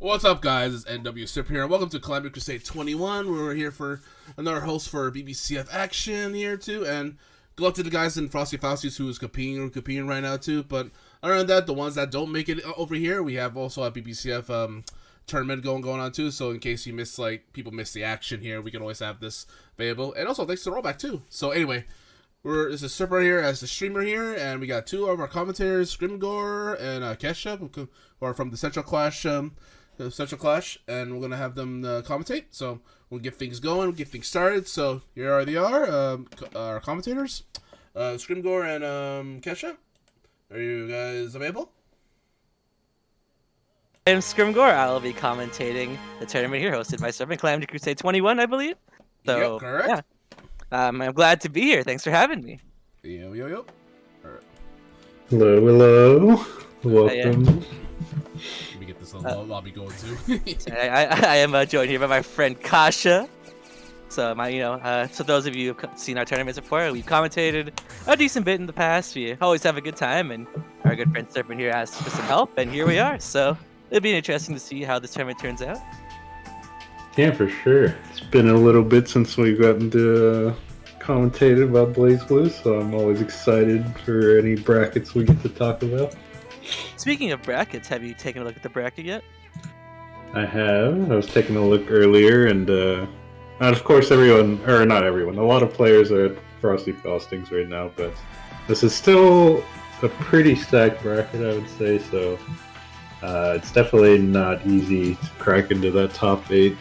What's up, guys? It's NW Super here, and welcome to Calamity Crusade 21. We're here for another host for BBCF action here, too, and good luck to the guys in Frosty Fausti's who is competing right now, too. But other than that, the ones that don't make it over here, we have also a BBCF tournament going on, too, so in case you miss, people miss the action here, we can always have this available. And also, thanks to Rollback, too. So, anyway, this is Super here as the streamer here, and we got two of our commentators, Grimgor and Kesha, who are from the Central Clash, and we're gonna have them commentate. So we'll get things going, we'll get things started. So here are our commentators, Scrimgor and Kesha. Are you guys available? I'm Scrimgor. I'll be commentating the tournament here, hosted by Servant Calamity Crusade 21, I believe. So, yep, correct. Yeah. I'm glad to be here. Thanks for having me. Yo. All right. Hello. Welcome. Let me get this lobby going too. I am joined here by my friend Kasha. So so those of you who've seen our tournaments before, we've commentated a decent bit in the past. We always have a good time, and our good friend Serpent here asked for some help, and here we are. So it'll be interesting to see how this tournament turns out. Yeah, for sure. It's been a little bit since we've gotten to commentate about Blazblue, so I'm always excited for any brackets we get to talk about. Speaking of brackets, have you taken a look at the bracket yet? I have. I was taking a look earlier, and of course not everyone, a lot of players are at Frosty Faustings right now, but this is still a pretty stacked bracket, I would say, so it's definitely not easy to crack into that top 8.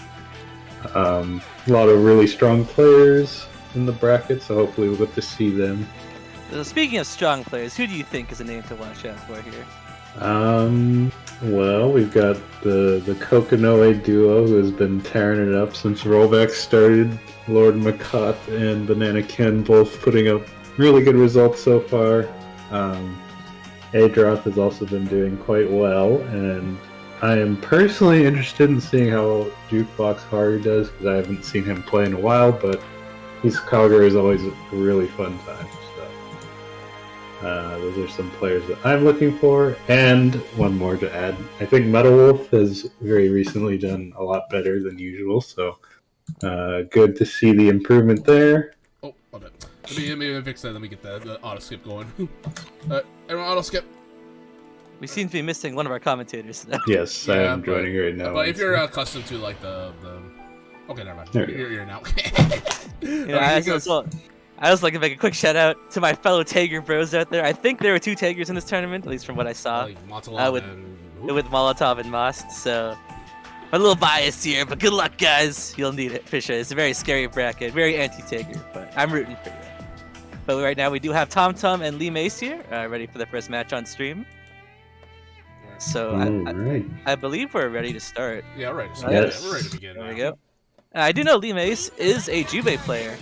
A lot of really strong players in the bracket, so hopefully we'll get to see them. Speaking of strong players, who do you think is a name to watch out for here? Well, we've got the Kokonoe duo who has been tearing it up since Rollback started. Lord Mccot and Banana Ken both putting up really good results so far. Adroth has also been doing quite well, and I am personally interested in seeing how Jukebox Haru does, because I haven't seen him play in a while, but Kagura is always a really fun time. Those are some players that I'm looking for, and one more to add. I think Metalwolf has very recently done a lot better than usual, so good to see the improvement there. Oh, hold it. Let me fix that. Let me get the auto skip going. Everyone, auto skip. We seem to be missing one of our commentators. Yes, I am joining right now. But if you're accustomed to the okay, never mind. You're now. I was like to make a quick shout out to my fellow Tager bros out there. I think there were 2 Tagers in this tournament, at least from what I saw. With Molotov and Most, so I'm a little biased here, but good luck, guys. You'll need it for sure. It's a very scary bracket, very anti-Tager, but I'm rooting for you. But right now we do have Tomtom and Mace here, ready for the first match on stream. So I believe we're ready to start. Yeah, right. Yes. We're ready to begin. There we go. I do know Mace is a Juve player.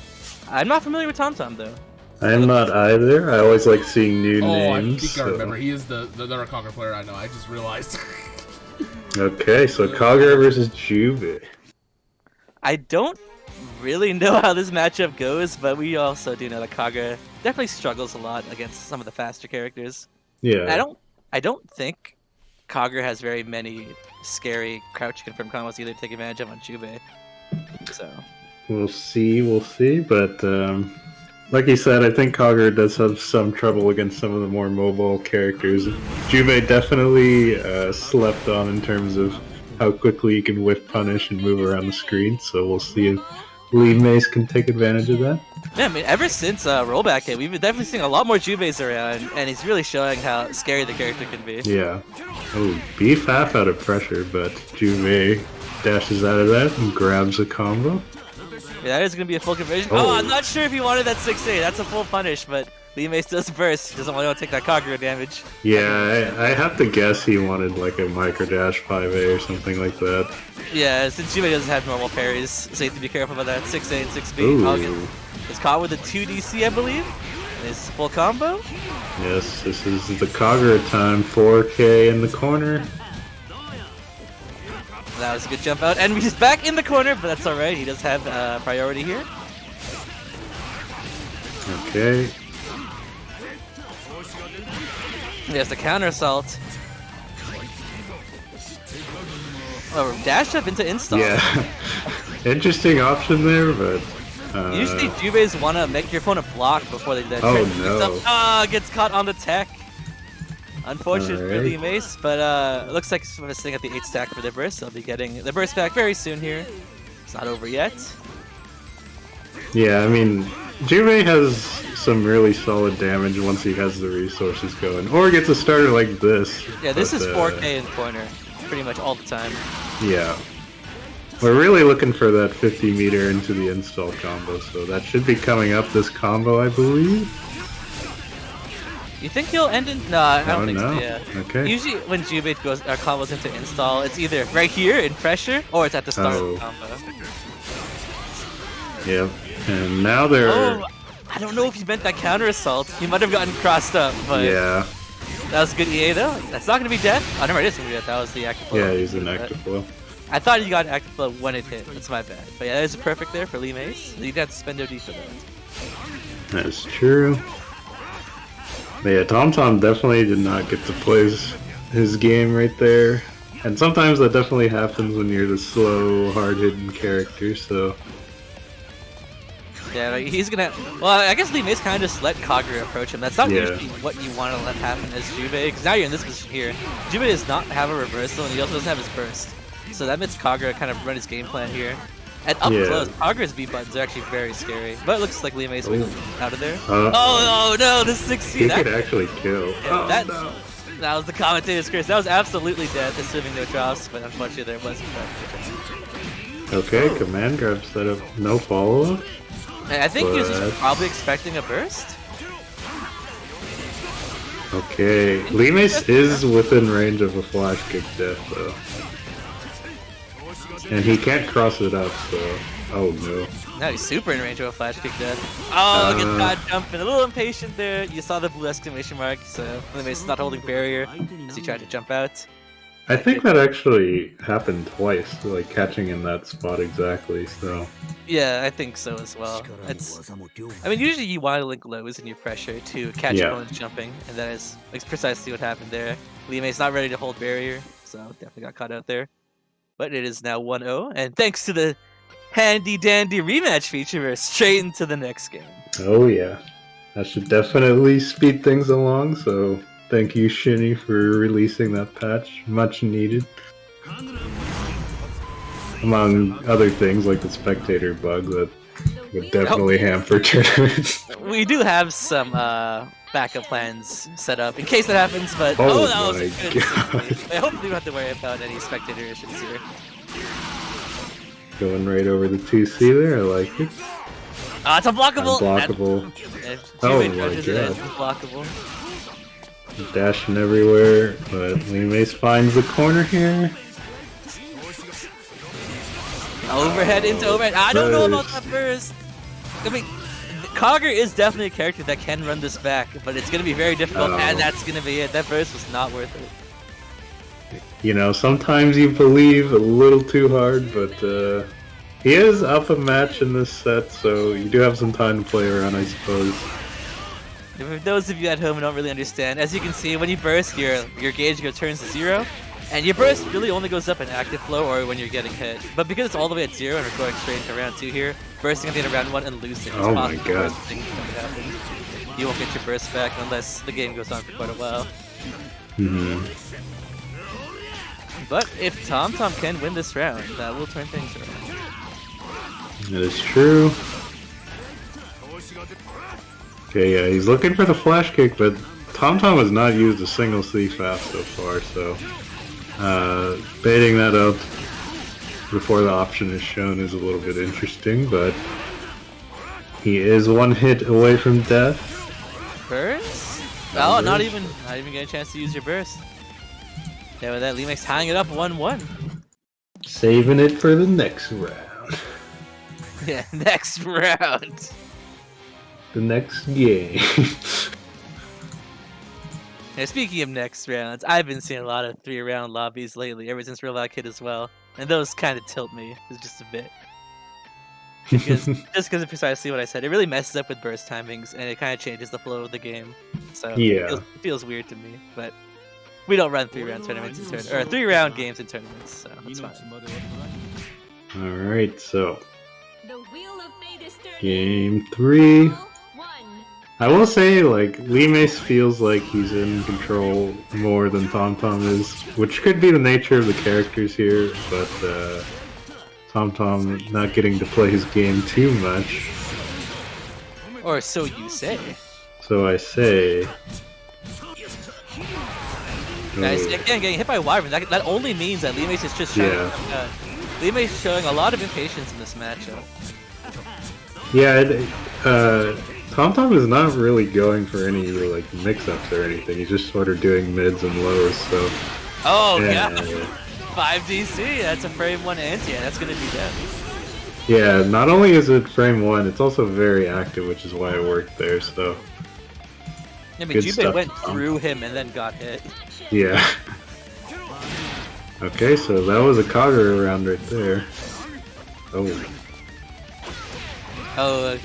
I'm not familiar with Tomtom though. I am not either. I always like seeing new names. I think I remember. He is the Kagura player I know. I just realized. Okay, so Kagura versus Juve. I don't really know how this matchup goes, but we also do know that Kagura definitely struggles a lot against some of the faster characters. Yeah. I don't think Kagura has very many scary crouch confirm combos either to take advantage of on Juve. So We'll see, but like you said, I think Kagura does have some trouble against some of the more mobile characters. Juve definitely slept on in terms of how quickly you can whiff punish and move around the screen, so we'll see if Mace can take advantage of that. Yeah, I mean, ever since Rollback hit, we've been definitely seeing a lot more Juves around, and he's really showing how scary the character can be. Yeah. Oh, Beef half out of pressure, but Juve dashes out of that and grabs a combo. Yeah, that is going to be a full conversion. Oh, I'm not sure if he wanted that 6-8. That's a full punish, but Mace does burst. He doesn't want to take that Kagura damage. Yeah, I have to guess he wanted like a micro dash 5A or something like that. Yeah, since Juve doesn't have normal parries, so you have to be careful about that 6A and 6B. It's caught with a 2DC, I believe. And it's full combo. Yes, this is the Kagura time. 4K in the corner. That was a good jump out, and he's back in the corner, but that's alright. He does have priority here. Okay. There's the counter assault. Oh, dash up into install. Yeah. Interesting option there, but... Usually Jube's want to make your opponent block before they do that. Oh no. Ah, gets caught on the tech. Unfortunate for the Right. Mace, but it looks like we're sitting at the 8 stack for the burst. They'll be getting the burst back very soon here. It's not over yet. Yeah, I mean, Jube has some really solid damage once he has the resources going. Or gets a starter like this. Yeah, this but, is 4K in corner pretty much all the time. Yeah. We're really looking for that 50 meter into the install combo, so that should be coming up this combo, I believe. You think he'll end in? No, I don't think no. so. Yeah. Okay. Usually when Jube goes combos into install, it's either right here in pressure or it's at the start of the combo. Yep. And now they're... Oh, I don't know if he meant that counter assault. He might have gotten crossed up, but Yeah. that was good EA though. That's not gonna be death. Oh, never, it is gonna be death. That was the active blow. Yeah, he's an active flow. I thought he got an active blow when it hit. That's my bad. But yeah, that is perfect there for Lee Mace. You didn't have to spend OD for that. That's true. But yeah, Tomtom definitely did not get to play his game right there. And sometimes that definitely happens when you're the slow, hard-hitting character, so... Yeah, like, he's gonna. Well, I guess Lee Mace kind of just let Kagura approach him. That's not Yeah. usually what you want to let happen as Jube, because now you're in this position here. Jube does not have a reversal, and he also doesn't have his burst. So that makes Kagura kind of run his game plan here. And up Yeah. close, Kagura's B buttons are actually very scary. But it looks like Lee Mace went out of there. Oh, Oh no, the 60. he That, could actually kill. yeah, that was the commentator's curse. That was absolutely death, assuming no drops, but unfortunately there wasn't. Okay, command grab setup, no follow-up. And I think he was just But- probably expecting a burst. Okay, Limes is within range of a flash kick death though. And he can't cross it up, so... Oh no. Now he's super in range of a flash kick death. Oh, look at that jumping. A little impatient there. You saw the blue exclamation mark, so Lee Mace is not holding barrier as he tried to jump out. I think that actually happened twice, like catching in that spot exactly, so... Yeah, I think so as well. I mean, usually you want to link lows in your pressure to catch Yeah. opponents jumping, and that is like, precisely what happened there. Lee Mace not ready to hold barrier, so definitely got caught out there. But it is now 1-0, and thanks to the handy-dandy rematch feature, we're straight into the next game. Oh yeah. That should definitely speed things along, so thank you Shinny for releasing that patch. Much needed. Among other things like the spectator bug that would definitely hamper tournaments. We do have some backup plans set up in case that happens, but Oh that was my a good God. save. I hope we don't have to worry about any spectator issues here. Going right over the 2C there, I like it. It's unblockable! Unblockable. Oh Oh my God. Unblockable. Dashing everywhere, but Lee Mace finds the corner here. Overhead into overhead. I don't know about burst. that burst. I mean, Kagura is definitely a character that can run this back, but it's going to be very difficult, and Oh. that's going to be it. That burst was not worth it. You know, sometimes you believe a little too hard, but he is up a match in this set, so you do have some time to play around, I suppose. For those of you at home who don't really understand, as you can see, when you burst, your gauge turns to 0, and your burst really only goes up in active flow or when you're getting hit. But because it's all the way at 0 and we're going straight into round 2 here, bursting at the end of round 1 and losing is Oh my possibly the God. worst thing that could happen. You won't get your burst back unless the game goes on for quite a while. Hmm. But if Tomtom can win this round, that will turn things around. That is true. Okay, yeah, he's looking for the flash kick, but Tomtom has not used a single C fast so far, so baiting that up before the option is shown is a little bit interesting, but he is one hit away from death. Burst? Oh, not even getting a chance to use your burst. Yeah, with that, Lee Mace tying it up 1-1. Saving it for the next round. Yeah, next round. The next game. Yeah, speaking of next rounds, I've been seeing a lot of 3-round lobbies lately, ever since Real Life hit as well. And those kind of tilt me, just a bit. Just because of precisely what I said. It really messes up with burst timings, and it kind of changes the flow of the game. So Yeah. it feels weird to me, but We don't run 3-round tournaments or 3-round games in tournaments, so it's fine. Alright, so game 3. I will say, like, Mace feels like he's in control more than Tomtom is, which could be the nature of the characters here, but Tomtom not getting to play his game too much. Or so you say. So I say. Nice. Again, getting hit by Wyvern, that only means that Mace is just trying to Mace is showing a lot of impatience in this matchup. Yeah, Tomtom is not really going for any like mix-ups or anything. He's just sort of doing mids and lows. So. Oh yeah. 5 DC. That's a frame 1 anti. That's gonna be dead. Yeah. Not only is it frame 1, it's also very active, which is why it worked there. So. I mean, Jubei went through him and then got hit. Yeah. Okay, so that was a Kagura round right there. Oh. Oh.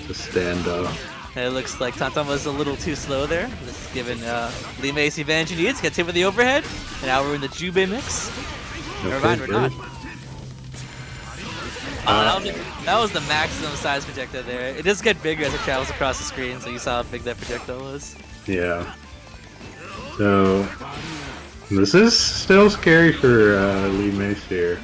The standoff. It looks like Tomtom was a little too slow there. This is giving Mace the advantage he needs. Gets hit with the overhead. And now we're in the Jubei mix. Okay, Never mind, we're not. That was the maximum size projectile there. It does get bigger as it travels across the screen, so you saw how big that projectile was. Yeah. So, this is still scary for Mace here.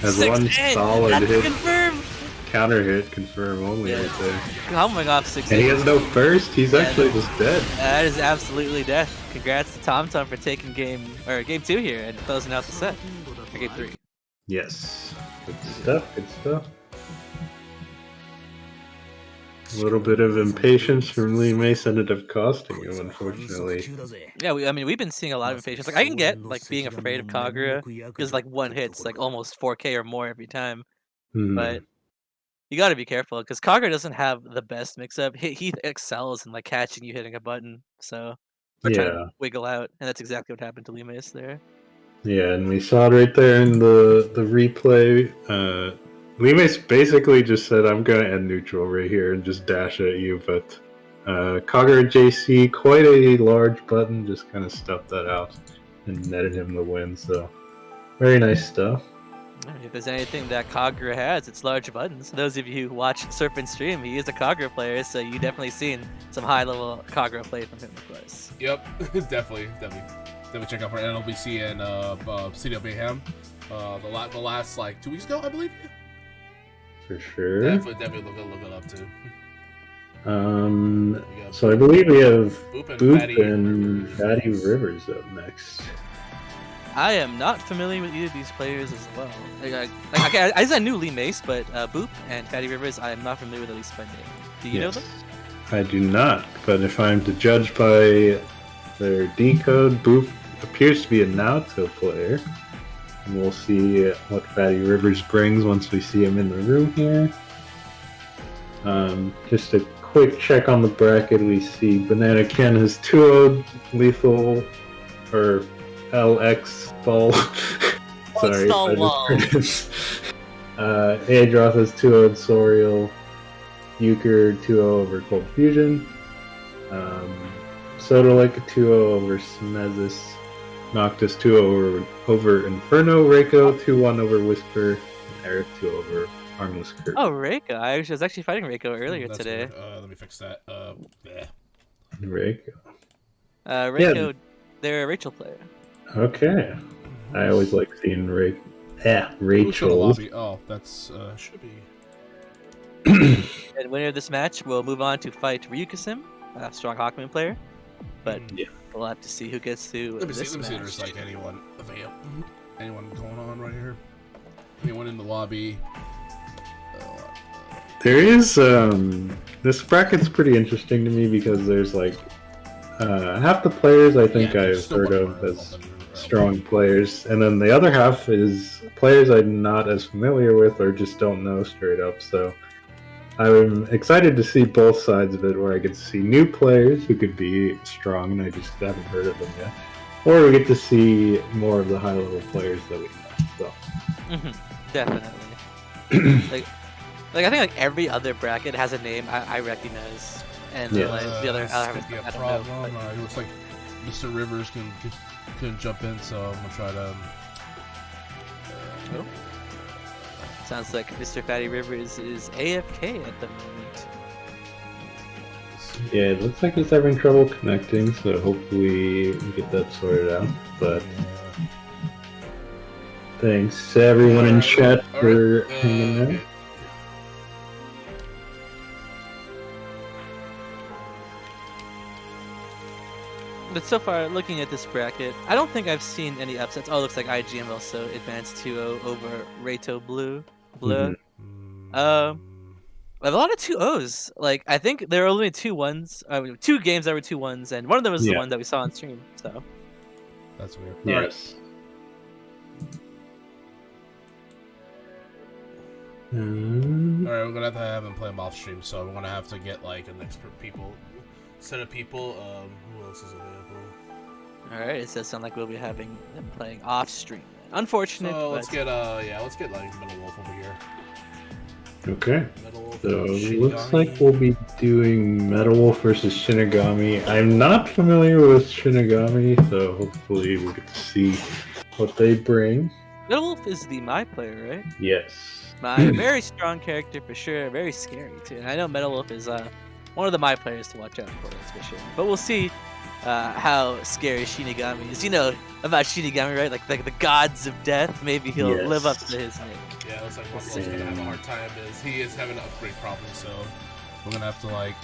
Has one solid hit. Confirm. Counter hit, confirm only right there. Coming off 6. And he has no first, he's actually just dead. That is absolutely dead. Congrats to Tomtom for taking game 2 here and closing out the set. Or game 3. Yes. Good stuff, good stuff. A little bit of impatience from Mace ended up costing him, unfortunately. Yeah, we've been seeing a lot of impatience. Like, I can get like being afraid of Kagura because like one hit's like almost 4K or more every time. But you got to be careful because Kagura doesn't have the best mix-up. He excels in like catching you hitting a button, so we're trying to wiggle out, and that's exactly what happened to Mace there. Yeah, and we saw it right there in the replay. Mace basically just said, "I'm gonna end neutral right here and just dash at you," but Kagura JC, quite a large button, just kind of stuffed that out and netted him the win. So very nice stuff. If there's anything that Kagura has, it's large buttons. Those of you who watch Serpent stream, he is a Kagura player, so you definitely seen some high-level Kagura play from him, of course. Yep, definitely. Check out for NLBC and City of Mayhem. The last like 2 weeks ago, I believe. For sure. Definitely look it up too. So I believe we have Boop and Fatty Rivers up next. I am not familiar with either of these players as well. I said knew Mace, but Boop and Fatty Rivers, I am not familiar with, at least by name. Do you know them? I do not, but if I'm to judge by their decode, Boop appears to be a Naoto player. And we'll see what Fatty Rivers brings once we see him in the room here. Just a quick check on the bracket, we see Banana Ken has 2-0 lethal, or LX Ball. Sorry. Adroth has 2-0 Sorial. Euchre 2-0 over Cold Fusion. Soda like a 2-0 over Smesis. Noctis 2-0 over Inferno. Reiko 2-1 over Whisper. And Eric 2-0 over Harmless Curve. Oh, Reiko. I was actually fighting Reiko earlier today. Let me fix that. Reiko. Reiko, they're a Rachel player. Okay. I always like seeing Rachel. Oh, that's should be. And winner of this match will move on to fight Ryukasim, a strong Hawkman player. But we'll have to see who gets to Let me see match. if there's like anyone available. Anyone going on right here? Anyone in the lobby? There is this bracket's pretty interesting to me because there's like half the players I think I've heard of as strong players, and then the other half is players I'm not as familiar with or just don't know straight up. So I'm excited to see both sides of it, where I get to see new players who could be strong and I just haven't heard of them yet, or we get to see more of the high-level players that we know. So definitely. like I think like every other bracket has a name I recognize, and like the other I don't know. It looks like Mr. Rivers couldn't jump in, so I'm gonna try to. Sounds like Mr. Fatty Rivers is AFK at the moment. Yeah, it looks like he's having trouble connecting, so hopefully we get that sorted out. But thanks to everyone in chat for hanging there. Okay. But so far, looking at this bracket, I don't think I've seen any upsets. Oh, it looks like IGM also advanced 2-0 over Reiko Blue. I have a lot of 2-0s. Like, I think there were only 2-1s. 2 games that were 2-1s, and one of them was the one that we saw on stream. So that's weird. Yes. Alright, we're gonna have him play him off stream, so we're gonna have to get like an expert set of people. Who else is available? Alright, it does sound like we'll be having them playing off stream. Unfortunate. So let's but... get let's get like Metalwolf over here. Okay. Metalwolf So it looks like we'll be doing Metalwolf versus Shinigami. I'm not familiar with Shinigami, so hopefully we'll get to see what they bring. Metalwolf is the my player, right? Yes. My very strong character for sure, very scary too. And I know Metalwolf is one of the my players to watch out for, that's for sure. But we'll see how scary Shinigami is. You know about Shinigami, right? Like the gods of death. Maybe he'll live up to his name. Yeah, it looks like Metalwolf's gonna have a hard time. He is having an upgrade problem, so we're gonna have to like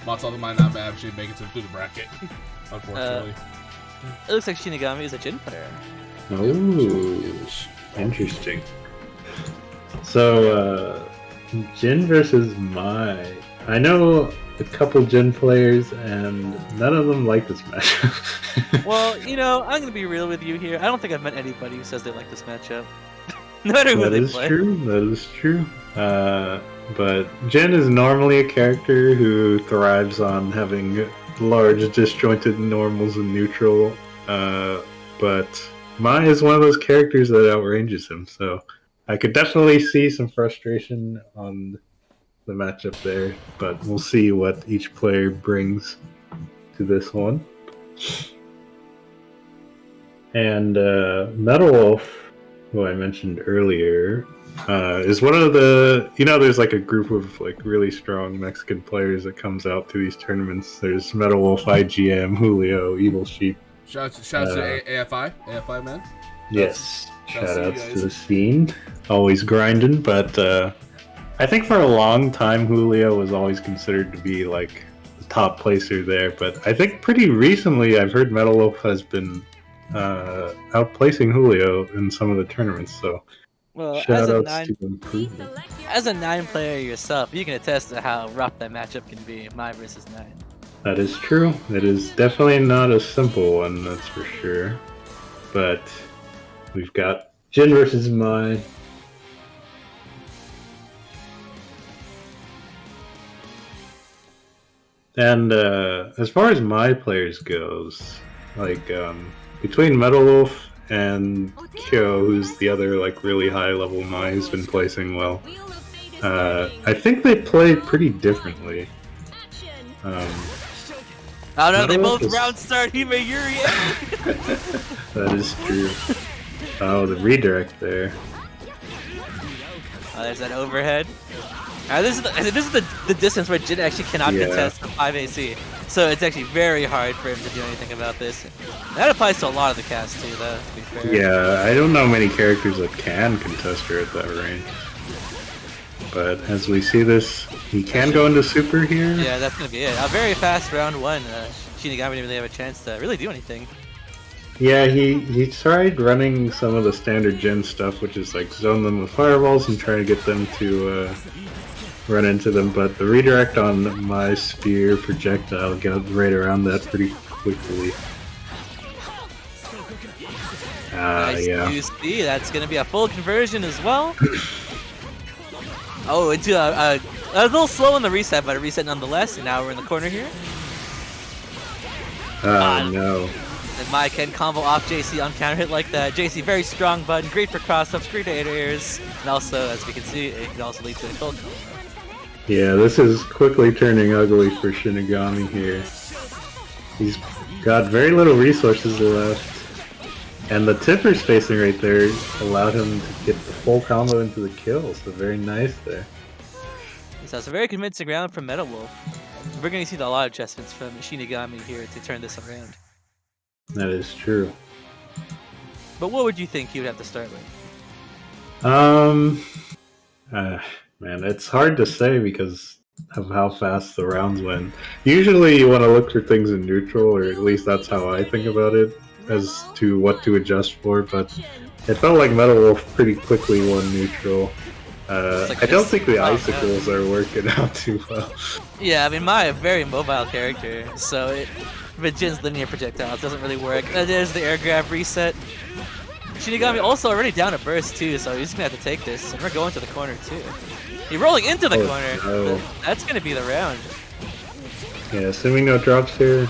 Metalwolf might not actually make it through the bracket, unfortunately. It looks like Shinigami is a Jin player. Oh, interesting. So, Jin versus Mai. I know a couple Jin players, and none of them like this matchup. Well, you know, I'm gonna be real with you here. I don't think I've met anybody who says they like this matchup. No matter who they play. That is true. But Jin is normally a character who thrives on having large, disjointed normals and neutral. But Mai is one of those characters that outranges him, so I could definitely see some frustration on the matchup there, but we'll see what each player brings to this one. And Metalwolf, who I mentioned earlier, is one of the... You know, there's like a group of like really strong Mexican players that comes out to these tournaments. There's Metalwolf, IGM, Julio, Evil Sheep. Shouts to AFI man. Yes, shoutouts to the scene. Always grinding, but I think for a long time Julio was always considered to be like the top placer there. But I think pretty recently I've heard Metalwolf has been outplacing Julio in some of the tournaments. So shoutouts to improvement. As a 9 player yourself, you can attest to how rough that matchup can be. 9 versus 9. That is true. It is definitely not a simple one, that's for sure. But we've got Jin versus Mai. And as far as my players goes, like between Metalwolf and Kyo, who's the other like really high level Mai who's been placing well, I think they play pretty differently. Oh no, they both round start Hime Yuri. That is true. Oh, the redirect there. Oh, there's that overhead. This is the distance where Jin actually cannot contest the 5 AC. So it's actually very hard for him to do anything about this. That applies to a lot of the cast too, though, to be fair. Yeah, I don't know many characters that can contest her at that range. But as we see this, he can go into super here. Yeah, that's going to be it. A very fast round 1. Shinigami didn't really have a chance to really do anything. Yeah, he tried running some of the standard Jin stuff, which is like zone them with fireballs and try to get them to run into them, but the redirect on my spear projectile got right around that pretty quickly. Nice UC, that's going to be a full conversion as well. Oh, into a little slow on the reset, but a reset nonetheless, and now we're in the corner here. No. And Mai can combo off JC on counter hit like that. JC, very strong button, great for cross-ups, great to airs, and also, as we can see, it can also lead to a full combo. Yeah, this is quickly turning ugly for Shinigami here. He's got very little resources left. And the tipper spacing right there allowed him to get the full combo into the kill, so very nice there. So it's a very convincing round from Metalwolf. We're going to see a lot of adjustments from Shinigami here to turn this around. That is true. But what would you think he would have to start with? Man, it's hard to say because of how fast the rounds went. Usually you want to look for things in neutral, or at least that's how I think about it, as to what to adjust for, but it felt like Metalwolf pretty quickly won neutral. I don't think the icicles are working out too well. Yeah, I mean, Mai, a very mobile character, so Jin's linear projectiles doesn't really work. There's the air grab reset. Shinigami also already down a burst too, so he's gonna have to take this. And we're going to the corner too. He's rolling into the corner. No. That's gonna be the round. Yeah, assuming no drops here.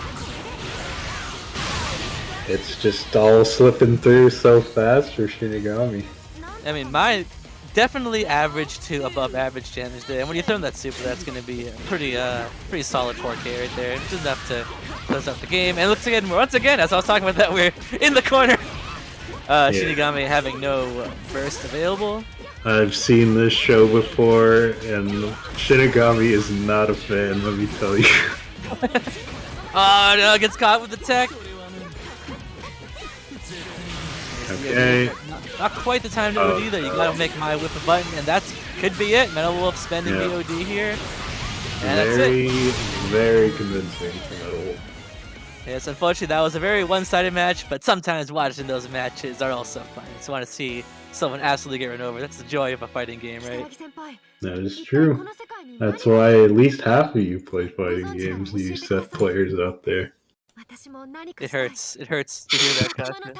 It's just all slipping through so fast for Shinigami. I mean, Mai definitely average to above average damage there. And when you throw in that super, that's gonna be a pretty solid 4K right there. Just enough to close out the game. And looks again, once again, as I was talking about that, we're in the corner. Shinigami having no burst available. I've seen this show before, and Shinigami is not a fan, let me tell you. Oh no, gets caught with the tech. Okay. Not quite the time to do it either. You gotta make Mai whip a button, and that's could be it. Metalwolf spending VOD here. And that's it. Very convincing for Metalwolf. Yes, unfortunately that was a very one-sided match, but sometimes watching those matches are also fun. You just want to see someone absolutely get run over. That's the joy of a fighting game, right? That is true. That's why at least half of you play fighting games. You set players out there. It hurts. It hurts to hear that, Kasha.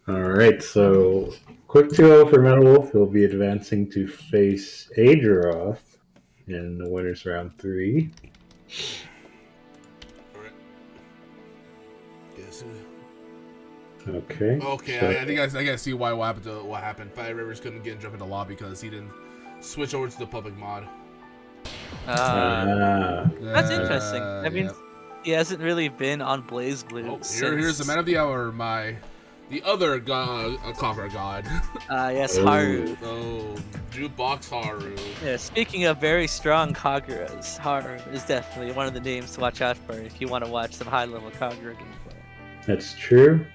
Alright, so quick 2-0 for Metalwolf. He'll be advancing to face Adroth in the winners round 3. Okay. Okay, so, I think I gotta see what happened. Fire Rivers couldn't jump in the lobby because he didn't switch over to the public mod. That's interesting. I mean, he hasn't really been on Blazblue since. Here's the man of the hour, the other Conqueror God. Yes, Haru. Oh, Jukebox Haru. Yeah, speaking of very strong Kaguras, Haru is definitely one of the names to watch out for if you want to watch some high-level Kagura gameplay. That's true.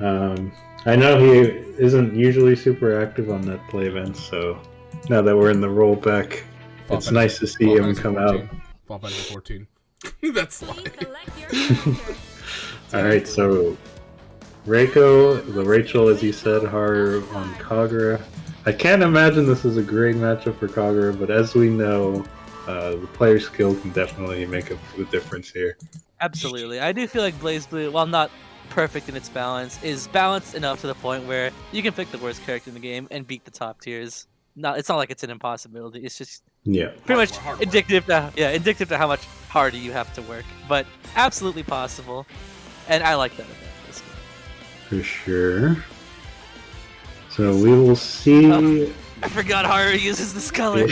I know he isn't usually super active on that play event, so now that we're in the rollback, it's nice to see him come out. Fall 14. That's like. Alright, so Reiko, the Rachel, as you said, Haru on Kagura. I can't imagine this is a great matchup for Kagura, but as we know, the player skill can definitely make a difference here. Absolutely. I do feel like Blazblue, while not perfect in its balance, is balanced enough to the point where you can pick the worst character in the game and beat the top tiers. It's not like it's an impossibility. It's just pretty much indicative to how much harder you have to work, but absolutely possible. And I like that about this game. For sure. So we will see. I forgot Haru uses this color.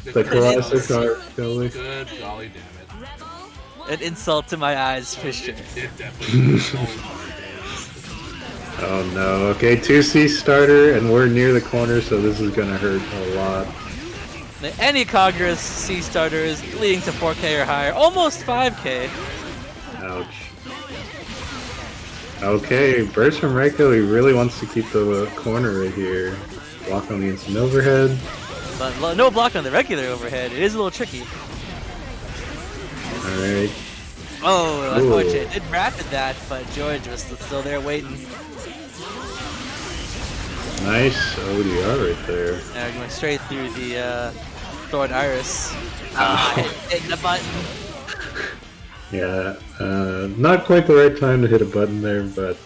The classic Haru color. Good golly damn it. An insult to my eyes, for sure. It definitely is. Oh no, okay, 2C starter, and we're near the corner, so this is gonna hurt a lot. Any Kagura's C starter is leading to 4K or higher, almost 5K. Ouch. Okay, burst from Reiko, he really wants to keep the corner right here. Block on the instant overhead. But no block on the regular overhead, it is a little tricky. Alright. Oh, unfortunate. It rapid that, but George was still there waiting. Nice ODR right there. Now we're going straight through the Thorn Iris. Hitting the button. Yeah, not quite the right time to hit a button there, but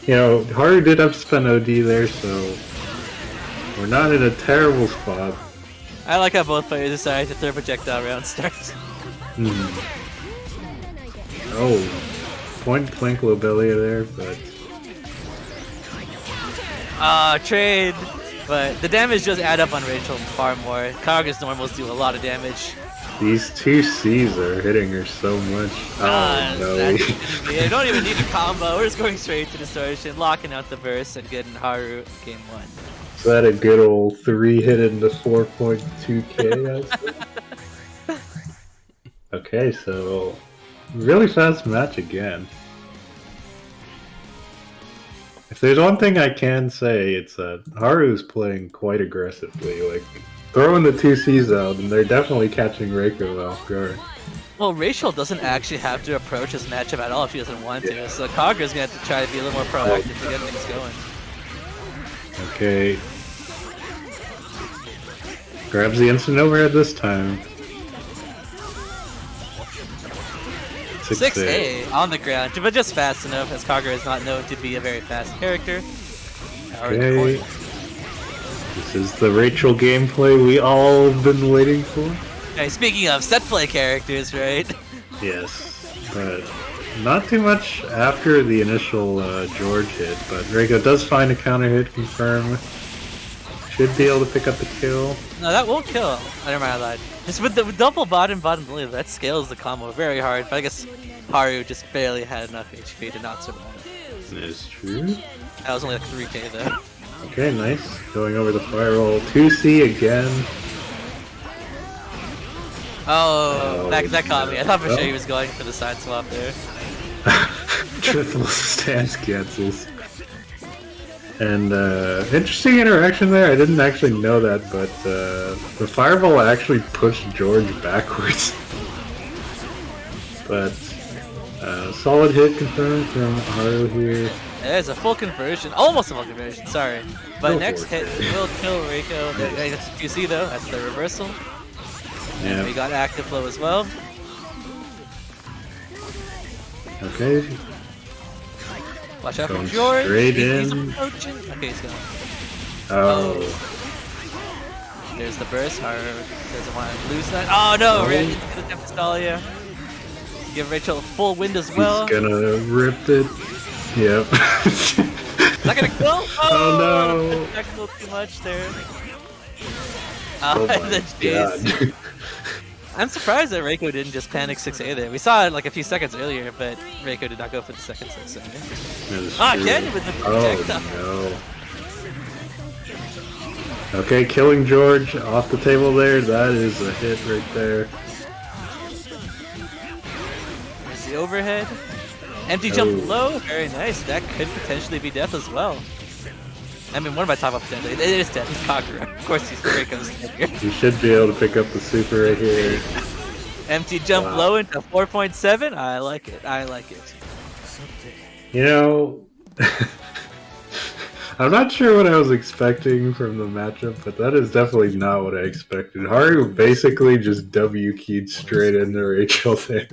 you know, Haru did have to spend OD there, so we're not in a terrible spot. I like how both players decided to throw projectile round starts. Oh, point blank Lobelia there, but trade, but the damage does add up on Rachel far more. Kagura's normals do a lot of damage. These two C's are hitting her so much. Oh no. You don't even need a combo. We're just going straight to distortion, locking out the burst, and getting Haru game 1. Is that a good old 3 hit into 4.2k? Okay, so really fast match again. If there's one thing I can say, it's that Haru's playing quite aggressively, like throwing the 2 Cs out, and they're definitely catching Reiko off guard. Well, Rachel doesn't actually have to approach this matchup at all if she doesn't want to, so Kagura's gonna have to try to be a little more proactive to get things going. Okay. Grabs the instant overhead this time. 6A on the ground, but just fast enough, as Kagura is not known to be a very fast character. Okay. This is the Rachel gameplay we all been waiting for. Okay, speaking of set play characters, right? Yes, but not too much after the initial George hit, but Reiko does find a counter hit confirm. Should be able to pick up the kill. No, that won't kill. Never mind, I lied. Just with the double bottom blue, that scales the combo very hard, but I guess Haru just barely had enough HP to not survive. That is true. That was only like 3k though. Okay, nice. Going over the firewall. 2C again. Oh, that caught me. I thought for sure he was going for the side swap there. Triple stance cancels. And interesting interaction there. I didn't actually know that, but the fireball actually pushed George backwards. But solid hit confirmed from Haru here. There's a full conversion, almost a full conversion, sorry. But next hit will kill Reiko. That's what you see though, that's the reversal. Yeah. And we got active flow as well. Okay. Watch out Going for George. Straight He's in. approaching. Okay, he's going. Oh. There's the burst. Haru doesn't want to lose that. Oh no! He's gonna have to stall you. Give Rachel a full wind as well. He's gonna rip it. Yep. Not gonna kill? Oh no! Technical too much there. Oh my God. I'm surprised that Reiko didn't just panic 6A there. We saw it like a few seconds earlier, but Reiko did not go for the second 6A. Again with the projectile. Oh no. Okay, killing George off the table there. That is a hit right there. There's the overhead. Empty jump low. Very nice. That could potentially be death as well. I mean, what am I talking about potentially? It is death. It's Kagura. Of course, he's Reiko's here. You should be able to pick up the super right here. Empty jump low into 4.7. I like it. I like it. You know, I'm not sure what I was expecting from the matchup, but that is definitely not what I expected. Haru basically just W-keyed straight into Rachel there.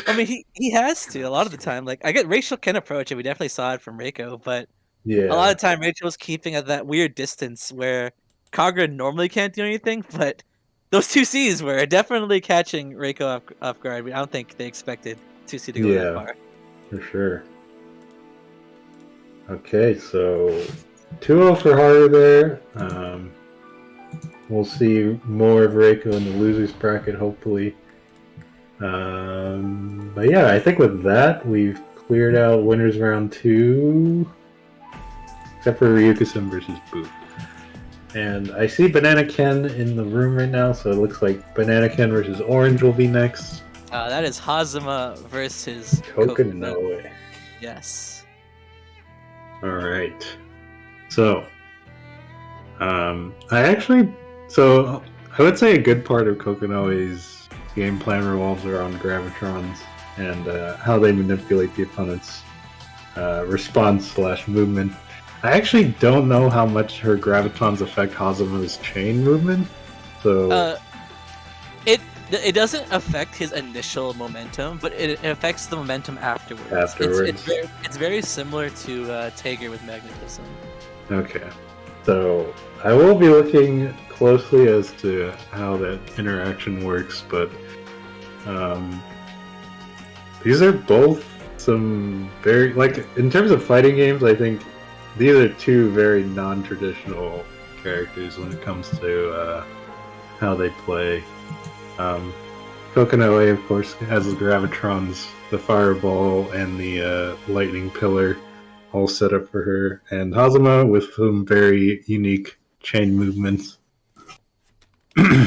I mean, he has to a lot of the time. Like, I get Rachel can approach it. We definitely saw it from Reiko, but yeah, a lot of the time Rachel's keeping at that weird distance where Kagura normally can't do anything, but those 2 Cs were definitely catching Reiko off guard. I don't think they expected 2C to go that far. For sure. Okay, so 2-0 for Haru there. We'll see more of Reiko in the losers bracket, hopefully. But yeah, I think with that, we've cleared out winners round 2. Except for Ryukasim versus Boo. And I see Banana Ken in the room right now, so it looks like Banana Ken versus Orange will be next. That is Hazama versus Kokonoe. Yes. Alright. So, I would say a good part of Kokonoe's game plan revolves around Gravitrons and how they manipulate the opponent's response/movement. I actually don't know how much her Gravitrons affect Hazama's chain movement, so... It doesn't affect his initial momentum, but it affects the momentum afterwards. It's very similar to Tager with Magnetism. Okay. So, I will be looking closely as to how that interaction works, but these are both some very... Like, in terms of fighting games, I think these are 2 very non-traditional characters when it comes to how they play. Kokinoe, of course, has the Gravitrons, the Fireball, and the Lightning Pillar all set up for her. And Hazama with some very unique chain movements. Yeah,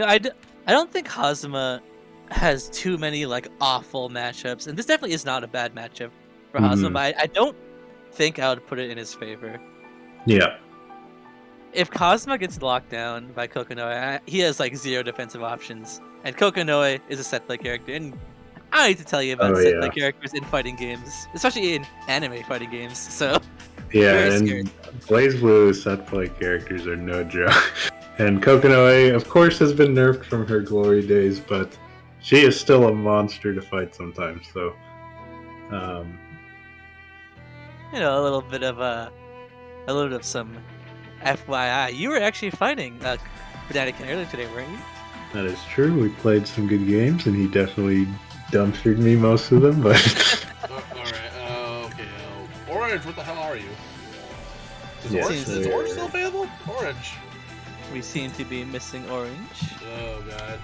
I don't think Hazama has too many like awful matchups, and this definitely is not a bad matchup for Hazama. But I don't think I would put it in his favor. Yeah. If Cosma gets locked down by Kokinoe, he has like 0 defensive options, and Kokinoe is a set play character, and I need to tell you about set play characters in fighting games, especially in anime fighting games. So yeah, and Blazblue set play characters are no joke. And Kokinoe, of course, has been nerfed from her glory days, but she is still a monster to fight sometimes. So, you know, a little bit of some FYI. You were actually fighting Fnatic earlier today, weren't you? That is true. We played some good games, and he definitely dumpstered me most of them. But alright, okay. Orange, what the hell are you? Is Orange still available? Orange. We seem to be missing Orange. Oh god.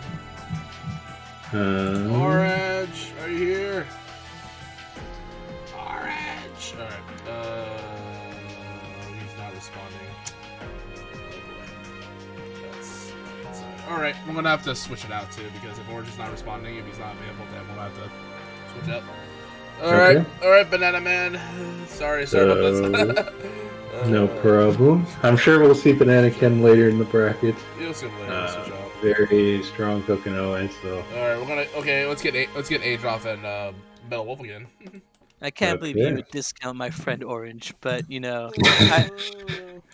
Orange, are you here? Orange. Alright. He's not responding. Alright, I'm gonna have to switch it out too, because if Orange is not responding, if he's not available, then we'll have to switch up. Alright, Banana Man. Sorry about this. No problem. I'm sure we'll see Banana Ken later in the bracket. You'll see him later. Very strong Kokinoe, so. Alright, let's get Adroth and Metalwolf again. I can't believe you would discount my friend Orange, but you know.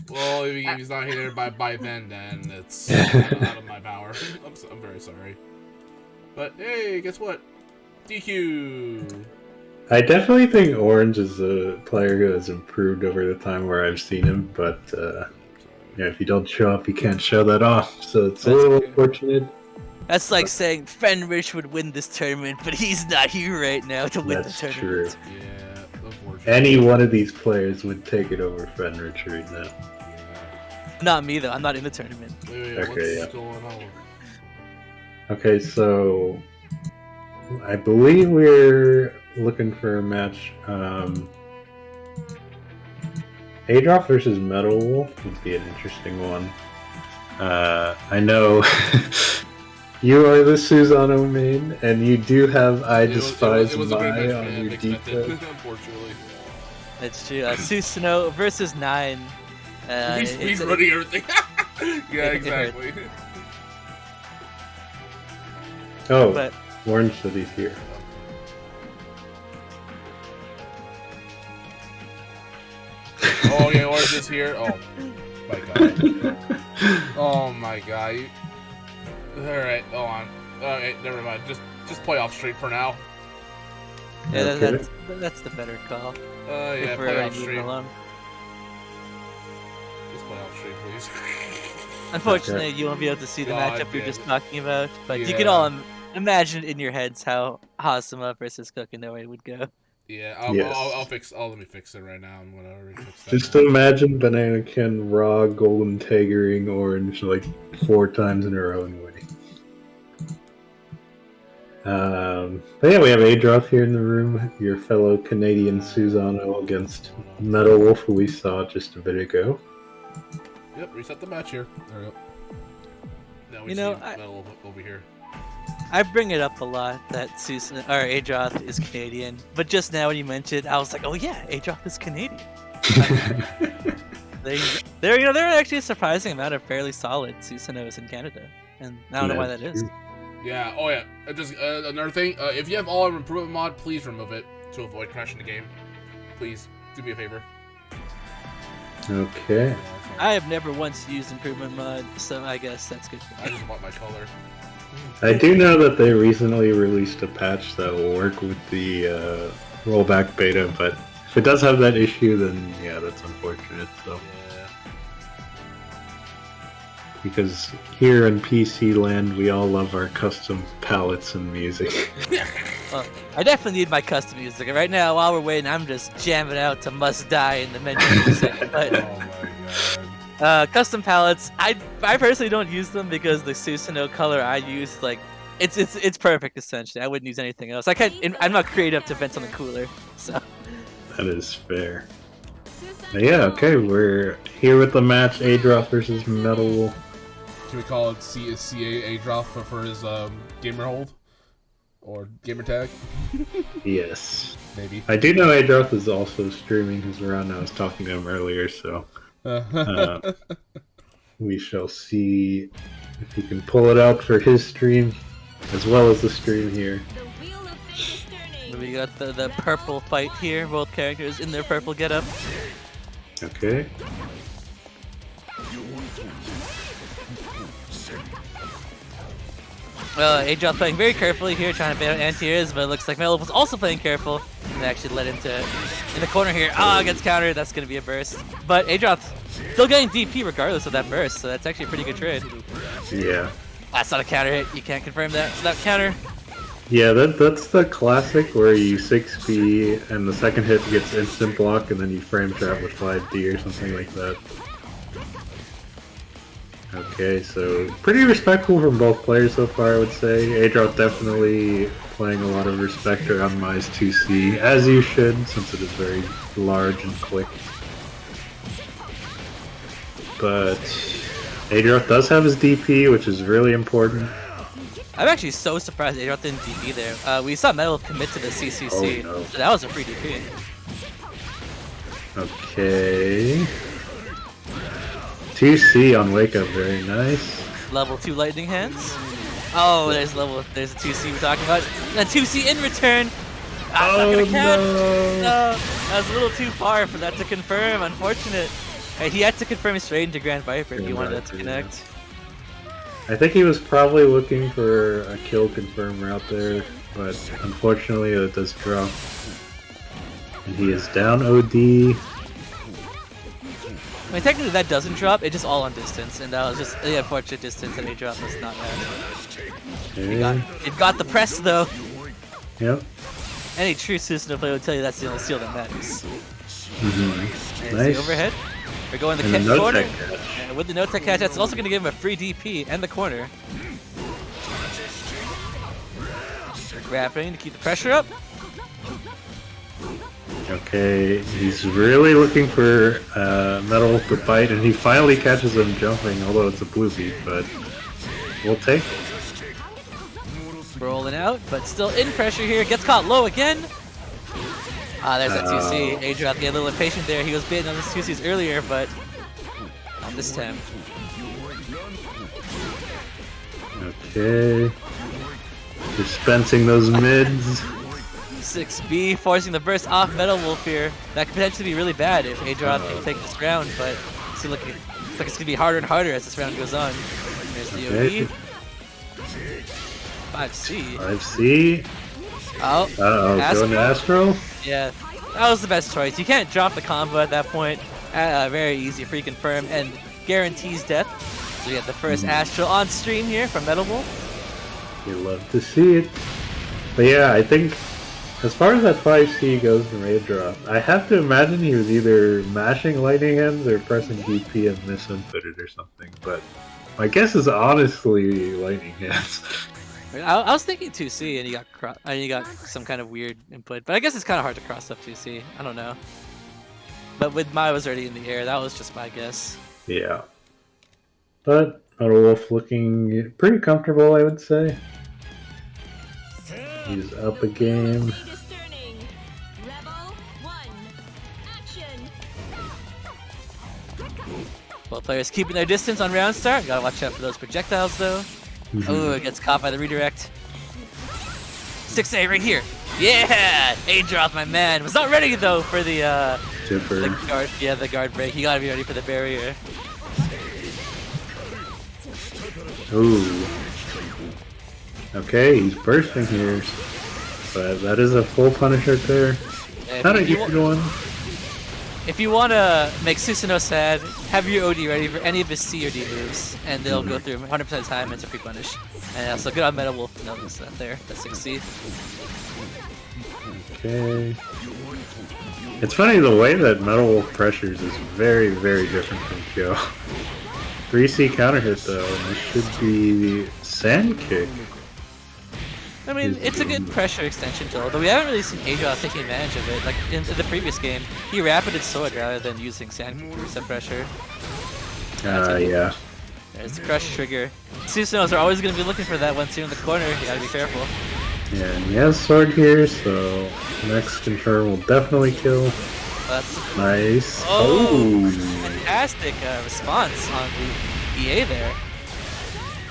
Well, if he's not here by then it's out of my power. I'm very sorry. But hey, guess what? DQ. I definitely think Orange is a player who has improved over the time where I've seen him, but if you don't show up, you can't show that off, so it's a little unfortunate. That's like saying Fenrich would win this tournament, but he's not here right now to win the tournament. That's true. Yeah, unfortunately. Any one of these players would take it over Fenrich right now. Yeah. Not me, though. I'm not in the tournament. What's going on? Okay, so I believe we're looking for a match. Adroth versus Metalwolf would be an interesting one. I know you are the Susano main, and you do have I Despise Mai on your default. Unfortunately. That's true. Susano versus 9. He's running everything. Yeah, exactly. Oh, Orange said he's here. Oh yeah, Orange is here. Oh my god. Oh my god. Alright, hold on. Okay, never mind. Just play off stream for now. Yeah, that's the better call. Yeah, play off stream. Just play off stream, please. Unfortunately, you won't be able to see the matchup we were just talking about, but you can all imagine in your heads how Hazama versus Kokinoe would go. Yeah, let me fix it right now and whatever. Just imagine Banana Ken raw golden taggering Orange like 4 times in a row anyway. But yeah, we have Adroth here in the room, your fellow Canadian Susano against Metalwolf, who we saw just a bit ago. Yep, reset the match here. There we go. Now we see Metalwolf over here. I bring it up a lot that Adroth is Canadian, but just now when you mentioned, I was like, oh yeah, Adroth is Canadian. There are actually a surprising amount of fairly solid Susanos in Canada, and I don't know why that is. Yeah. Oh yeah. Just another thing. If you have all improvement mod, please remove it to avoid crashing the game. Please do me a favor. Okay. I have never once used improvement mod, so I guess that's good. I just want my color. I do know that they recently released a patch that will work with the rollback beta, but if it does have that issue, then yeah, that's unfortunate. So. Yeah. Because here in PC land, we all love our custom palettes and music. I definitely need my custom music. Right now, while we're waiting, I'm just jamming out to Must Die in the menu. But oh my god. Custom palettes. I personally don't use them because the Susanoo color I use, like, it's perfect essentially. I wouldn't use anything else. I'm not creative to invent something cooler. So. That is fair. But yeah, okay, we're here with the match: Adroth versus Metalwolf. Can we call it CA Adroth for his gamer hold or gamer tag? Yes, maybe. I do know Adroth is also streaming his round. I was talking to him earlier, so we shall see if he can pull it out for his stream as well as the stream here. We got the purple fight here. Both characters in their purple getup. Okay. Adroth playing very carefully here, trying to bait out anti-airs, but it looks like Metalwolf was also playing careful, and actually led into in the corner here. Gets countered. That's gonna be a burst, but Adroth still getting DP regardless of that burst, so that's actually a pretty good trade. Yeah. That's not a counter hit. You can't confirm that counter. Yeah, that's the classic where you 6B and the second hit gets instant block, and then you frame trap with 5D or something like that. Okay, so pretty respectful from both players so far, I would say. Adroth definitely playing a lot of respect around Mai's 2C, as you should, since it is very large and quick. But Adroth does have his DP, which is really important. I'm actually so surprised Adroth didn't DP there. We saw Metal commit to the CCC, no. So that was a free DP. Okay. 2C on Wake Up, very nice. Level 2 lightning hands. Oh, there's a 2C we're talking about. And 2C in return. That's not gonna count. No, that was a little too far for that to confirm. Unfortunate. He had to confirm straight into Grand Viper if he wanted that to connect. I think he was probably looking for a kill confirm route there, but unfortunately it does drop. And he is down OD. I mean, technically that doesn't drop, it's just all on distance, and that was just the unfortunate distance that he dropped was not bad. It got the press though. Yep. Any true Susanoo player will tell you that's the only steal that matters. Mm-hmm. Nice. The overhead. We're going the corner. And with the no-tech catch, that's also going to give him a free DP and the corner. Grappling to keep the pressure up. Okay, he's really looking for Metalwolf to bite, and he finally catches him jumping, although it's a blue beat, but we'll take it. Rolling out, but still in pressure here. Gets caught low again. There's that 2C. Adroth getting a little impatient there. He was baiting on the 2Cs earlier, but not this time. Okay. Dispensing those mids. 6B forcing the burst off Metalwolf here. That could potentially be really bad if Adroth can take this round, but it's looking like it's going to be harder and harder as this round goes on. There's the OE. 5C. 5C. Oh. Going to Astro? Yeah, that was the best choice. You can't drop the combo at that point. Very easy free confirm and guarantees death. So we get the first Astral on stream here from Metalwolf. You love to see it. But yeah, I think as far as that 5C goes from Adroth, I have to imagine he was either mashing lightning hands or pressing DP and misinputted or something. But my guess is honestly lightning hands. I was thinking 2C and you got some kind of weird input, but I guess it's kind of hard to cross up 2C. I don't know. But with Mai was already in the air, that was just my guess. Yeah. But Metalwolf looking pretty comfortable, I would say. He's up a game. Both players keeping their distance on round start. Gotta watch out for those projectiles though. Oh, it gets caught by the redirect. 6A right here. Yeah! Adroth, my man. Was not ready though for the guard. Yeah, the guard break. You gotta be ready for the barrier. Ooh. Okay, he's bursting here. But that is a full punish right there. Not a huge one. If you want to make Susanoo sad, have your OD ready for any of his C or D moves, and they'll go through 100% of the time. It's a free punish. And also good on Metalwolf. No, it's not there. That's 6C. Okay. It's funny, the way that Metalwolf pressures is very, very different from Kyo. 3C counter hit though, and this should be Sand Kick. I mean, it's a good pressure extension tool, though we haven't really seen Adroth taking advantage of it. Like in the previous game, he rapided sword rather than using sand pressure. Yeah. There's the crush trigger. Susanos are always going to be looking for that once you're in the corner. You gotta be careful. Yeah, and he has sword here, so next confirm will definitely kill. That's Nice. Oh, fantastic response on the EA there.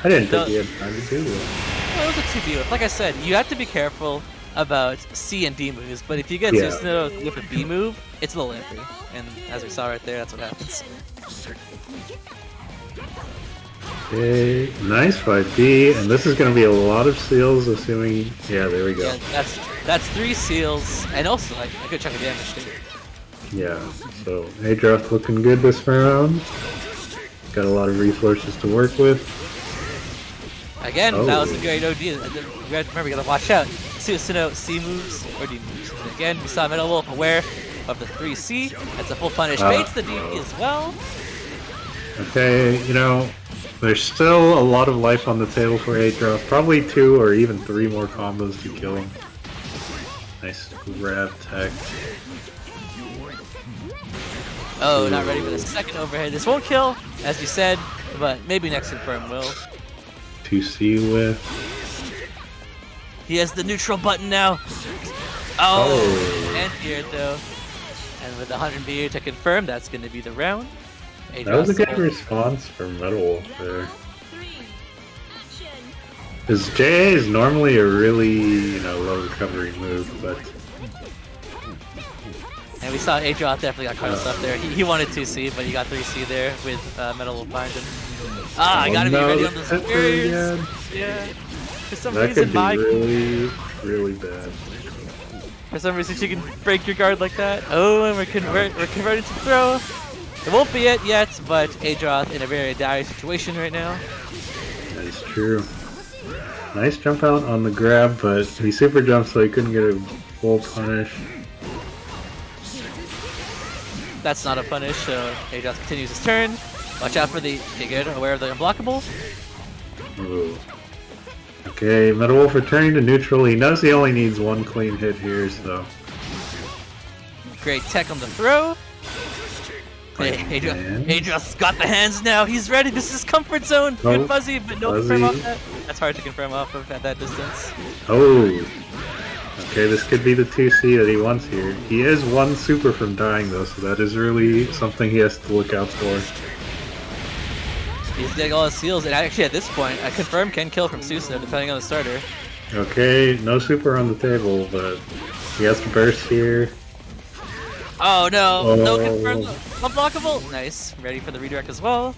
I didn't think he had time to do it. Well, it was a 2B whip. Like I said, you have to be careful about C and D moves, but if you get Susanoo with a B move, it's a little iffy. And as we saw right there, that's what happens. Okay, nice 5B, and this is going to be a lot of seals, assuming... Yeah, there we go. Yeah, that's 3 seals, and also like a good chunk of damage too. Yeah, so Adroth looking good this round. Got a lot of resources to work with. Again, that was a great OD. Remember, you gotta watch out. Susanoo C moves or D moves. And again, we saw Metalwolf aware of the 3C. That's a full punish. Baits the DP as well. Okay, you know, there's still a lot of life on the table for Adroth. Probably 2 or even 3 more combos to kill him. Nice grab tech. Oh, not ready for the second overhead. This won't kill, as you said, but maybe next confirm will. 2C with. He has the neutral button now. Oh. And here though. And with the 100 BA to confirm, that's going to be the round. That was a good response from Metalwolf there. His JA is normally a really, low recovery move, but... And we saw Adroth definitely got caught up there. He wanted 2C, but he got 3C there with Metalwolf behind him. I gotta be ready on those barriers. Yeah. For some reason, that could be really bad. For some reason, she can break your guard like that. Oh, and we're converted to throw. It won't be it yet, but Adroth in a very dire situation right now. That is true. Nice jump out on the grab, but he super jumped so he couldn't get a full punish. That's not a punish, so Adroth continues his turn. Watch out for the... Okay, good. Aware of the unblockable. Ooh. Okay, Metalwolf returning to neutral. He knows he only needs 1 clean hit here, so... Great tech on the throw. Adroth's got the hands now. He's ready. This is comfort zone. Good fuzzy, but no confirm off that. That's hard to confirm off of at that distance. Oh. Okay, this could be the 2C that he wants here. He is 1 super from dying though, so that is really something he has to look out for. He's getting all his seals, and actually at this point, a confirm can kill from Susanoo depending on the starter. Okay, no super on the table, but he has to burst here. Oh no, no confirm, unblockable. Nice, ready for the redirect as well.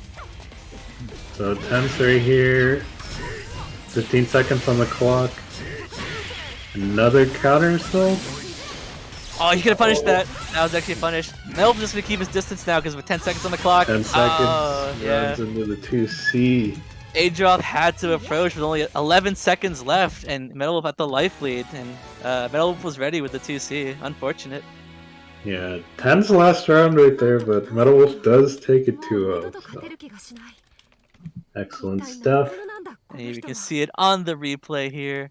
So 10-3 here, 15 seconds on the clock. Another counter still? Oh, he could have punished that. That was actually punished. Nope, just gonna keep his distance now because with 10 seconds on the clock. 10 seconds. Oh, yeah. Runs into the 2C. Adroth had to approach with only 11 seconds left, and Metalwolf had the life lead, and Metalwolf was ready with the 2C. Unfortunate. Yeah, 10's the last round right there, but Metalwolf does take it 2-0. So. Excellent stuff. And you can see it on the replay here.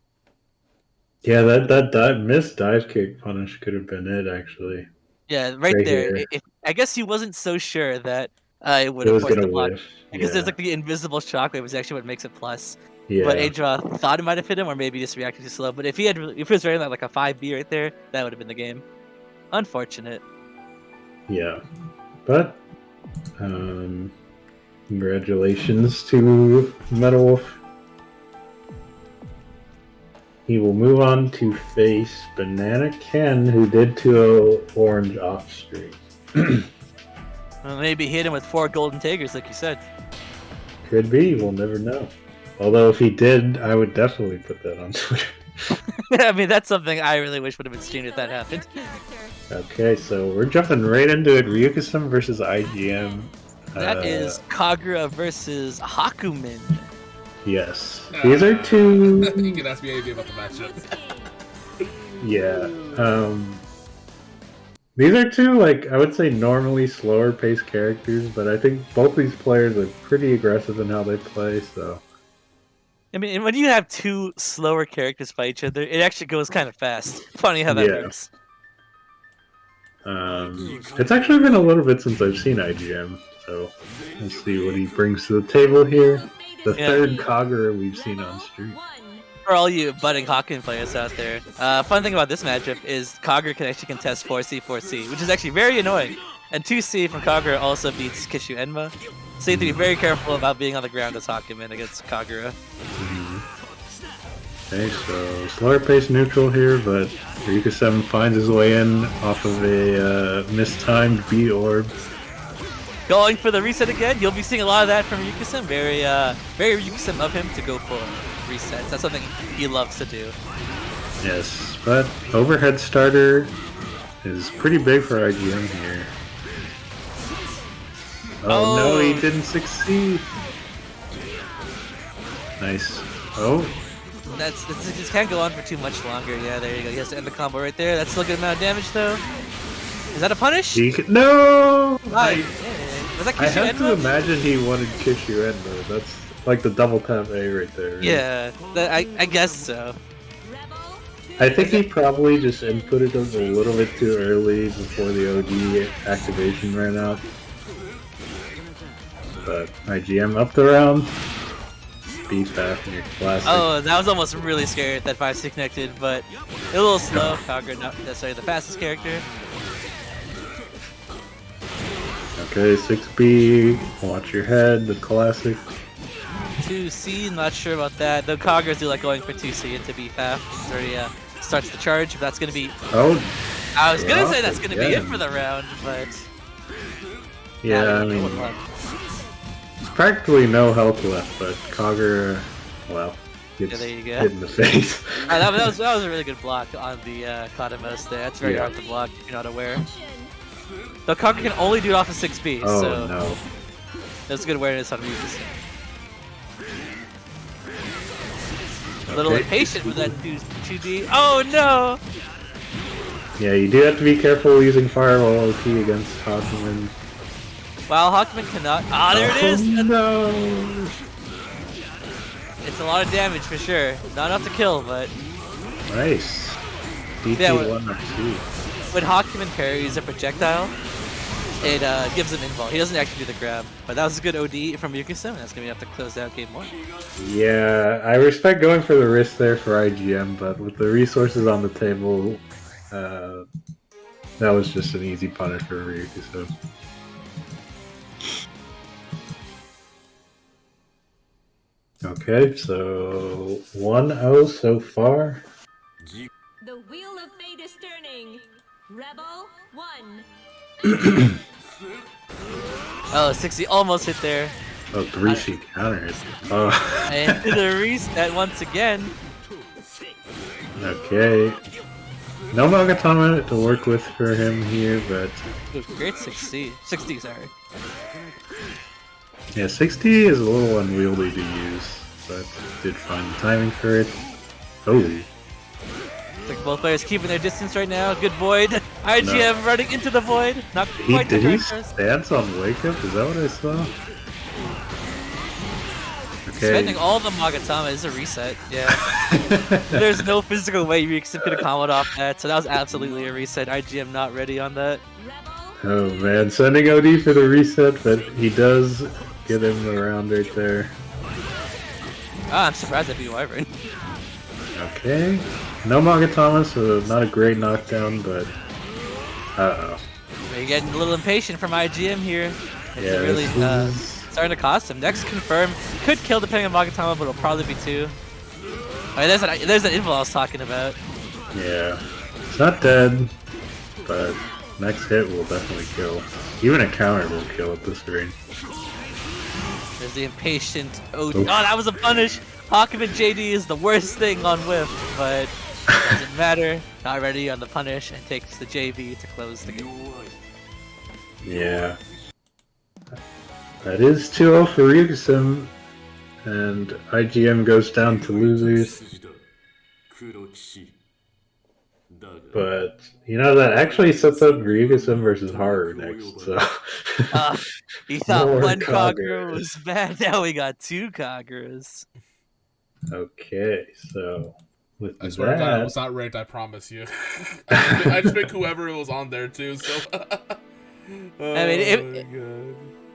Yeah, that missed dive kick punish could have been it, actually. Yeah, right there. I guess he wasn't so sure that it would have forced the block. Because there's like the invisible shockwave is actually what makes it plus. Yeah. But Adroth thought it might have hit him, or maybe just reacted too slow. But if it was wearing like a 5B right there, that would have been the game. Unfortunate. Yeah. But, congratulations to Metalwolf. He will move on to face Banana Ken, who did 2-0 orange off stream. Well, maybe hit him with 4 golden tigers, like you said. Could be, we'll never know. Although if he did, I would definitely put that on Twitter. I mean, that's something I really wish would have been streamed if that happened. Okay, so we're jumping right into it. Ryukasim versus IGM. That is Kagura versus Hakumen. Yes. These are 2... You can ask me anything about the matchup. Yeah. These are two, like, I would say normally slower paced characters, but I think both these players are pretty aggressive in how they play, so. I mean, when you have two slower characters fight each other, it actually goes kind of fast. Funny how that works. It's actually been a little bit since I've seen IGM, so let's see what he brings to the table here. The third Kagura we've seen on stream. For all you budding Hawken players out there, fun thing about this matchup is Kagura can actually contest 4C, 4C, which is actually very annoying. And 2C from Kagura also beats Kishu Enma, so you have to be very careful about being on the ground as Hakumen against Kagura. Okay, so slower pace neutral here, but Ryukasim finds his way in off of a mistimed B orb. Going for the reset again, you'll be seeing a lot of that from Ryukasim. Very Ryukasim of him to go for resets. That's something he loves to do. Yes, but overhead starter is pretty big for IGM here. Oh no, he didn't succeed. Nice. Oh. This can't go on for too much longer. Yeah, there you go. He has to end the combo right there. That's still a good amount of damage though. Is that a punish? No! Was that Kishu I have Enma? to imagine he wanted Kishu Enma. That's like the double tap A right there. Right? Yeah, I guess so. I think he probably just inputted us a little bit too early before the OD activation ran out. But IGM up the round. B-Fast in your classic. Oh, that was almost really scary if that 5C connected, but a little slow. Kagura not necessarily the fastest character. Okay, 6B, watch your head, the classic. 2C, not sure about that. The Kagura's do like going for 2C into B-Fast. It's already starts the charge, but that's gonna be... Oh! I was gonna say that's gonna be it for the round, but... Yeah, I mean... There's practically no health left, but Kagura, well, gets hit in the face. that was a really good block on the Kadamos there. That's very hard to block if you're not aware. The Kagura can only do it off of 6B, so... no. That's good awareness on Ryukasim. A little impatient with that 2D. Oh no! Yeah, you do have to be careful using Firewall OT against Hakumen. Wow, Hakumen cannot. Ah, there it is! No! It's a lot of damage for sure. Not enough to kill, but... Nice. DT1 or 2. When Hakumen parries a projectile, it gives him invul. He doesn't actually do the grab, but that was a good OD from Ryukasim, and that's going to be enough to close out game 1. Yeah, I respect going for the risk there for IGM, but with the resources on the table, that was just an easy punish for Ryukasim. Okay, so 1-0 so far. The wheel of fate is turning. Rebel 1. Oh, 60 almost hit there. Oh, 3C counter hit. Oh. And the reset once again. Okay. No Magatama to work with for him here, but... Ooh, great 60, sorry. Yeah, 60 is a little unwieldy to use, but did find the timing for it. Oh. Looks like both players keeping their distance right now. Good void. IGM running into the void. Not quite Did the he first. stance on wake up? Is that what I saw? Okay. Spending all the Magatama is a reset, yeah. There's no physical way you could have comboed off that, so that was absolutely a reset. IGM not ready on that. Oh man, sending OD for the reset, but he does get him around right there. Ah, I'm surprised at beat Wyvern. Okay. No Magatama, so not a great knockdown, but... Uh-oh. You're getting a little impatient from IGM here. It's Yeah, really starting to cost him. Next confirm. Could kill depending on Magatama, but it'll probably be 2. Alright, there's that invul I was talking about. Yeah. It's not dead, but next hit will definitely kill. Even a counter will kill at this range. There's the impatient OD. Oh, that was a punish! Hakumen JD is the worst thing on Whiff, but doesn't matter. Not ready on the punish and takes the JV to close the game. Yeah. That is 2-0 for Ryukasim, and IGM goes down to losers. But you know that actually sets up Ryukasim versus Haru next. So you thought More one Kagura Kagura. was bad. Now we got 2 Kaguras. Okay, so with I swear to God, I that, was not ranked. I promise you. I just picked whoever was on there too. So. I mean,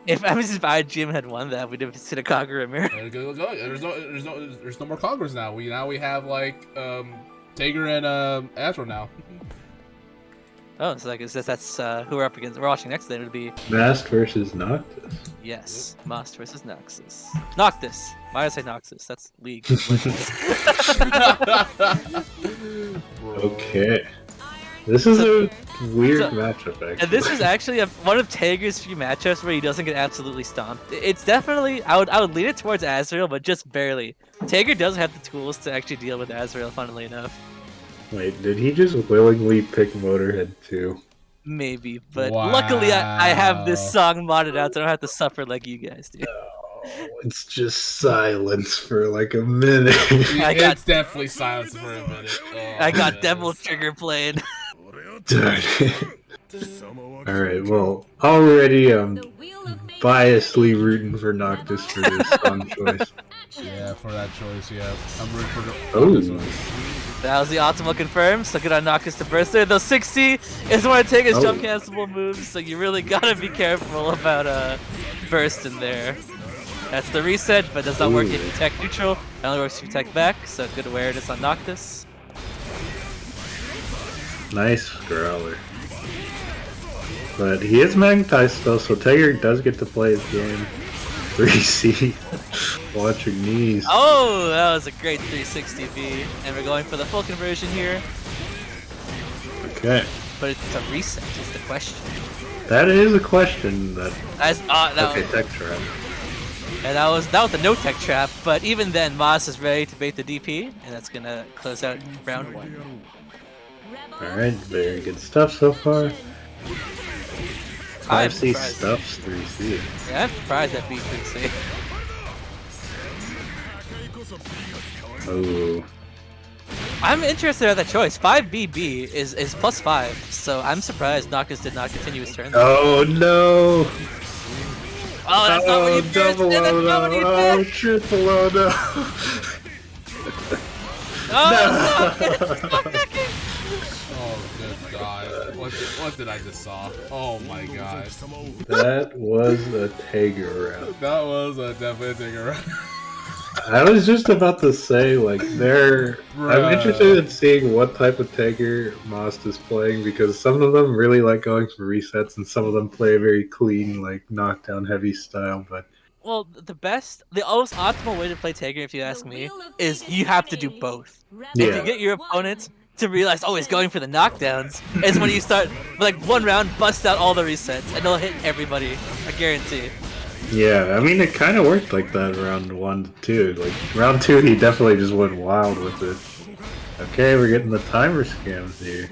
if IGM had won that, we'd have seen a Kagura mirror. There's no more Kaguras now. We have like Tiger and Adroth now. Oh, so I guess that's who we're up against. We're watching next. Then it would be Mast versus Noctis. yes, Mast versus Noctis. Noctis. Why did I say Noctis? That's League. Okay, this is a weird matchup. Actually, And this is actually one of Tager's few matchups where he doesn't get absolutely stomped. It's definitely I would lean it towards Azrael, but just barely. Tager does have the tools to actually deal with Azrael, funnily enough. Wait, did he just willingly pick Motorhead too? Maybe, but Wow. luckily I have this song modded out, so I don't have to suffer like you guys do. Oh, it's just silence for like a minute. It's definitely silence for a minute. Oh, I got goodness. Devil Trigger playing. Darn it. Alright, well, already I'm The wheel of fate biasly rooting for Noctis for this song choice. Yeah, for that choice, yeah. I'm rooting for the. Oh, That was the optimal confirmed, so good on Noctis to burst there. Though 60 is one of Tager's jump cancelable moves, so you really gotta be careful about burst in there. That's the reset, but does not work if you tech neutral. It only works if you tech back, so good awareness on Noctis. nice growler. But he is magnetized still, so Tiger does get to play his game. 3C. Watch your knees. Oh, that was a great 360 V, and we're going for the full conversion here. Okay. But it's a reset is the question. That is a question that... Okay, tech trap. And that was the no tech trap, but even then, Moss is ready to bait the DP, and that's gonna close out round 1. Alright, very good stuff so far. I'm 5C surprised. stuffs 3C. Yeah, I'm surprised that beat 3C. Oh. I'm interested in that choice. 5BB is +5, so I'm surprised Noctis did not continue his turn. Oh no! Oh, that's not what you did! Double That's oh not what you no! did! Triple oh no! Oh, stop it! Oh, good God. What did I just saw? Oh my God. That was a Tiger round. That was definitely a Tiger round. I was just about to say, like, I'm interested in seeing what type of Tiger Most is playing, because some of them really like going for resets, and some of them play a very clean, like, knockdown heavy style, but... Well, the most optimal way to play Tiger, if you ask me, is you have to do both. Yeah. If you get your opponent to realize, oh, he's going for the knockdowns, is when you start, like, one round, bust out all the resets, and they'll hit everybody, I guarantee. Yeah, I mean, it kind of worked like that round 1 to 2. Like, round 2, he definitely just went wild with it. Okay, we're getting the timer scams here.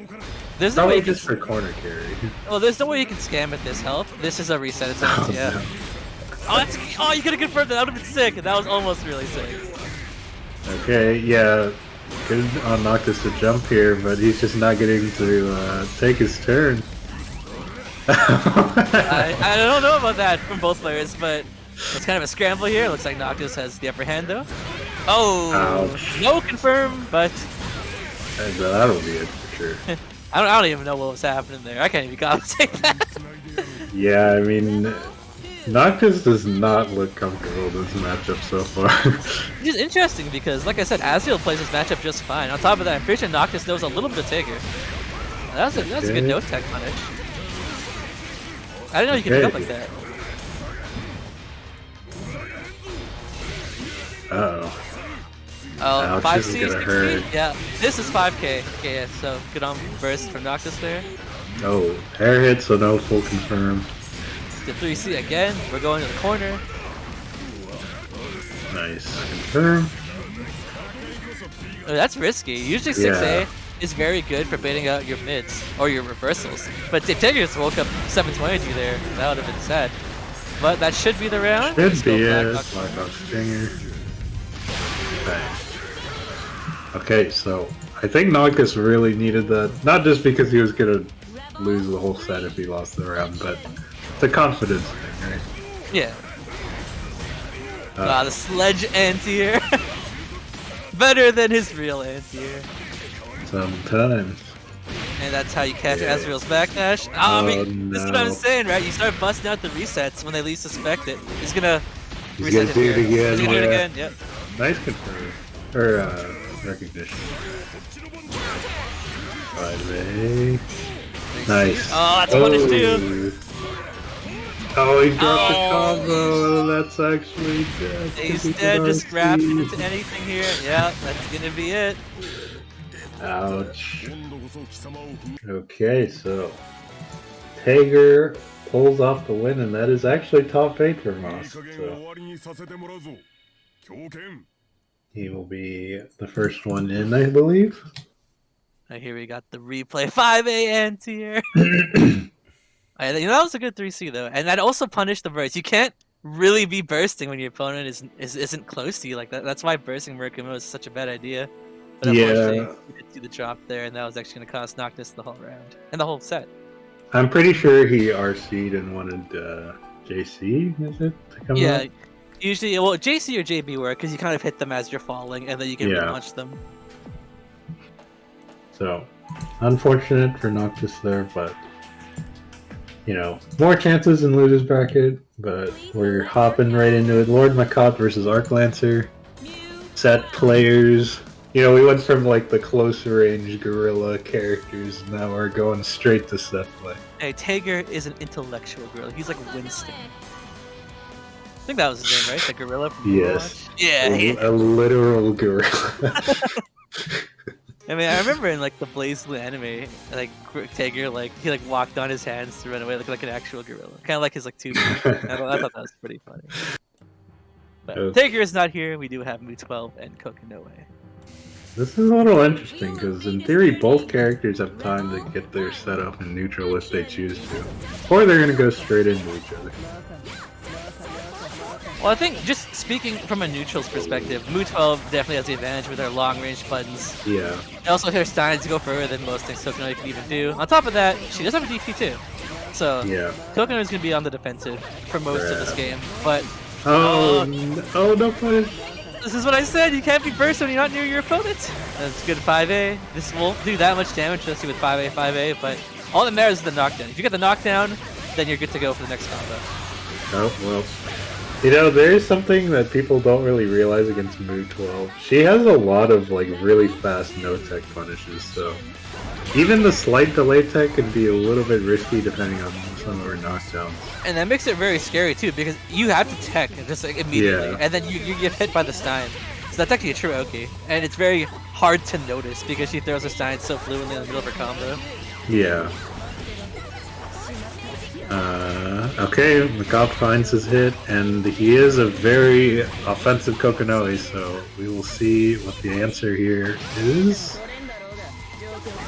There's no way Probably you can, just for corner carry. well, there's no way you can scam at this health. This is a reset attempt, yeah. no. Oh, you could have confirmed that. That would have been sick. That was almost really sick. Okay, yeah. Good on Noctis to jump here, but he's just not getting to take his turn. I don't know about that from both players, but it's kind of a scramble here. Looks like Noctis has the upper hand, though. Oh, Ouch. no confirm, but That'll be it for sure. I don't even know what was happening there. I can't even commentate that. Yeah, I mean, Noctis does not look comfortable in this matchup so far. Which is interesting because, like I said, Azrael plays this matchup just fine. On top of that, I'm pretty sure Noctis knows a little bit of Tiger. That's a good no tech punish. I didn't know you could pick up like that. Uh-oh. Oh, Ouch, 5C, this is gonna 16? hurt. Yeah, this is 5k. Okay, yeah, so good on burst from Noctis there. Oh, hair hit, so no full confirm. To 3C again, we're going to the corner. Nice. Confirm. Oh, that's risky. Usually 6A is very good for baiting out your mids or your reversals. But if Tiger just woke up 720 there, that would have been sad. But that should be the round. Should Let's be go it. Blackhawk. Blackhawk Stinger. Nice. Okay, so I think Noctis really needed that. Not just because he was gonna lose the whole set if he lost the round, but the confidence thing, right? Yeah. The sledge anti-air. Better than his real anti-air. Sometimes. And that's how you catch Azrael's backdash. No. This is what I'm saying, right? You start busting out the resets when they least suspect it. He's gonna do reset it again. He's gonna do it again, yep. Nice confirm. Or, recognition. 5A. Nice. Oh, that's punish too. Oh, he dropped the combo. That's actually dead. He's dead. Just grab into anything here. Yeah, that's gonna be it. Ouch. Okay, so Tager pulls off the win, and that is actually top 8 for Moss. So he will be the first one in, I believe. Right here we got the replay 5A anti-air. That was a good 3C though, and that also punished the burst. You can't really be bursting when your opponent isn't close to you like that. That's why bursting Murkumo is such a bad idea. But unfortunately, you did see the drop there, and that was actually going to cost Noctis the whole round and the whole set. I'm pretty sure he RC'd and wanted JC, is it, to come out? Usually, well, JC or JB work because you kind of hit them as you're falling, and then you can punch them. So, unfortunate for Noctis there, but you know, more chances in losers bracket. But we're hopping right into it. Lord Mccot versus Arclancer. Set players. You know, we went from like the close range gorilla characters, and now we're going straight to set play. Hey, Tager is an intellectual gorilla. He's like Winston. I think that was his name, right? The gorilla from Yes. Yeah. A literal gorilla. I mean, I remember in like the Blazblue anime, like Tager, like he like walked on his hands to run away, like an actual gorilla, kind of like his like 2. I thought that was pretty funny. But Tager is not here. We do have Mu12 and Kokonoe. This is a little interesting because in theory both characters have time to get their setup in neutral if they choose to. Or they're going to go straight into each other. Well, I think just speaking from a neutral's perspective, Mu12 definitely has the advantage with their long-range buttons. Yeah. And also her Steins go further than most things Kokonoe can even do. On top of that, she does have a DP too. So Kokonoe is going to be on the defensive for most of this game. But no punish. This is what I said, you can't be burst when you're not near your opponent. That's good 5A. This won't do that much damage, especially with 5A, but all that matters is the knockdown. If you get the knockdown, then you're good to go for the next combo. Oh, well. You know, there is something that people don't really realize against Mu12. She has a lot of, like, really fast no-tech punishes, so even the slight delay tech can be a little bit risky depending on some of her knockdowns. And that makes it very scary, too, because you have to tech just like, immediately, and then you get hit by the Stein. So that's actually a true Oki, and it's very hard to notice because she throws her Stein so fluently in the middle of her combo. Yeah. Okay, Mccot finds his hit, and he is a very offensive Kokonoe, so we will see what the answer here is.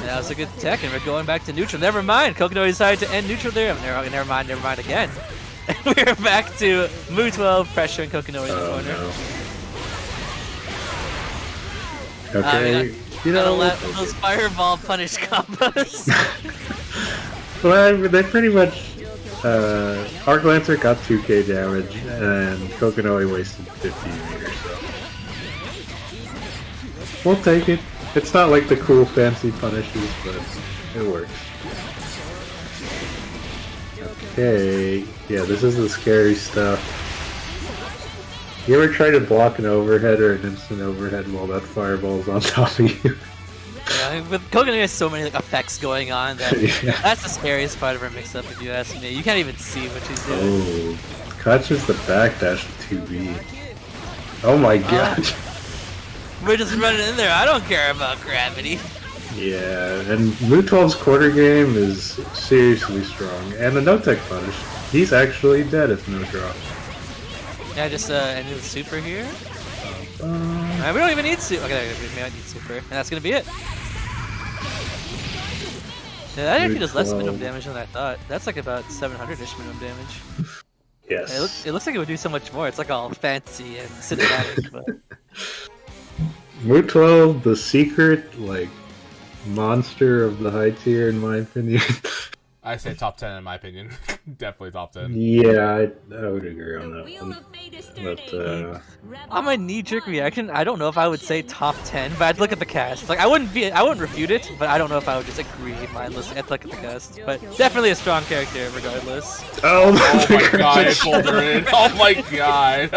That was a good tech, and we're going back to neutral. Never mind, Kokonoe decided to end neutral there. Never mind again. We're back to Mu12 pressuring Kokonoe in the corner. No. Okay, you know, those fireball punish combos. Well, they pretty much. Arclancer got 2k damage, and Kokonoe wasted 15 meters, so. We'll take it. It's not like the cool fancy punishes, but it works. Okay, yeah, this is the scary stuff. You ever try to block an overhead or an instant overhead while that fireball's on top of you? Yeah, with Kokonoe has so many like effects going on that that's the scariest part of her mix-up, if you ask me. You can't even see what she's doing. Oh, catches the backdash with 2B. Oh my god. We're just running in there. I don't care about gravity. Yeah, and Mu12's quarter game is seriously strong. And the no-tech punish, he's actually dead if no drop. Yeah, just ended with super here. We don't even need super. Okay, we may not need super, and that's gonna be it. Yeah, that actually does less minimum damage than I thought. That's like about 700-ish minimum damage. Yes. It looks like it would do so much more. It's like all fancy and cinematic, but Moot 12, the secret, like, monster of the high tier, in my opinion. I say top 10 in my opinion. Definitely top 10. Yeah, I would agree on that one. But, on my knee-jerk reaction, I don't know if I would say top 10, but I'd look at the cast. Like I wouldn't refute it, but I don't know if I would just agree mindlessly. I'd look at the cast, but definitely a strong character regardless. oh my god, I pulled her in. Oh my god.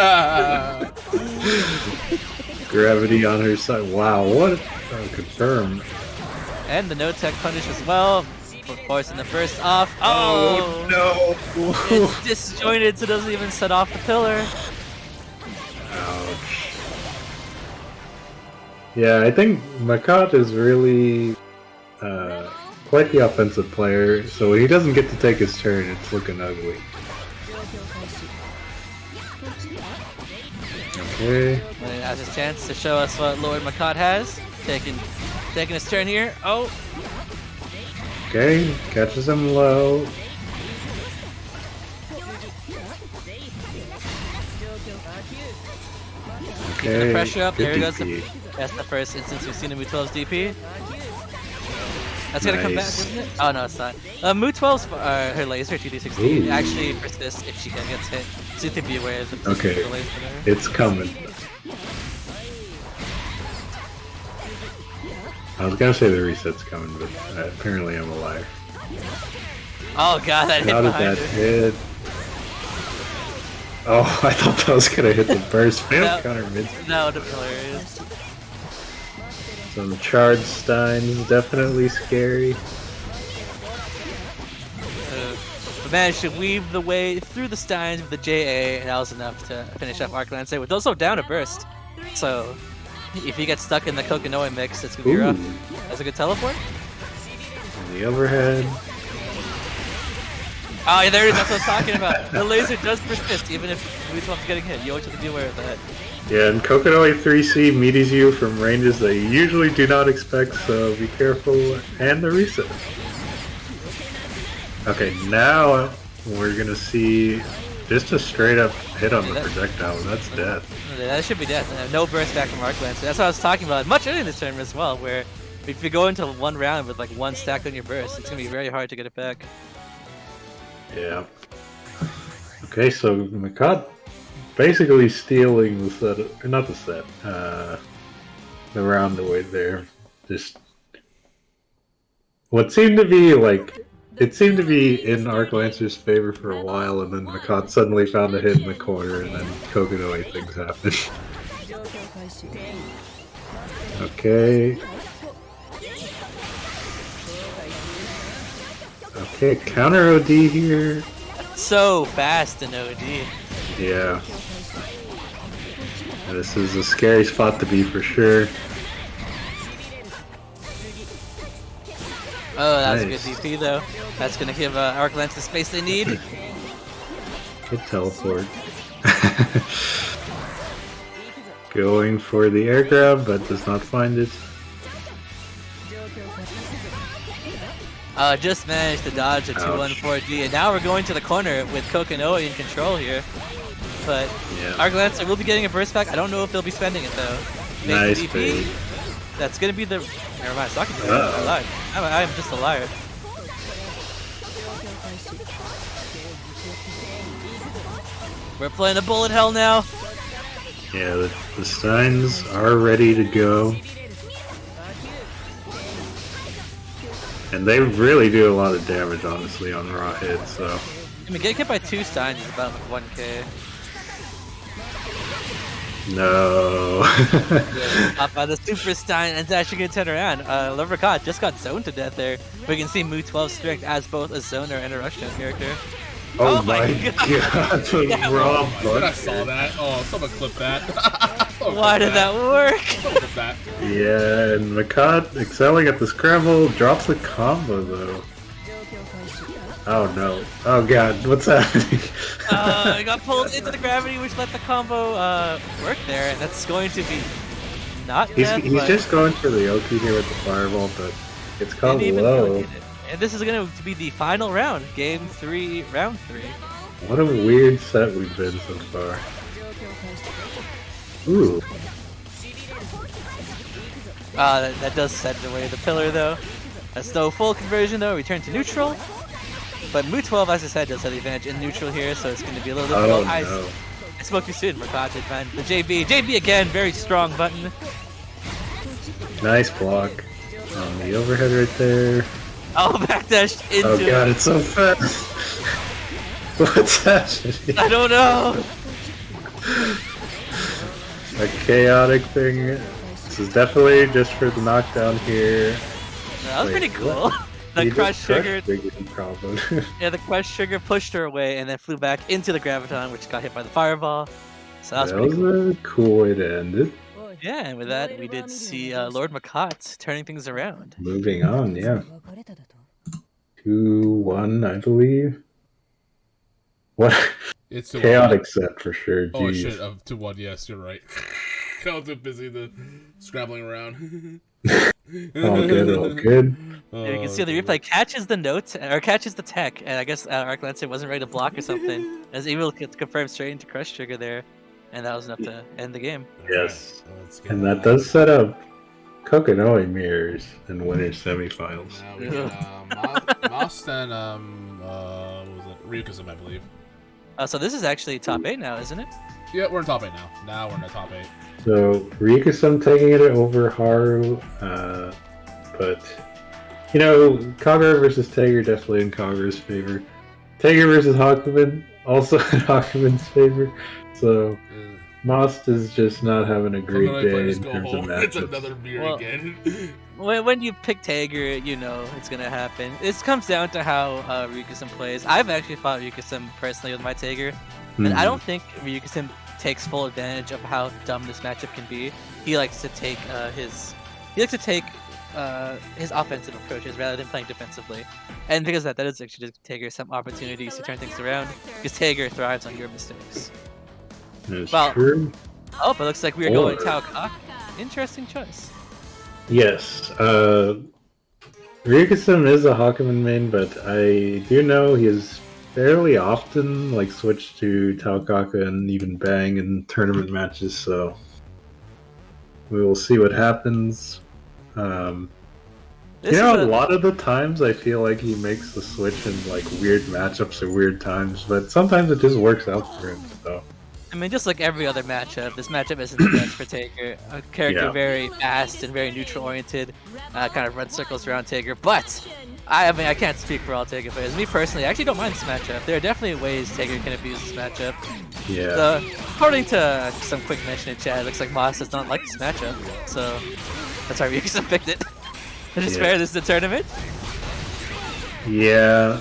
Gravity on her side. Wow, what? Confirmed. And the no-tech punish as well. Of course, in the first off. Oh no! It's disjointed, so it doesn't even set off the pillar. Ouch. Yeah, I think Mccot is really quite the offensive player, so when he doesn't get to take his turn, it's looking ugly. Okay. And he has his chance to show us what Lord Mccot has. Taking his turn here. Oh. Okay, catches him low. Keeping the pressure up. There he goes. That's the first instance we've seen in Mu12's DP. That's gonna come back, isn't it? Oh no, it's not. Mu12's her laser 2d16 actually persists if she gets hit. So you have to be aware of the okay, laser there. it's coming. I was gonna say the reset's coming, but apparently I'm a liar. Oh god, that hit How did behind that her. hit? Oh, I thought that was gonna hit the burst. Failed counter mid. That would have been hilarious. Some charged Steins, definitely scary. But managed to weave the way through the Steins with the JA, and that was enough to finish up Arclancer with also down a burst. So if you get stuck in the Kokonoi mix, it's gonna be rough. That's a good teleport. And the overhead. Oh, yeah, there it is. That's what I was talking about. The laser does persist, even if Mu12's getting hit. You always have to be aware of that. Yeah, and Kokonoi 3C meets you from ranges that you usually do not expect, so be careful. And the reset. Okay, now we're gonna see just a straight up hit on the projectile. That's death. That should be death. No burst back from Arclancer. That's what I was talking about much earlier in this tournament as well, where if you go into one round with like one stack on your burst, it's gonna be very hard to get it back. Yeah. Okay, so Mccot basically stealing the set, or not the set, the round away there. Just what seemed to be like, it seemed to be in Arclancer's favor for a while, and then Mccot suddenly found a hit in the corner, and then Kokonoi things happened. Okay. Okay, counter OD here. So fast in OD. Yeah. This is a scary spot to be for sure. Oh, that was a good DP though. That's gonna give Arclancer the space they need. Good teleport. Going for the air grab, but does not find it. Just managed to dodge a 2-1-4G, and now we're going to the corner with Kokonoi in control here. But Arclancer will be getting a burst back. I don't know if they'll be spending it though. Nice DP. That's gonna be the. Never mind. Talking to I lied. I'm just a liar. We're playing a bullet hell now. Yeah, the Steins are ready to go. And they really do a lot of damage, honestly, on raw hits, so... I mean, getting hit by 2 Steins is about 1k. No. Up by the Super Stein, and it's actually going to turn around. Mccot just got zoned to death there. We can see Mu12's strength as both a zoner and a rush down character. Oh my god, the raw I saw that. Oh, someone clip that. Why did that work? Yeah, and Mccot excelling at the scramble, drops the combo though. Oh no. Oh god, what's happening? He got pulled into the gravity, which let the combo work there, and that's going to be not death, He's just going for the Oki here with the fireball, but it's called low. And this is going to be the final round, game 3, round 3. What a weird set we've been so far. Ooh. That does set away the pillar though. That's no full conversion though. Return to neutral. But Mu 12, as I said, does have the advantage in neutral here, so it's going to be a little difficult. No. I spoke too soon. Mccot did find the JB. JB again, very strong button. Nice block on the overhead right there. Oh, backdash into. Oh god, it's so fast. What's happening? I don't know. A chaotic thing. This is definitely just for the knockdown here. That was pretty cool. What? The crush trigger. Yeah, the crush trigger pushed her away and then flew back into the graviton, which got hit by the fireball. So that was cool. A cool way to end it. Yeah, and with that, we did see Lord Mccot turning things around. Moving on, yeah. 2-1, I believe. What? It's chaotic set for sure. Oh Jeez. shit! 2-1. Yes, you're right. I was too busy scrabbling around. All good, all good. Yeah, you can see the replay catches the note or catches the tech, and I guess Arclancer wasn't ready to block or something. As able to confirm straight into crush trigger there, and that was enough to end the game. Yes, and that does set up Kokonoi mirrors in winners semifinals. Now we got Moss and what was it? Ryukasim, I believe. So this is actually top 8 now, isn't it? Yeah, we're in top 8 now. Now we're in the top 8. So Ryukasim taking it over Haru, but you know, Kagura versus Tager definitely in Kagura's favor. Tager versus Hakumen also in Hakumen's favor. So Most is just not having a great day in terms of matchups. It's another beer again. When you pick Tager, you know it's gonna happen. It comes down to how Ryukasim plays. I've actually fought Ryukasim personally with my Tager, and I don't think Ryukasim takes full advantage of how dumb this matchup can be. He likes to take his offensive approaches rather than playing defensively, and because of that is actually just Tager some opportunities to turn things around. Because Tager thrives on your mistakes. True. Oh, but it looks like we are going Tao Kak. Interesting choice. Yes, Ryukasim is a Hakumen main, but I do know he is fairly often switched to Taokaka and even Bang in tournament matches, so we will see what happens. A lot of the times I feel like he makes the switch in weird matchups or weird times, but sometimes it just works out for him. So I mean, just like every other matchup, this matchup isn't the best for Tager. A character very fast and very neutral oriented, kind of runs circles around Tager, but I mean, I can't speak for all Tager players. Me personally, I actually don't mind this matchup. There are definitely ways Tager can abuse this matchup. Yeah. According to some quick mention in chat, it looks like Moss does not like this matchup, so that's why Ryukasim picked it. Which is fair, this is the tournament. Yeah,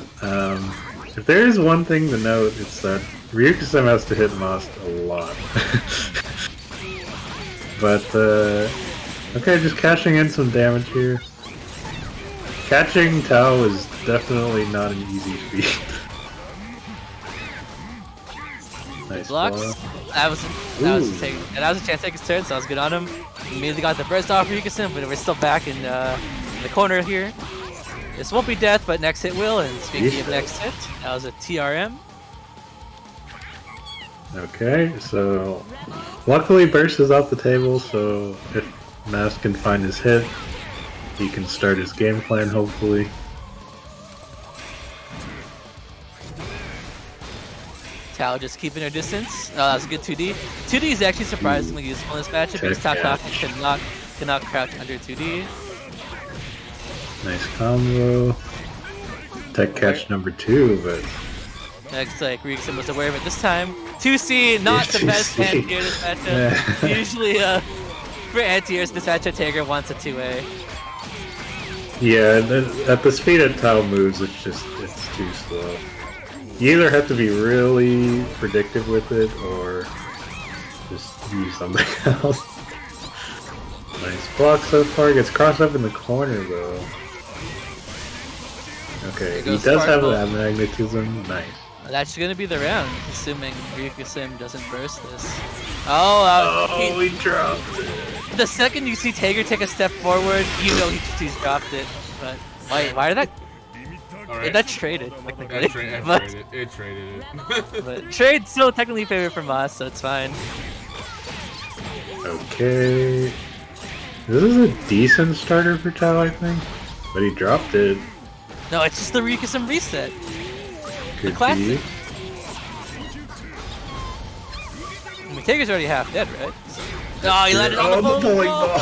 if there is one thing to note, it's that Ryukasim has to hit Moss a lot. But, okay, just cashing in some damage here. Catching Tao is definitely not an easy feat. Nice blocks. That was a chance to take his turn, so I was good on him. Immediately got the burst off Ryukasim, but we're still back in the corner here. This won't be death, but next hit will. And speaking of next hit, that was a TRM. Okay, so luckily burst is off the table, so if Mask can find his hit, he can start his game plan, hopefully. Tao just keeping her distance. That was a good 2D. 2D is actually surprisingly useful in this matchup because Tao cannot crouch under 2D. Nice combo. Tech catch number 2, but looks like Ryukasim was aware of it this time. 2C, not the best anti-air this matchup. Usually, for anti-airs this matchup, Tager wants a 2A. Yeah, at the speed that Tao moves, it's too slow. You either have to be really predictive with it, or just use something else. Nice block so far. Gets crossed up in the corner, though. Okay, he does have that magnetism. Nice. That's gonna be the round, assuming Ryukasim doesn't burst this. He dropped it. The second you see Tager take a step forward, you know he's dropped it. But why did that? Right. That's traded. It traded it. But trade still technically favored from us, so it's fine. Okay. This is a decent starter for Tao, I think. But he dropped it. No, it's just the Ryukasim reset. Could The classic. be. I mean, Taker's already half dead, right? Oh, he landed on the bowling ball.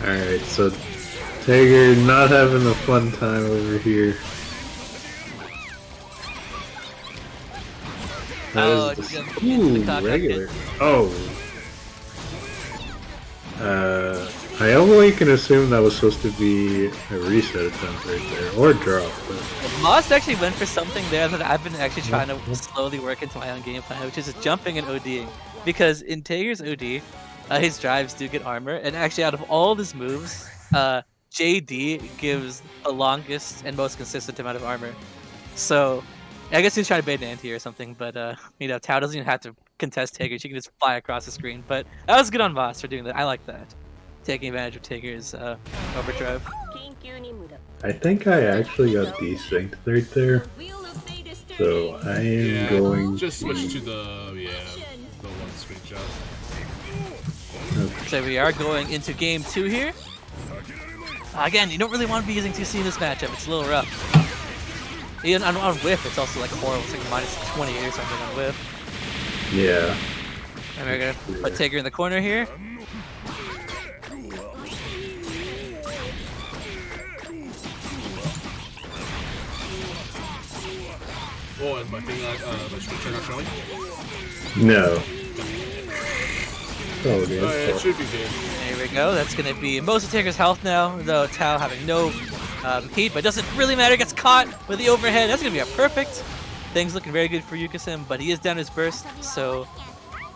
Alright, so Taker not having a fun time over here. Oh, That is it's ooh, regular. Oh. I only can assume that was supposed to be a reset attempt right there, or drop. But... Moss actually went for something there that I've been actually trying to slowly work into my own game plan, which is just jumping and ODing. Because in Tager's OD, his drives do get armor, and actually out of all his moves, JD gives the longest and most consistent amount of armor. So, I guess he's trying to bait an anti or something, but you know, Tao doesn't even have to contest Taker, she can just fly across the screen. But that was good on Moss for doing that, I like that. Taking advantage of Taker's overdrive. I think I actually got desynced right there. So I am going just switch to the one screenshot. Okay. So we are going into game 2 here. Again, you don't really want to be using 2C in this matchup, it's a little rough. Even on whiff, it's also like horrible, it's like minus 20 or something on whiff. Yeah. And we're gonna put Taker in the corner here. Oh, is my thing my screenshot not showing? No. Oh, yeah, it should be good. There we go. That's going to be most of Taker's health now, though Tao having no heat, but it doesn't really matter. Gets caught with the overhead. That's going to be a perfect. Things looking very good for Ryukasim, but he is down his burst, so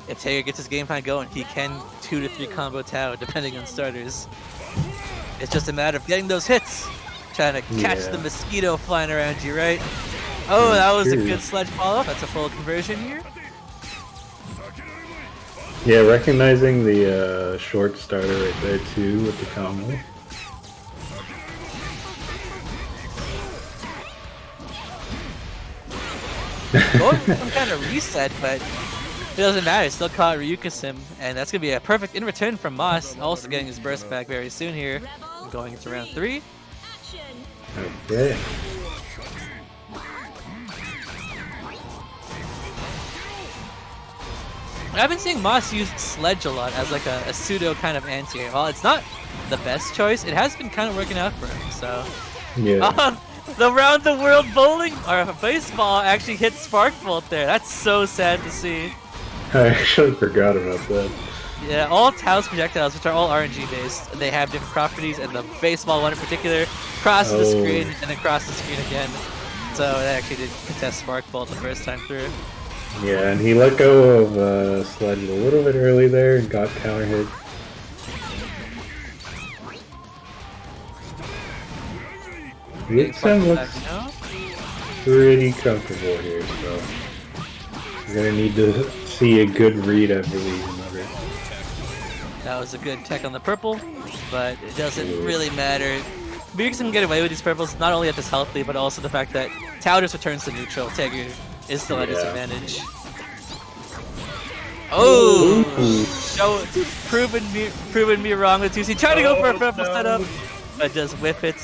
if Taker gets his game plan going, he can 2 to 3 combo Tao, depending on starters. It's just a matter of getting those hits. Trying to catch the mosquito flying around you, right? Oh, that was a good sledge follow-up. That's a full conversion here. Yeah, recognizing the short starter right there too with the combo. Going for some kind of reset, but it doesn't matter. It's still caught Ryukasim, and that's going to be a perfect in return from Moss, also getting his burst back very soon here. Going into round 3. Okay. I've been seeing Moss use Sledge a lot as like a pseudo kind of anti-air. While it's not the best choice, it has been kind of working out for him, so... Yeah. The round the world bowling or baseball actually hit Sparkbolt there. That's so sad to see. I actually forgot about that. Yeah, all Tao's projectiles, which are all RNG based, they have different properties, and the baseball one in particular crosses the screen and then crosses the screen again. So they actually did contest Sparkbolt the first time through. Yeah, and he let go of Sledge a little bit early there and got counter hit. Ryukasim looks pretty comfortable here, so we're gonna need to see a good read, I believe, another. That was a good tech on the purple, but it doesn't really matter. Ryukasim can get away with these purples, not only at this healthy, but also the fact that Tao just returns to neutral. Tager is still at disadvantage. Oh! Proving me wrong with 2C. Trying to go for a purple setup, but does whip it.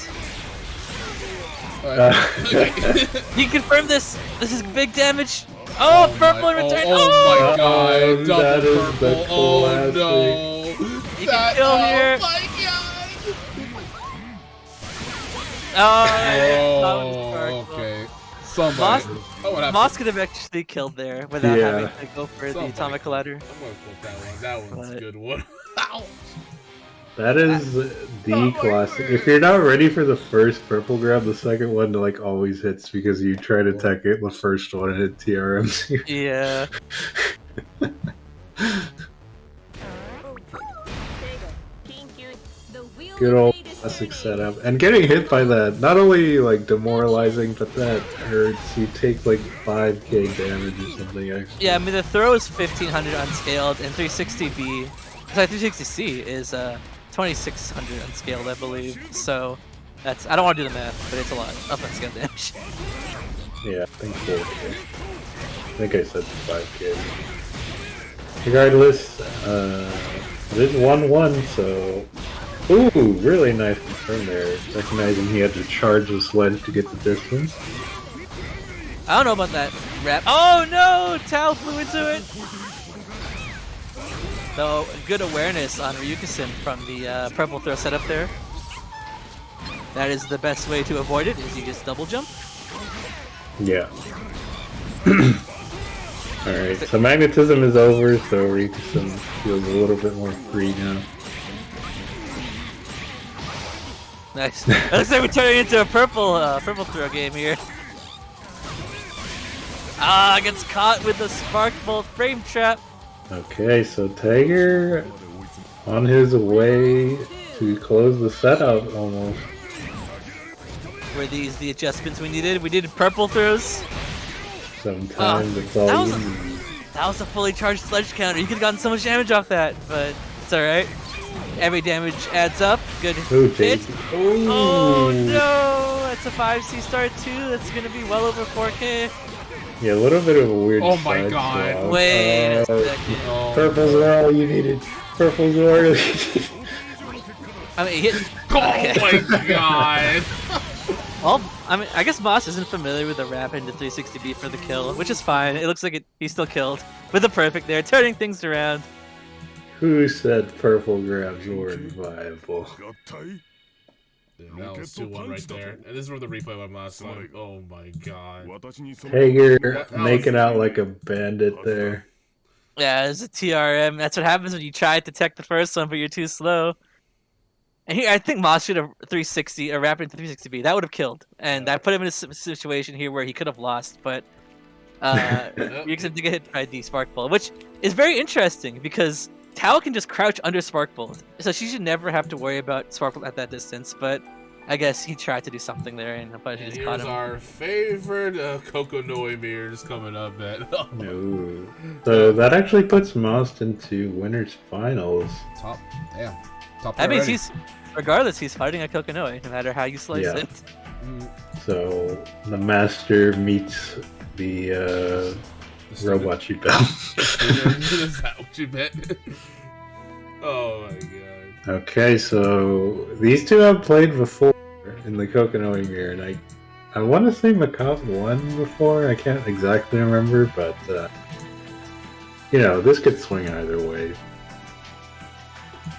You confirm this. This is big damage. Oh, purple in return. Oh my god, double purple. Oh no. You can kill here. Oh my god. Oh, okay. Somebody. Moss could have actually killed there without having to go for the atomic collider. I'm gonna flip that one. That one's a good one. That is the classic. If you're not ready for the first purple grab, the second one like always hits because you try to tech it the first one and hit TRMs. Yeah. Good old classic setup. And getting hit by that, not only like demoralizing, but that hurts. You take like 5k damage or something extra. Yeah, I mean the throw is 1500 unscaled and 360B. Sorry, 360C is 2600 unscaled, I believe. So that's, I don't want to do the math, but it's a lot of unscaled damage. Yeah, I think 4k. I think I said 5k. Regardless, It is 1-1, so... Ooh, really nice turn there. Recognizing he had to charge his ledge to get the distance. I don't know about that wrap. Oh no! Tao flew into it! Though, good awareness on Ryukasim from the purple throw setup there. That is the best way to avoid it, is you just double jump. Yeah. Alright, so magnetism is over, so Ryukasim feels a little bit more free now. Nice. It looks like we're turning into a purple throw game here. Ah, gets caught with the Spark Bolt frame trap. Okay, so Tiger on his way to close the set out almost. Were these the adjustments we needed? We needed purple throws. Sometimes it's all you need. That was a fully charged sledge counter. You could have gotten so much damage off that, but it's alright. Every damage adds up. Good hit. Oh no! That's a 5C start too. That's gonna be well over 4K. Yeah, a little bit of a weird. Oh my god! Swap. Wait a second. Purples are all you needed. Purples are all you needed. I mean, he hit. Oh my god! Well, I mean, I guess Moss isn't familiar with the wrap into 360B for the kill, which is fine. It looks like he still killed with the perfect there, turning things around. Who said purple grabs weren't viable? Dude, that was 2-1 right there. And this is from the replay of my last time. Oh my god. Tiger making out like a bandit there. Yeah, it's a TRM. That's what happens when you try to tech the first one, but you're too slow. And here, I think Moss should have 360 or wrap into 360B. That would have killed, and that put him in a situation here where he could have lost. But Ryukasim did get hit by the Spark Bolt, which is very interesting because Tao can just crouch under Spark Bolt, so she should never have to worry about Spark Bolt at that distance. But I guess he tried to do something there, and she just caught him. Our favorite Kokonoi mirror just coming up at. No. So that actually puts Moss into winners finals. Top, damn. Top that means regardless, he's fighting a Kokonoi, no matter how you slice it. So the master meets the robot you built. Is that what you bet? Oh my god. Okay, so these two have played before in the Kokonoi mirror, and I want to say Mccot won before. I can't exactly remember, but you know, this could swing either way.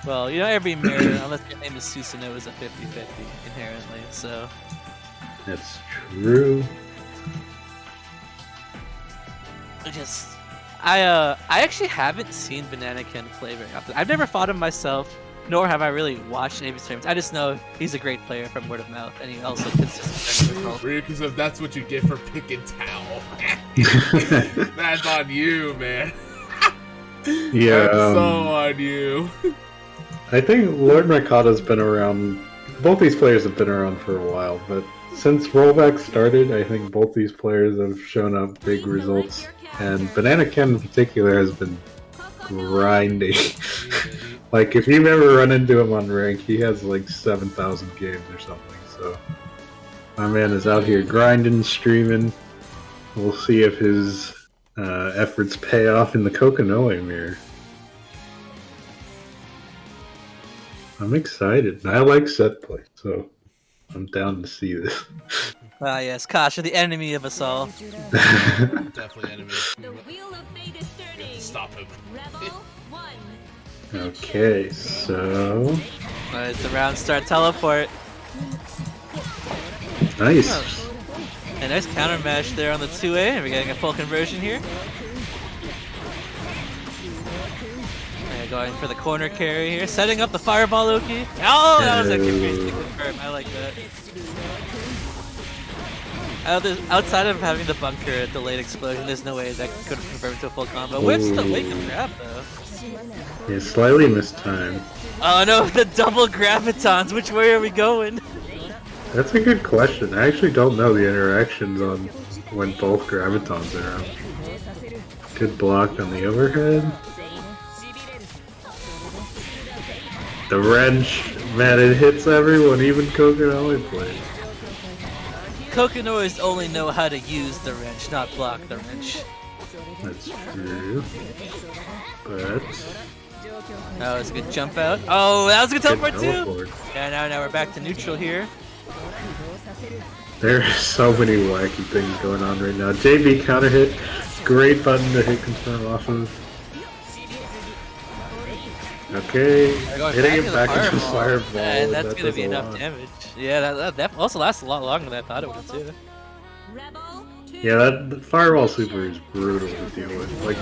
Well, you know, every mirror, unless your name is Susanoo, is a 50-50 inherently, so. That's true. I actually haven't seen Banana Ken play very often. I've never fought him myself, nor have I really watched any of his tournaments. I just know he's a great player from word of mouth, and he also consistently because if that's what you get for picking Tao. That's on you, man. Yeah. That's so on you. I think Lord Mccot has been around. Both these players have been around for a while, but since rollback started, I think both these players have shown up big results. And Banana Ken in particular has been grinding. Like, if you've ever run into him on rank, he has like 7,000 games or something. So, my man is out here grinding, streaming. We'll see if his efforts pay off in the Kokonoi mirror. I'm excited. I like set play, so I'm down to see this. Ah, yes, Kosh, you're the enemy of us all. Definitely enemy. The wheel of fate is turning. Stop him. Rebel 1. Okay, so Alright, the round start teleport. nice. Oh. A nice counter mash there on the 2A, and we're getting a full conversion here. And going for the corner carry here, setting up the fireball Loki. Oh, that was actually great to confirm. I like that. Outside of having the bunker delayed explosion, there's no way that could have converted to a full combo. Whips the wake up grab though. Yeah, slightly mistimed. Oh no, the double gravitons. Which way are we going? That's a good question. I actually don't know the interactions on when both gravitons are out. Good block on the overhead. The wrench, man, it hits everyone, even Kokonoi plays. Kokonois only know how to use the wrench, not block the wrench. That's true. But That was a good jump out. Oh, that was a good teleport too. teleport. Yeah, now we're back to neutral here. There are so many wacky things going on right now. JB counter hit. Great button to hit confirm off of. Okay, hitting it back into fireball. And that's that gonna does be a enough lot. damage. Yeah, that also lasts a lot longer than I thought it would too. Rebel 2. Yeah, that fireball super is brutal to deal with. Like,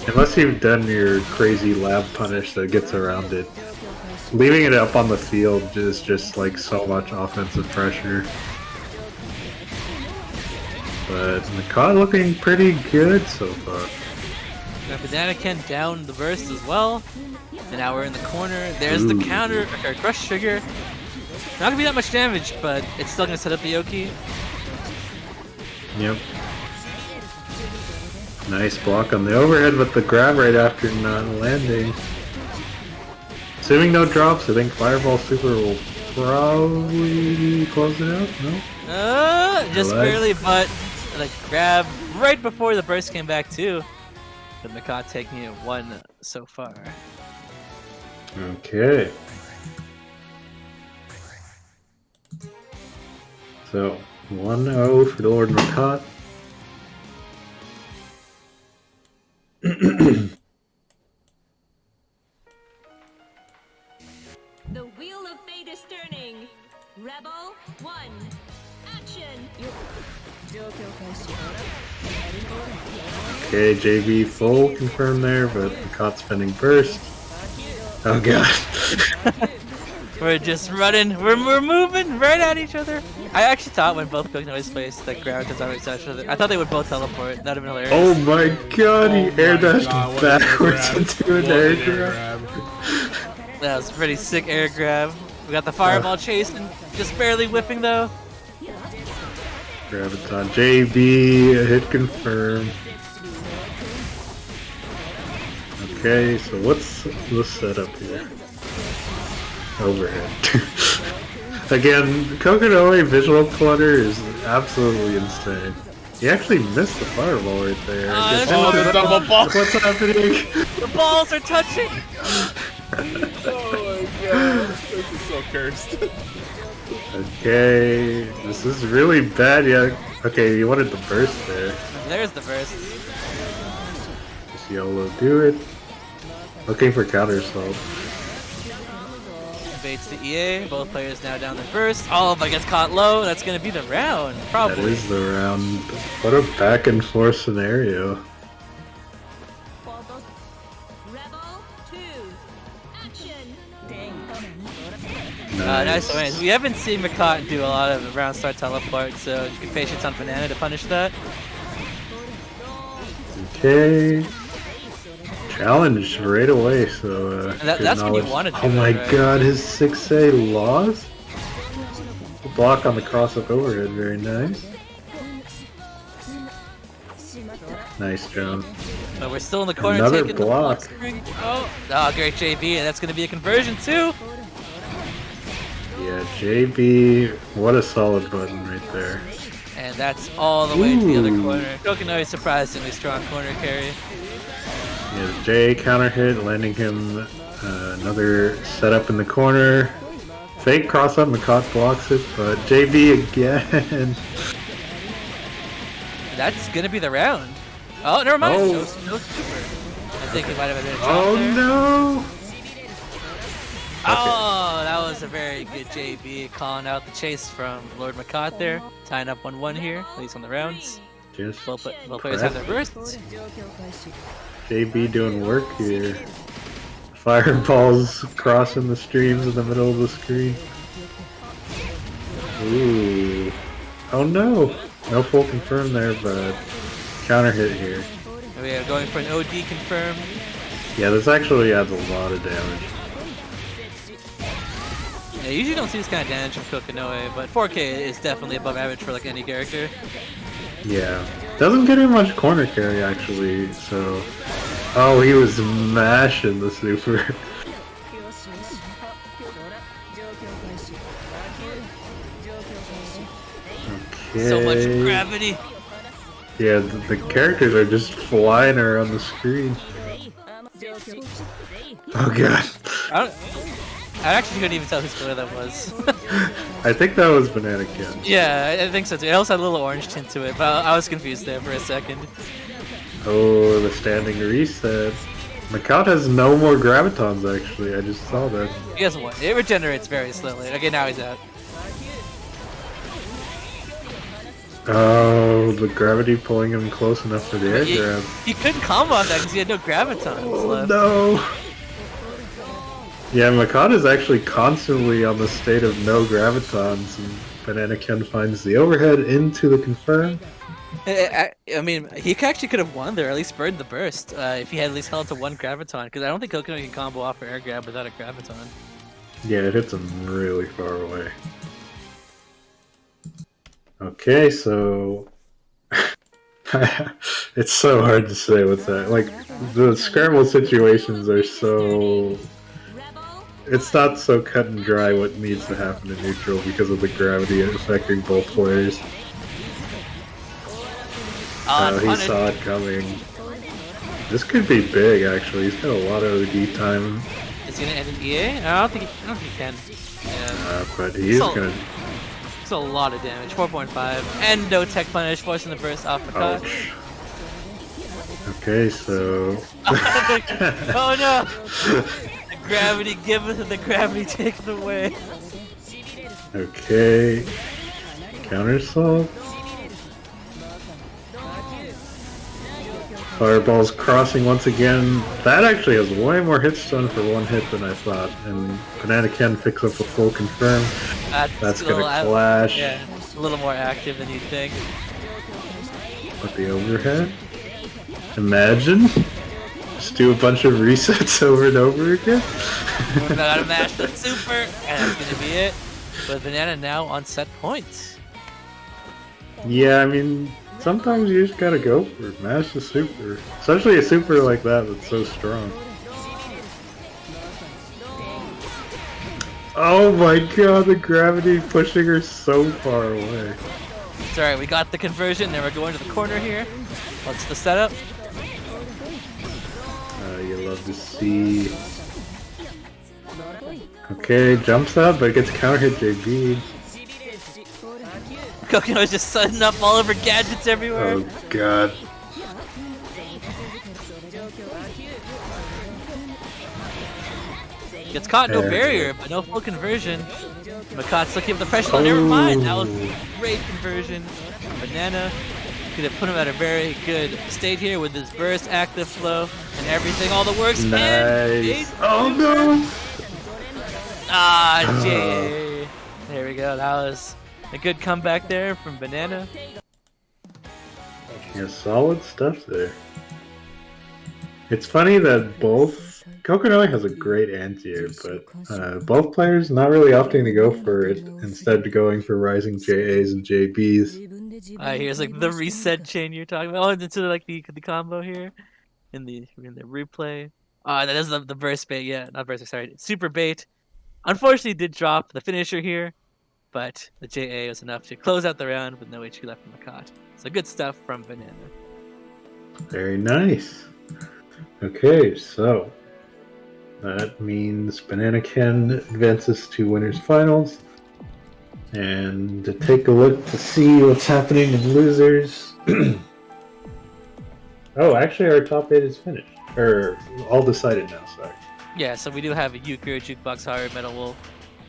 unless you've done your crazy lab punish that gets around it, leaving it up on the field is just like so much offensive pressure. But Mccot looking pretty good so far. Got Banana Ken down the burst as well. And now we're in the corner. There's the counter, or crush trigger. Not gonna be that much damage, but it's still gonna set up the Yoki. Yep. Nice block on the overhead, but the grab right after not landing. Assuming no drops, I think Fireball Super will probably close it out. No? Just Relax. barely, but the grab right before the burst came back too. But Mccot taking it 1 so far. Okay. So, 1-0 for Lord Mccot. The wheel of fate is turning. Rebel 1. Action. Okay, JB full confirm there, but Mccot's spending burst. Oh god. We're just running. We're moving right at each other. I actually thought when both Quick Noise placed that ground was already touched each other. I thought they would both teleport. That'd have been hilarious. Oh my god, he Oh air my dashed God, what an air backwards grab. into an What air an air grab. That was a pretty sick air grab. We got the fireball chasing, just barely whipping though. Graviton. JB, hit confirm. Okay, so what's the setup here? Overhead. Again, Kokonoe visual clutter is absolutely insane. He actually missed the fireball right there. Oh, the double ball. What's happening? The balls are touching. Oh my god, this is so cursed. Okay, this is really bad. Yeah. Okay, you wanted the burst there. There's the burst. Just YOLO do it. Looking for counter assault. Baits the EA. Both players now down the burst. Oh, but gets caught low. That's gonna be the round, That probably. is the round. What a back and forth scenario. Rebel 2. Action. Nice win. We haven't seen Mccot do a lot of round start teleport, so good patience on Banana to punish that. Okay. Challenge right away, so That's good when you knowledge. wanna do Oh my it, right? god, his 6A lost? The block on the cross up overhead, very nice. Nice jump. But we're still in the corner Another taking block. the string. Oh, great JB, and that's gonna be a conversion too. Yeah, JB, what a solid button right there. And that's all the way to the other Ooh. corner. Kokonoe surprisingly strong corner carry. Yeah, J counter hit, landing him another setup in the corner. Fake cross up, Mccot blocks it, but JB again. That's gonna be the round. Oh, never mind. Oh. No super. I think it might have been a drop Oh there. no! Oh, that was a very good JB calling out the chase from Lord Mccot there. Tying up 1-1 here, at least on the rounds. Just Both players have their bursts. JB doing work here. Fireballs crossing the streams in the middle of the screen. Ooh. Oh no! No full confirm there, but counter hit here. We are going for an OD confirm. Yeah, this actually adds a lot of damage. Yeah, you usually don't see this kind of damage from Kokonoe, but 4K is definitely above average for like any character. Yeah. Doesn't get him much corner carry actually, so... Oh, he was mashing the super. Okay. So much gravity. Yeah, the characters are just flying around the screen. Oh god. I actually couldn't even tell whose color that was. I think that was Banana Ken. Yeah, I think so too. It also had a little orange tint to it, but I was confused there for a second. Oh, the standing reset. Mccot has no more gravitons actually, I just saw that. He has one. It regenerates very slowly. Okay, now he's out. Oh, the gravity pulling him close enough for the air grab. He couldn't combo on that because he had no gravitons left. No! Yeah, Mccot is actually constantly on the state of no gravitons, and Banana Ken finds the overhead into the confirm. I mean, he actually could have won there, or at spurred the burst, if he had at least held to one graviton, because I don't think Coconut can combo off for air grab without a graviton. Yeah, it hits him really far away. Okay, so it's so hard to say with that. Like, the scramble situations are so... It's not so cut and dry what needs to happen in neutral because of the gravity affecting both players. He saw it coming. This could be big, actually. He's got a lot of OD time. Is he gonna end an EA? I don't think he can. Yeah. But he's gonna... It's a lot of damage. 4.5. And no tech punish, forcing the burst off Mccot. Okay, so... Oh no! The gravity giveth, the gravity taketh away. Okay. Counterassault. Fireball's crossing once again. That actually has way more hit stun for one hit than I thought. And Banana Ken picks up a full confirm. That's gonna clash. Yeah, a little more active than you'd think. With the overhead. Imagine. Just do a bunch of resets over and over again. We're gonna mash the super, and that's gonna be it. But Banana now on set point. Yeah, I mean, sometimes you just gotta go for it. Mash the super. Especially a super like that that's so strong. Oh my god, the gravity pushing her so far away. It's alright, we got the conversion, now we're going to the corner here. What's the setup? You love to see. Okay, jumps up, but gets counter hit JB. Coconut is just setting up all over gadgets everywhere. Oh god. Gets caught, no barrier, but no full conversion. Mccot still keeping the pressure on. Never mind, that was a great conversion. Banana could have put him at a very good state here with his burst, active flow, and everything. All the works. Nice. Oh no! Ah, Jay. There we go. That was a good comeback there from Banana. Yeah, solid stuff there. It's funny that both Coconut has a great anti-air, but both players not really opting to go for it, instead of going for rising JAs and JBs. Here's like the reset chain you're talking about. Oh, into like the combo here in the replay. That is the burst bait. Yeah, not burst. Sorry, super bait. Unfortunately, did drop the finisher here, but the JA was enough to close out the round with no HP left from Mccot. So good stuff from Banana. Very nice. Okay, so that means Banana Ken advances to winners finals. And to take a look to see what's happening in losers. Oh, actually our top 8 is finished. Or all decided now, sorry. Yeah, so we do have a Euchre, Jukebox, Haru, Metalwolf,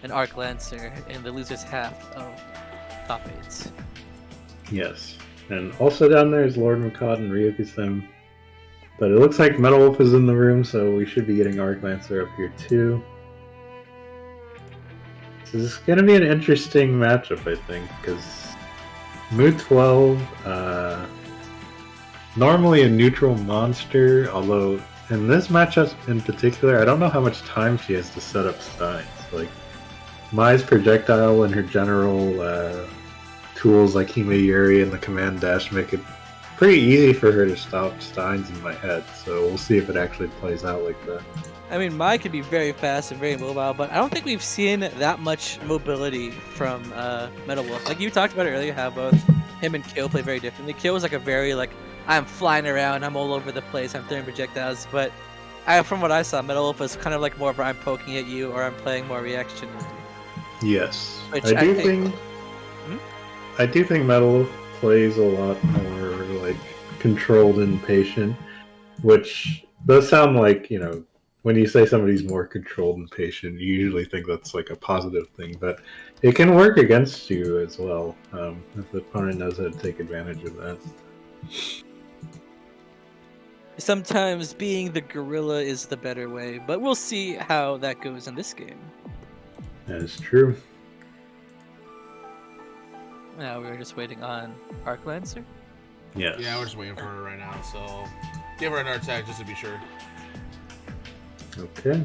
and Arclancer in the losers half of top 8s. Yes. And also down there is Lord Mccot and Ryukasim. But it looks like Metalwolf is in the room, so we should be getting Arclancer up here too. This is going to be an interesting matchup, I think, because Mood 12, normally a neutral monster, although in this matchup in particular, I don't know how much time she has to set up Steins. Like, Mai's projectile and her general tools like Himayuri and the command dash make it pretty easy for her to stop Steins in my head, so we'll see if it actually plays out like that. I mean, Mai can be very fast and very mobile, but I don't think we've seen that much mobility from Metalwolf. Like you talked about it earlier, how both him and Kill play very differently. Kill was like a very like I'm flying around, I'm all over the place, I'm throwing projectiles, but from what I saw, Metalwolf was kind of like more of I'm poking at you or I'm playing more reaction. Yes, Which I do think Metalwolf plays a lot more like controlled and patient, which does sound like, you know, when you say somebody's more controlled and patient, you usually think that's like a positive thing, but it can work against you as well if the opponent knows how to take advantage of that. Sometimes being the gorilla is the better way, but we'll see how that goes in this game. That is true. Now we're just waiting on Arclancer. Yes. Yeah, we're just waiting for her right now, so give her another attack just to be sure. Okay,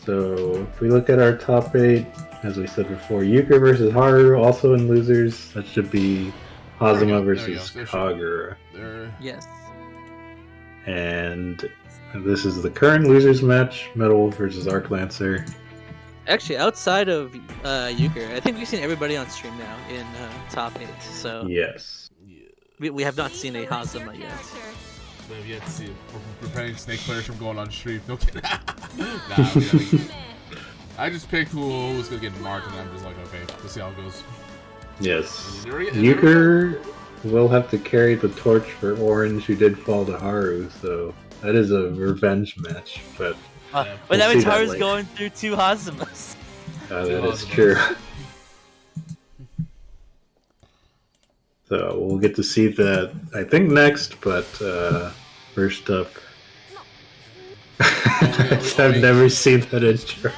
so if we look at our top 8, as we said before, Yuka versus Haru, also in losers. That should be Hazama versus Kagura. Yes. And this is the current losers match, Metalwolf versus Arclancer. Actually, outside of Yuka, I think we've seen everybody on stream now in top 8, so... Yes. We have not seen a Hazama yet. We have yet to see it. We're preventing Snake players from going on stream. No kidding. I just picked who's gonna get marked, and I'm just like, okay, let's see how it goes. Yes. Yuka will have to carry the torch for Orange, who did fall to Haru, so that is a revenge match. But but that means Haru's going through 2 Hazamas. That is true. So we'll get to see that, I think, next, but first up... I've never seen that intro.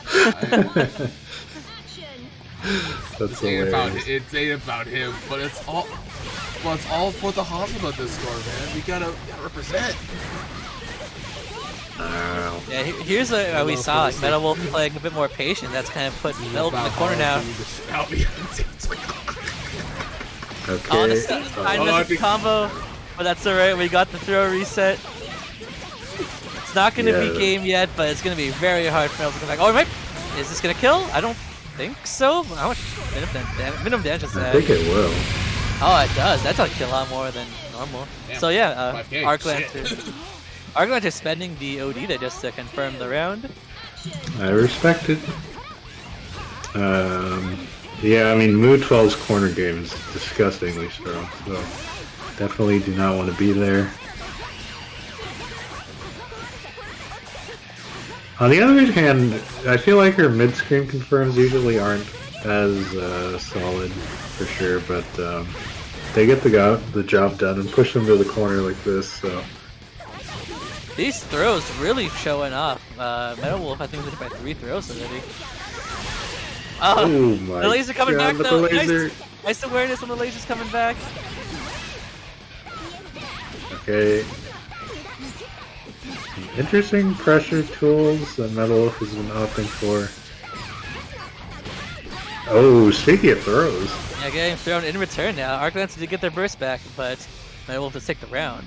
That's hilarious. It ain't about him, but it's all for the Hazama this score, man. We gotta represent. Yeah, here's what we saw. Like, Metalwolf playing a bit more patient. That's kind of put Metalwolf in the corner now. Okay. Honestly, I missed the combo, but that's alright. We got the throw reset. It's not going to be game yet, but it's going to be very hard for Metalwolf to come back. Oh, wait, is this going to kill? I don't think so. How much minimum damage is that? I think it will. Oh, it does. That's going to kill a lot more than normal. Damn, so yeah, Arclancer spending the OD there just to confirm the round. I respect it. Yeah, I mean, Mood 12's corner game is disgustingly strong, so definitely do not want to be there. On the other hand, I feel like her mid-screen confirms usually aren't as solid, for sure, but they get the job done and push them to the corner like this, so... These throws really showing off. Metalwolf, I think, did by 3 throws already. Oh my the laser coming back though. Laser. Nice awareness on the lasers coming back. Okay. Interesting pressure tools that Metalwolf has been opting for. Oh, speaking of throws. Yeah, getting thrown in return now. Arclancer did get their burst back, but Metalwolf to take the round.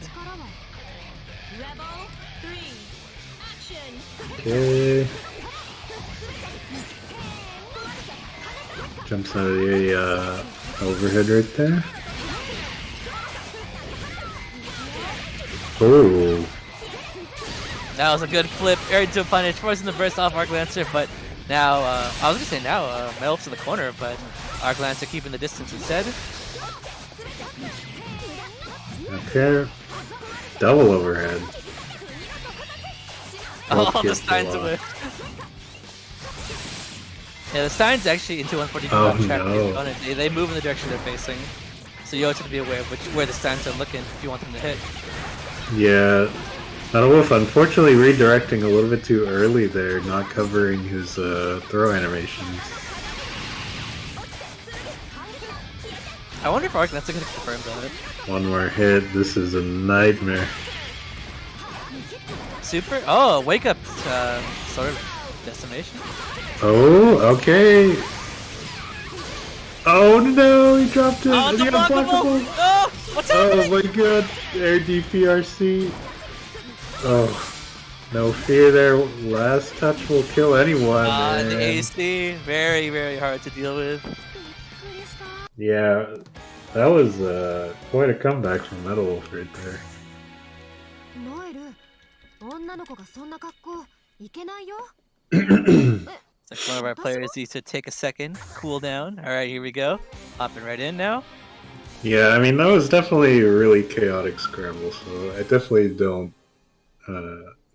Okay. Jumps out of the overhead right there. Oh. That was a good flip. Right into a punish, forcing the burst off Arclancer, but now, I was gonna say now, Metalwolf's in the corner, but Arclancer keeping the distance instead. Okay. Double overhead. Oh, the Stein's away. Yeah, the Stein's actually into 142 track the opponent. They move in the direction they're facing. So you always have to be aware of where the Steins are looking if you want them to hit. Yeah. Metalwolf unfortunately redirecting a little bit too early there, not covering his throw animations. I wonder if Arclancer can confirm that. One more hit, this is a nightmare. Super? Oh, wake up sort of decimation. Oh, okay. Oh no, he dropped it. Oh, it's unblockable! Oh, what's happening? Oh my god, air DPRC. Oh, no fear there. Last touch will kill anyone. And the AC, very, very hard to deal with. Yeah, That was quite a comeback from Metalwolf right there. It's like one of our players needs to take a second, cool down. Alright, here we go. Hopping right in now. Yeah, I mean, that was definitely a really chaotic scramble, so I definitely don't...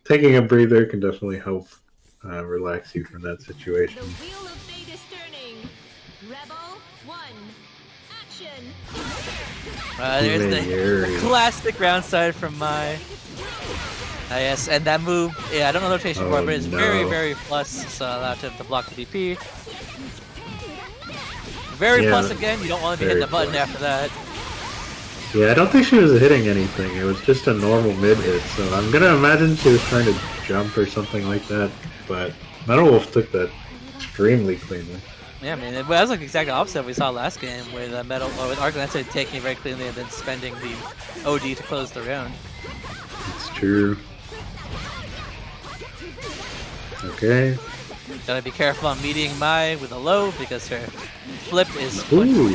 taking a breather can definitely help relax you from that situation. The wheel of fate is turning. Rebel 1, action. There's the classic ground side from Mai. Yes, and that move, yeah, I don't know the rotation for it, but it's very, very plus, so allowed him to block the DP. Very plus again, you don't want to be hitting the button after that. Yeah, I don't think she was hitting anything, it was just a normal mid-hit, so I'm gonna imagine she was trying to jump or something like that, but Metalwolf took that extremely cleanly. Yeah, I mean, it was like exactly opposite we saw last game with with Arclancer taking it very cleanly and then spending the OD to close the round. It's true. Okay. Gotta be careful on meeting Mai with a low because her flip is Ooh.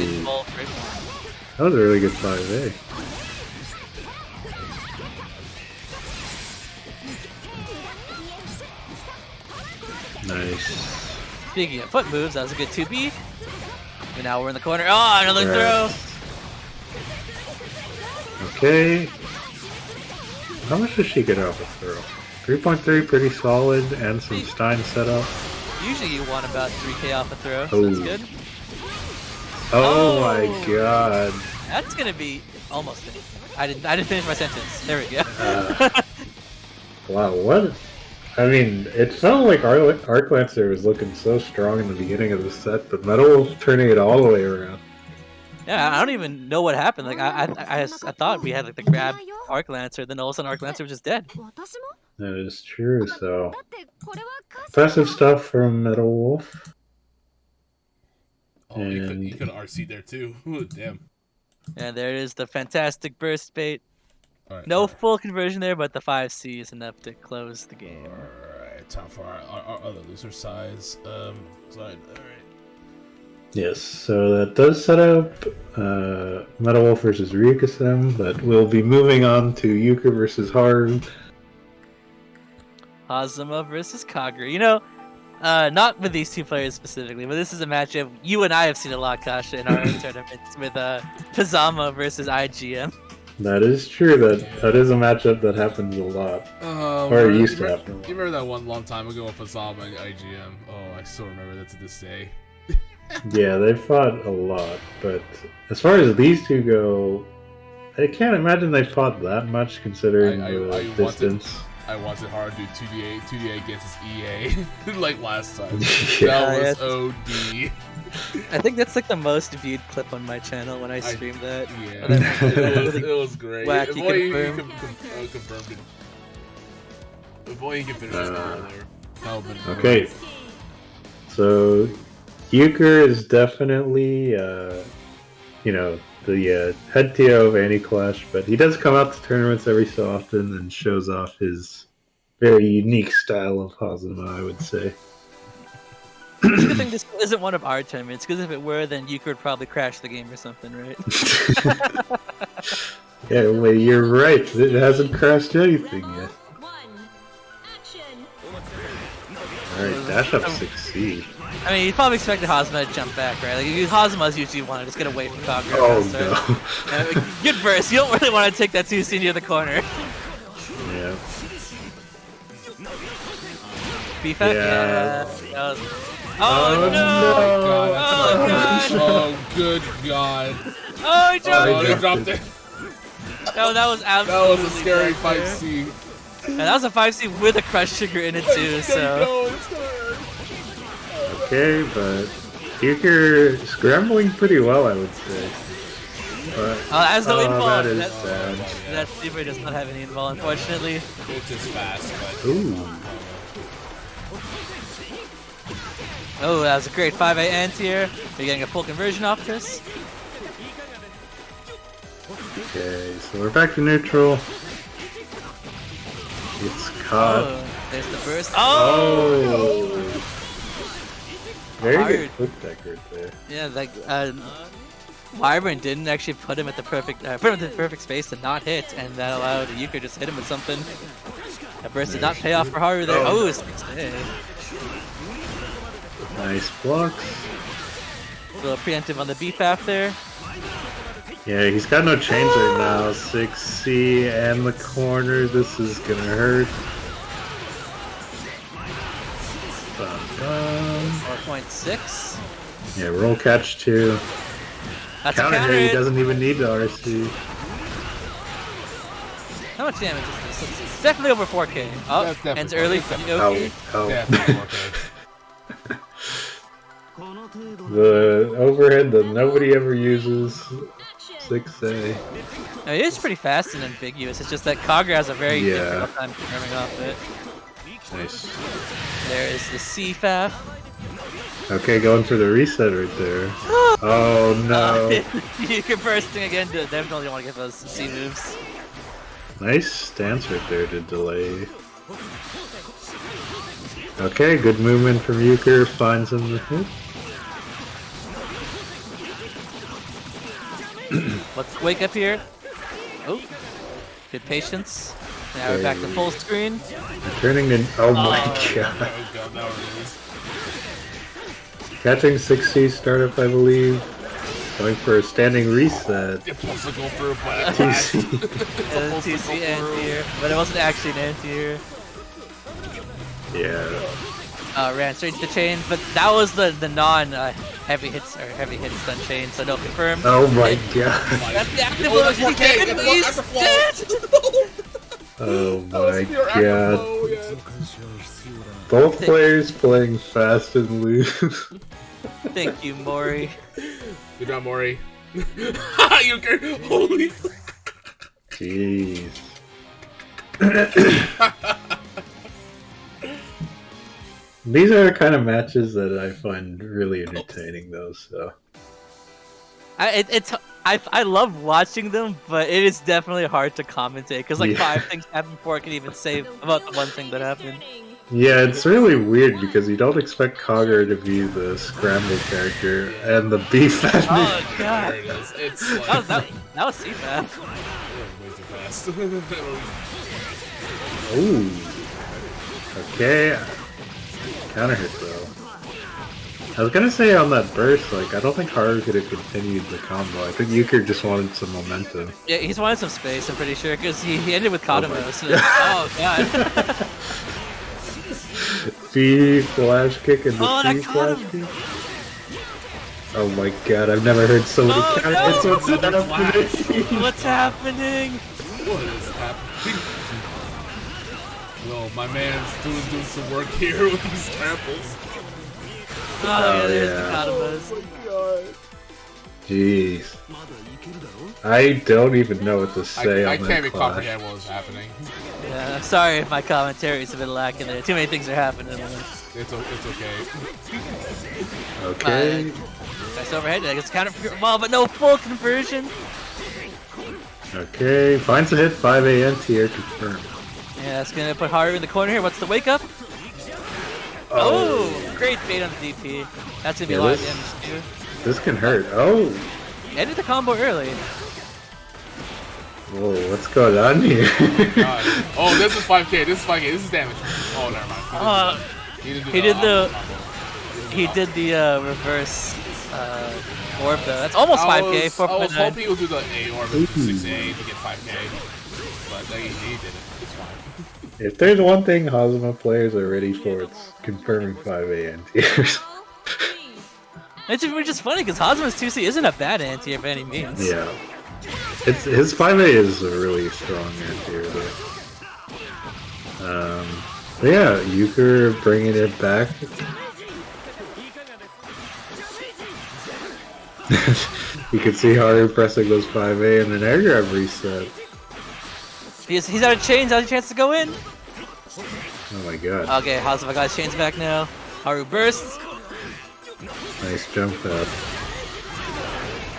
That was a really good 5A. Nice. Speaking of foot moves, that was a good 2B. And now we're in the corner. Oh, another throw! Okay. How much does she get off a throw? 3.3, pretty solid, and some Stein setup. Usually you want about 3k off a throw, so Oh. that's good. Oh my god. That's gonna be almost it. I didn't finish my sentence. There we go. Wow, what? I mean, it felt like Arclancer was looking so strong in the beginning of the set, but Metalwolf turning it all the way around. Yeah, I don't even know what happened. Like I thought we had like the grab Arclancer, then all of a sudden Arclancer was just dead. That is true, so... Impressive stuff from Metalwolf. Oh, you could RC there too. Damn. And there is the fantastic burst bait. All right, No full conversion there, but the 5C is enough to close the game. Alright, time for our other loser size. Side. Alright. Yes, so that does set up Metalwolf versus Ryukasim, but we'll be moving on to Yuka versus Haru. Hazama versus Kagura. You know, not with these two players specifically, but this is a matchup you and I have seen a lot, Kasha, in our own tournaments with Tazama versus IGM. That is true. That is a matchup that happens a lot. Or it used to happen. You remember that one long time ago with Azama and IGM? Oh, I still remember that to this day. Yeah, they fought a lot, but as far as these two go, I can't imagine they fought that much considering the distance. I wanted Haru to do 2D8 against his EA like last time. Yeah. That was OD. I think that's like the most viewed clip on my channel when I streamed that. Yeah, it was great. Wacky confirmed it. Boy, he can finish his there. Okay, so Euchre is definitely, you know, the head TO of Anti-Clash, but he does come out to tournaments every so often and shows off his very unique style of Hazama, I would say. It's a good thing this isn't one of our tournaments, because if it were, then Euchre would probably crash the game or something, right? Yeah, well, you're right. It hasn't crashed anything yet. Alright, dash up 6C. I mean, you probably expected Hazama to jump back, right? Like, Hazama's usually want to just get away from Kagura. Oh, no. Good burst. You don't really want to take that 2C near the corner. Yeah. Beef up? Yeah. Oh, no! Oh, good God. Oh, he dropped He dropped it. No, that was absolutely That was a scary 5C. And that was a 5C with a crush trigger in it too, so... Okay, but Euchre scrambling pretty well, I would say. But, as no invul. that is sad. That Sleeper does not have any invul, unfortunately. It's just fast, but... Ooh. Oh, that was a great 5A anti-air. We're getting a full conversion off this. Okay, so we're back to neutral. It's caught. Oh, there's the burst. Very good quick deck right there. Yeah, like, Wyvern didn't actually put him at the perfect space to not hit, and that allowed Yuka to just hit him with something. That burst did not pay off for Haru there. Oh, it's nice blocks. A little preemptive on the BFAF there. Yeah, he's got no chains right now. 6C and the corner. This is gonna hurt. 4.6. Yeah, roll catch too. That's counter a counter hit. He hit. doesn't even need the RC. How much damage is this? It's definitely over 4K. Oh, ends early. Oh, oh. Definitely 4K. The overhead that nobody ever uses. 6A. No, it is pretty fast and ambiguous. It's just that Kagura has a very difficult time confirming off it. Nice. There is the CFAF. Okay, going for the reset right there. Oh no. You're bursting again. Definitely want to get those C moves. Nice stance right there to delay. Okay, good movement from Euchre. Finds him the hit. Let's wake up here. Oh, good patience. Now we're back to full screen. Turning in. Oh my god. Catching 6C startup, I believe. Going for a standing reset. TC. TC anti-air, but it wasn't actually an anti-air. Yeah. Ran straight to the chain, but that was the non-heavy hits or heavy hits done chain, so no confirm. Oh my god. That's the active blow. He's dead. Oh my god. Both players playing fast and loose. Thank you, Mori. Good job, Mori. Holy. Jeez. These are the kind of matches that I find really entertaining, though. So. I love watching them, but it is definitely hard to commentate because like 5 things happen before I can even say about the one thing that happened. Yeah, it's really weird because you don't expect Kagura to be the scramble character and the beef. Oh god! There it is. It's like... that was CFAF. Way too fast. Ooh. Okay. Counter hit though. I was gonna say on that burst, like I don't think Haru could have continued the combo. I think Euchre just wanted some momentum. Yeah, he's wanted some space. I'm pretty sure because he ended with Kadamo. So, oh god. B flash kick and the C flash kick. Oh my god, I've never heard so many counters. What's happening? What is happening? Well, my man's doing some work here with these tramples. Oh yeah, there's the Kadamos. Oh my god. Jeez. I don't even know what to say on I that can't even clash. comprehend what was happening. Yeah, I'm sorry if my commentary is a bit lacking there. Too many things are happening at once. It's okay. Okay. Nice overhead. I guess counter for ball, but no full conversion. Okay. Finds a hit. 5A anti-air confirmed. Yeah, it's gonna put Haru in the corner here. What's the wake up? Oh, great bait on the DP. That's gonna be a lot of damage too. This can hurt. Oh. Ended the combo early. Whoa, what's going on here? Oh, this is 5K. This is 5K. This is damage. Oh, never mind. He did the reverse orb though. That's almost 5K. 4.9. I was hoping he would do the A orb with 6A to get 5K, but he did it. It's fine. If there's one thing Hazama players are ready for, it's confirming 5A anti-airs. Which is funny because Hazama's 2C isn't a bad anti-air by any means. Yeah. His 5A is a really strong anti-air though. But yeah, Euchre bringing it back. You can see Haru pressing those 5A and then air grab reset. He's out of chains, out of chance to go in. Oh my god. Okay, Hazama got his chains back now. Haru bursts. Nice jump up.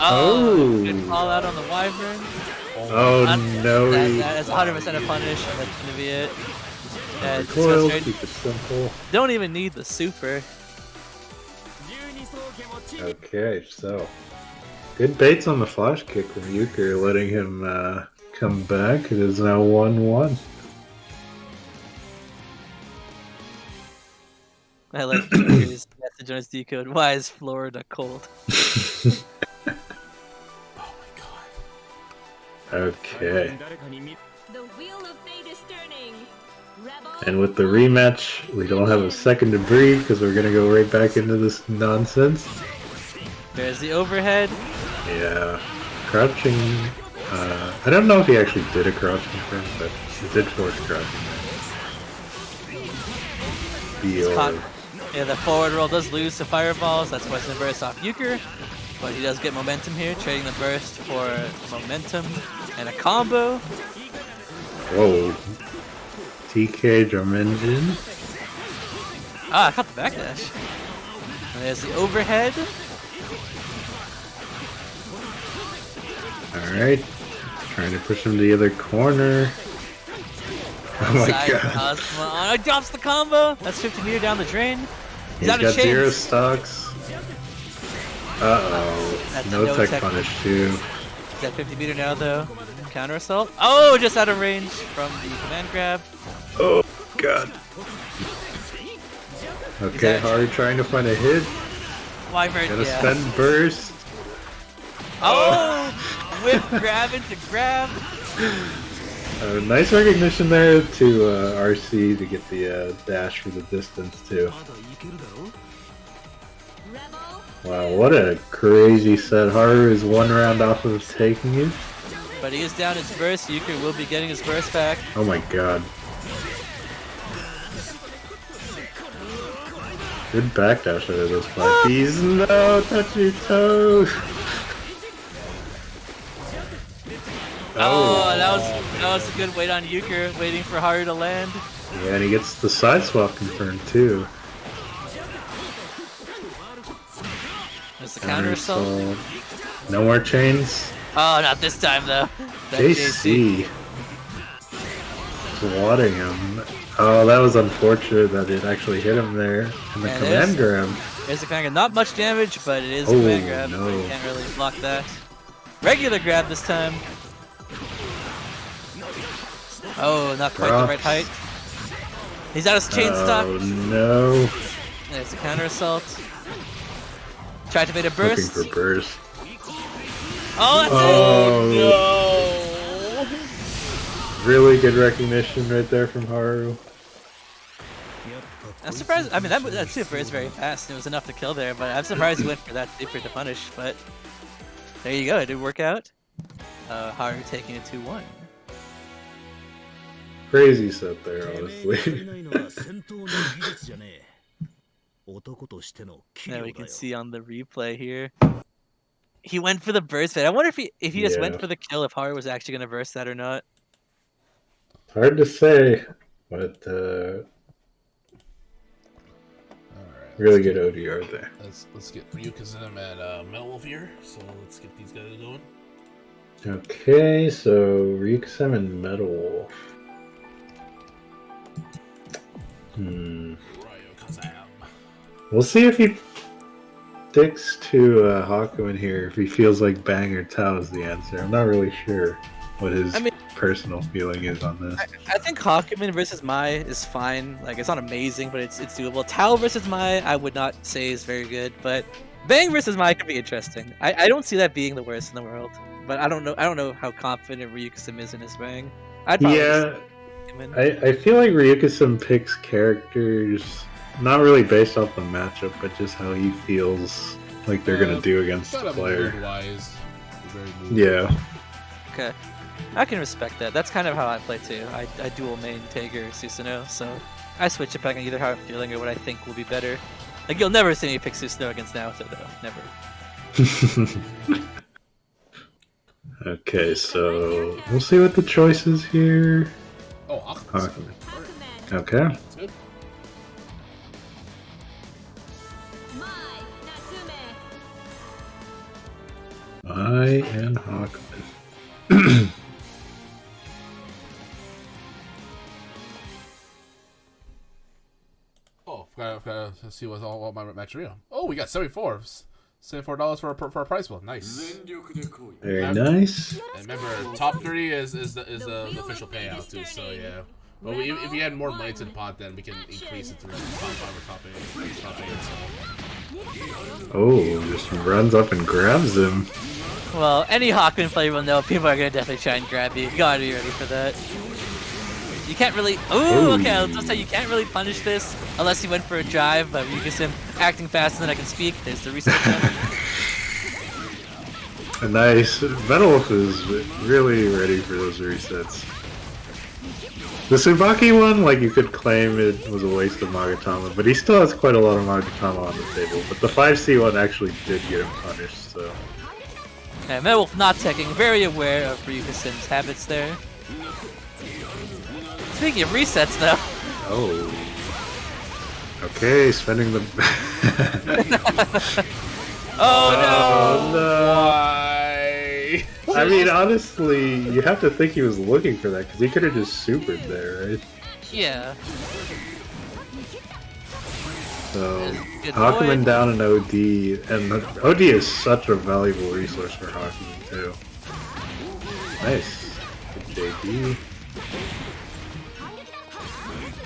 Oh, good call out on the Wyvern. Oh no. That's 100% a punish, and that's gonna be it. Recoil, keep it simple. Don't even need the super. Okay, so Good baits on the flash kick from Euchre, letting him come back. It is now 1-1. I like Euchre's message on his decode. Why is Florida cold? Oh my god. Okay. The wheel of fate is turning. Rebel And with the rematch, we don't have a second to breathe because we're gonna go right back into this nonsense. There's the overhead. Yeah, crouching. I don't know if he actually did a crouch confirm, but he did force crouching. Yeah, the forward roll does lose to fireballs. That's why it's gonna burst off Euchre. But he does get momentum here, trading the burst for momentum and a combo. Whoa. TK drum engine. Ah, I caught the backdash. And there's the overhead. Alright. Trying to push him to the other corner. Oh my Side god. Cosmo. Oh, he drops the combo. That's 50 meter down the drain. He's out got of chains. 0 stocks. Uh-oh. That's No no tech tech punish too. He's at 50 meter now though. Counter assault. Oh, just out of range from the command grab. Oh god. Okay, Haru trying to find a hit. Wyvern, Gotta yeah. spend burst. Oh! Whip grab into grab. Nice recognition there to RC to get the dash for the distance too. Wow, what a crazy set. Haru is 1 round off of taking it. But he is down his burst. Euchre will be getting his burst back. Oh my god. Good backdash out of those 5Ps. No, touch your toes. Oh, that was a good wait on Euchre, waiting for Haru to land. Yeah, and he gets the side swap confirmed too. There's the counter assault. No more chains. Oh, not this time though. That JC. Swatting him. Oh, that was unfortunate that it actually hit him there. And the command grab. There's the command grab. Not much damage, but it is Oh, command grab. no. You can't really block that. Regular grab this time. Oh, not quite the right height. He's out of chain stock. Oh no. There's the counter assault. Tried to bait a burst. Looking for burst. Oh, that's Oh no! Really good recognition right there from Haru. I'm surprised. I mean, that super is very fast. It was enough to kill there, but I'm surprised he went for that super to punish. But there you go. It did work out. Haru taking it 2-1. Crazy set there, honestly. Now we can see on the replay here. He went for the burst fade. I wonder if he just went for the kill, if Haru was actually going to burst that or not. Hard to say, but really good ODR there. Let's get Ryukasim and Metalwolf here. So let's get these guys going. Okay, so Ryukasim and Metalwolf. We'll see if he sticks to Haku in here, if he feels like Bang or Tao is the answer. I'm not really sure what his personal feeling is on this. I think Hakumen versus Mai is fine. Like, it's not amazing, but it's doable. Tao versus Mai, I would not say is very good, but Bang versus Mai could be interesting. I don't see that being the worst in the world, but I don't know how confident Ryukasim is in his Bang. I'd probably I feel like Ryukasim picks characters not really based off the matchup, but just how he feels like they're gonna do against the player. Yeah. Okay. I can respect that. That's kind of how I play too. I dual main Tager Susanoo, so I switch it back on either how I'm feeling or what I think will be better. Like, you'll never see me pick Susanoo against Naoto though. Never. Okay, so we'll see what the choice is here. Oh, Hakumen. Okay. That's good. I and Hakumen. Oh, forgot to see what my match are. Oh, we got 74. $74 for a prize pool. Nice. Very nice. And remember, top 3 is the official payout too. So yeah. But if you add more money to the pot, then we can increase it to top 5 or top 8. Oh, just runs up and grabs him. Well, any Hawkman player will know people are gonna definitely try and grab you. You gotta be ready for that. You can't really. Ooh, okay. I'll just say you can't really punish this unless he went for a drive. But Ryukasim acting faster than I can speak. There's the reset. Nice. Metalwolf is really ready for those resets. The Tsubaki one, like, you could claim it was a waste of Magatama, but he still has quite a lot of Magatama on the table. But the 5C one actually did get him punished, so... Yeah, Metalwolf not taking, very aware of Ryukasim's habits there. Speaking of resets, though... Oh... Okay, spending the... Oh no! Why? I mean, honestly, you have to think he was looking for that, because he could have just supered there, right? Yeah. So, Hakuman down in OD, and OD is such a valuable resource for Hakuman, too. Nice. Good JD.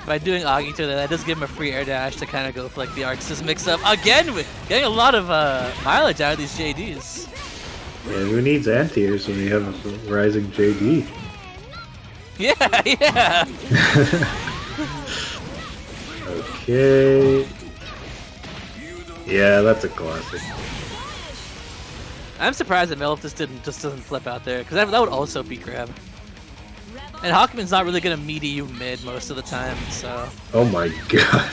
By doing Agito, that does give him a free air dash to kind of go for like the Arcsis mix-up. Again, with getting a lot of mileage out of these JDs. Yeah, who needs anti-airs when you have a rising JD? Yeah, yeah! Okay... Yeah, that's a classic. I'm surprised that Metalwolf just doesn't flip out there, because that would also be grab. And Hawkman's not really gonna meaty you mid most of the time, so... Oh my god.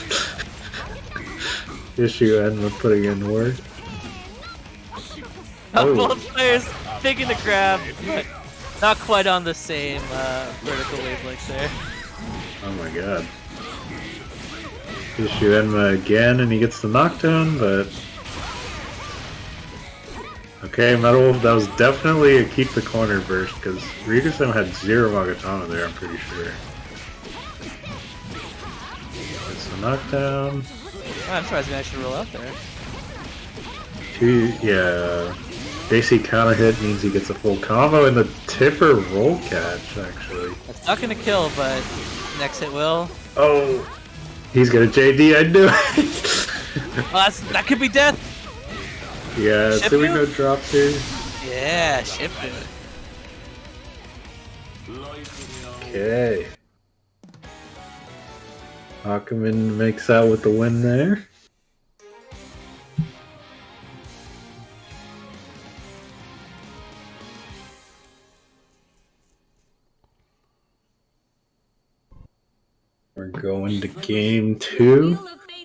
Issue and we're putting in work. Oh. Both players taking the grab, but not quite on the same vertical wavelength there. Oh my god. Issue Enma again and he gets the knockdown, but... Okay, Metalwolf, that was definitely a keep the corner burst, because Ryukasim had 0 Magatama there, I'm pretty sure. It's a knockdown. Oh, I'm surprised he actually roll out there. Yeah. JC counter hit means he gets a full combo, and the Tipper roll catch, actually. That's not gonna kill, but next hit will. Oh! He's got a JD, I knew it! Oh, that could be death! Yeah, so we go drop two. Yeah, ship it. Okay. Hakuman makes out with the win there. We're going to game 2.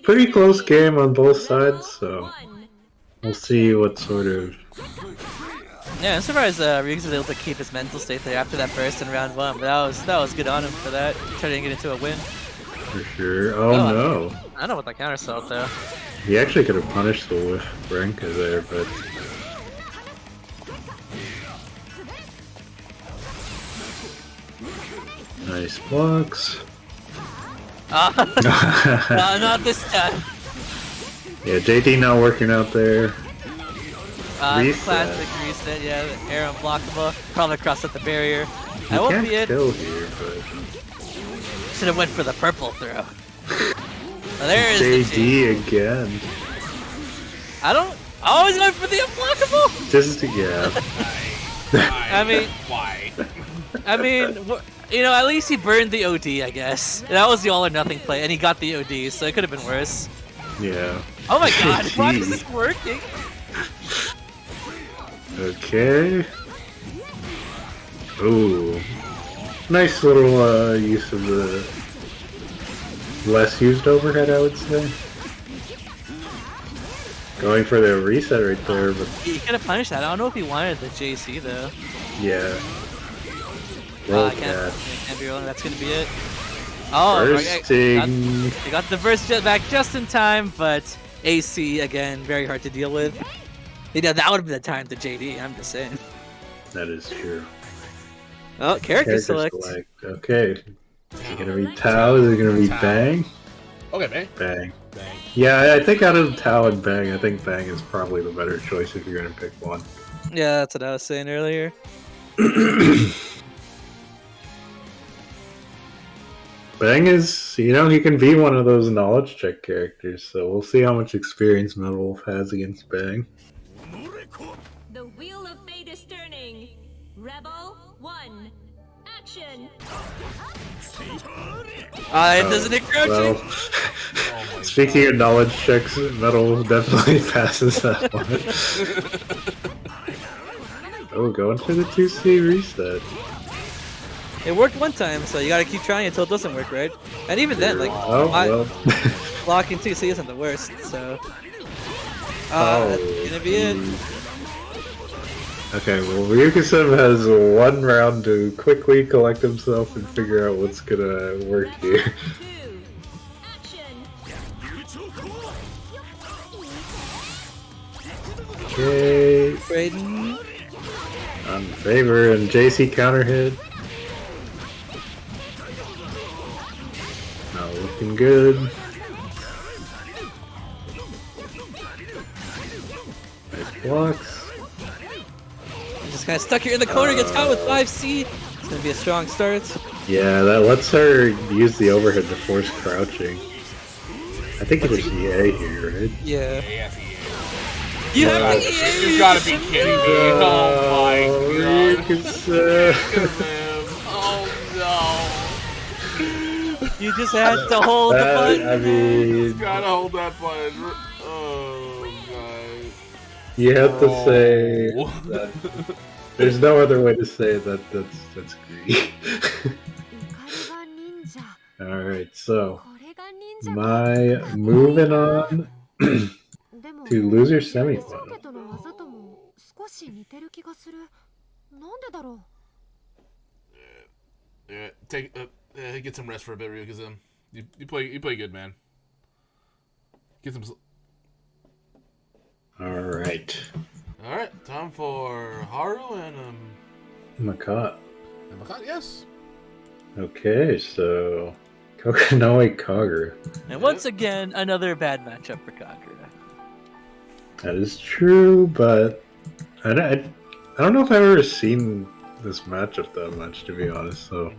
Pretty close game on both sides, so we'll see what sort of... Yeah, I'm surprised Ryukasim was able to keep his mental state there after that burst in round 1, but that was good on him for that, turning it into a win. For sure. Oh no. I don't know what that counter assault though. He actually could have punished the whiff Brenka there, but... Nice blocks. No, not this time. Yeah, JD not working out there. Classic reset, yeah, air unblockable. Probably crossed up the barrier. That won't be it. Kill here, but... Should have went for the purple throw. Well, there is JD again. I always went for the unblockable. Just yeah. I mean, why? I mean, you know, at least he burned the OD, I guess. That was the all or nothing play, and he got the OD, so it could have been worse. Yeah. Oh my god, why is this working? Okay. Ooh. Nice little use of the less used overhead, I would say. Going for the reset right there, but... He could have punished that. I don't know if he wanted the JC, though. Yeah. Roll can't be rolling. That's gonna be it. Oh, bursting. They got the burst back just in time, but AC, again, very hard to deal with. You know, that would have been the time to JD, I'm just saying. That is true. Oh, character select. Okay. Is it gonna be Tao? Is it gonna be Bang? Okay, Bang. Bang. Bang. Yeah, I think out of Tao and Bang, I think Bang is probably the better choice if you're gonna pick one. Yeah, that's what I was saying earlier. Bang is, he can be one of those knowledge check characters, so we'll see how much experience Metalwolf has against Bang. The wheel of fate is turning. Rebel 1. Action. Doesn't it crouch? Well, speaking of knowledge checks, Metalwolf definitely passes that one. Oh, going for the 2C reset. It worked one time, so you gotta keep trying until it doesn't work, right? And even then, like, blocking 2C isn't the worst, so... that's gonna be it. Okay, well, Ryukasim has 1 round to quickly collect himself and figure out what's gonna work here. Okay. Brayden. On favor, and JC counter hit. Not looking good. Nice blocks. Just kind of stuck here in the corner, gets caught with 5C. It's gonna be a strong start. Yeah, that lets her use the overhead to force crouching. I think it was EA here, right? Yeah. You have EA! You gotta be kidding me! Oh my god! Oh no! You just had to hold the button. I mean, you gotta hold that button. Oh god! You have to say that. There's no other way to say that. That's greedy. All right, so my moving on to loser semifinal. Yeah, get some rest for a bit, Ryukasim. You play good, man. Get some. All right, time for Haru and Mccot. And Mccot, yes. Okay, so Kokinoe Kagura. And once again, another bad matchup for Kagura. That is true, but I don't know if I've ever seen this matchup that much, to be honest. So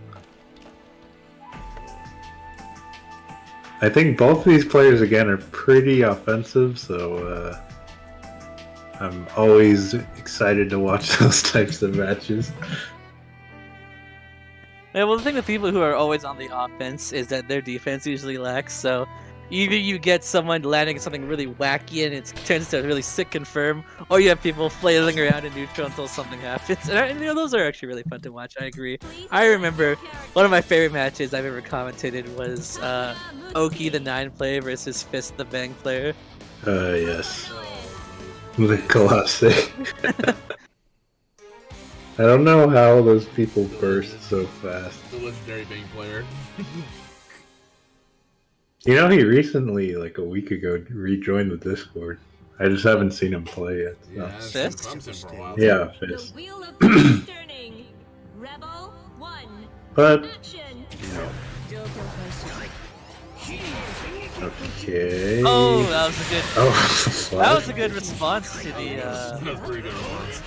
I think both of these players again are pretty offensive. So I'm always excited to watch those types of matches. Yeah, well, the thing with people who are always on the offense is that their defense usually lacks. So either you get someone landing something really wacky and it turns to a really sick confirm, or you have people flailing around in neutral until something happens. And those are actually really fun to watch. I agree. I remember one of my favorite matches I've ever commentated was Oki the 9 player versus Fist the Bang player. Yes. The classic. I don't know how those people burst so fast. The legendary Bang player. You know, he recently, like a week ago, rejoined the Discord. I just haven't seen him play yet. So. Yeah, Fist? For a while. Yeah, Fist. But, you know. Okay. Oh, that was a good. Oh, that was a good response to the. That was a pretty good response.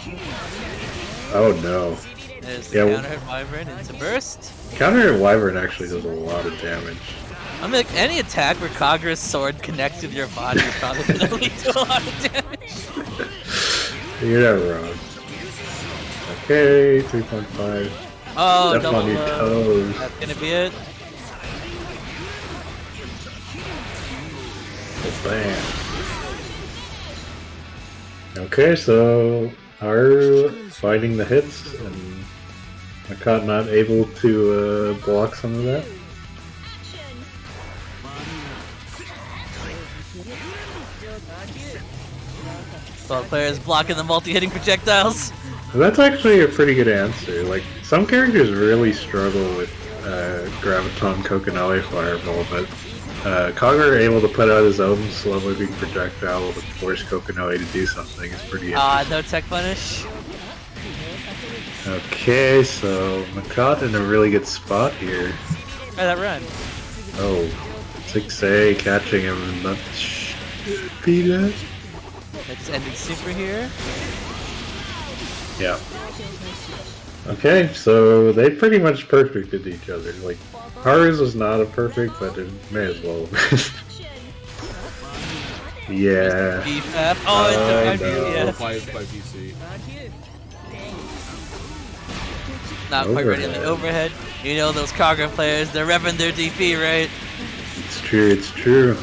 Oh no. There's the counter hit Wyvern into burst. Counter hit Wyvern actually does a lot of damage. I mean, like, any attack where Kagura's sword connects with your body is probably gonna lead to a lot of damage. You're not wrong. Okay, 3.5. Oh, Step double on your toes. That's gonna be it. Bam. Okay, so Haru fighting the hits and Mccot not able to block some of that. Both players blocking the multi-hitting projectiles. That's actually a pretty good answer. Like, some characters really struggle with Graviton Kokinoe Fireball, but Kagura able to put out his own slow-moving projectile with force Kokinoe to do something is pretty interesting. No tech punish. Okay, so Mccot in a really good spot here. Try that run. Oh, 6A catching him and not beat it. Let's end it super here. Yeah. Okay, so they pretty much perfected each other. Like, Haru's was not a perfect, but it may as well. Yeah. BFF. Oh, it's no. yeah. By PC. Not quite ready on the overhead. You know those Kaga players, they're revving their DP, right? It's true, it's true.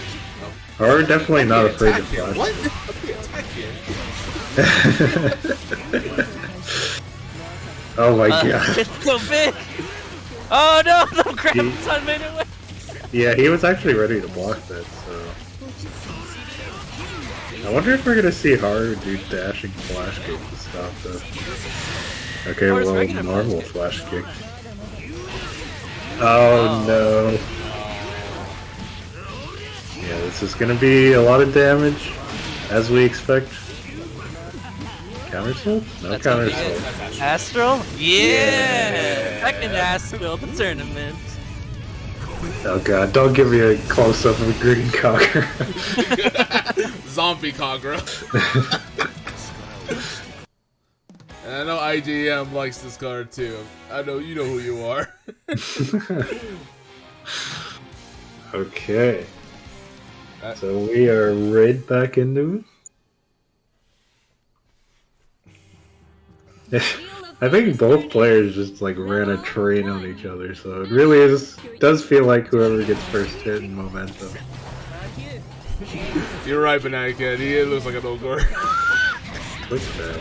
Haru definitely not afraid to flash. What? Oh my god. It's so big! Oh no, the Graviton made it away! Yeah, he was actually ready to block that, so... I wonder if we're gonna see Haru do dashing flash kick to stop this. Okay, well, normal flash kick. Oh no. Yeah, this is gonna be a lot of damage, as we expect. Counter Soul? No Counter Soul. Astral? Yeah! Second Astral of the tournament. Oh god, don't give me a close-up of a green Kagura. Zombie Kagura. And I know IGM likes this card too. I know you know who you are. Okay. So we are right back into it. I think both players just like ran a train on each other, so it really does feel like whoever gets first hit in momentum. You're right, Banana Kid. He looks like an ogre. Quick stab.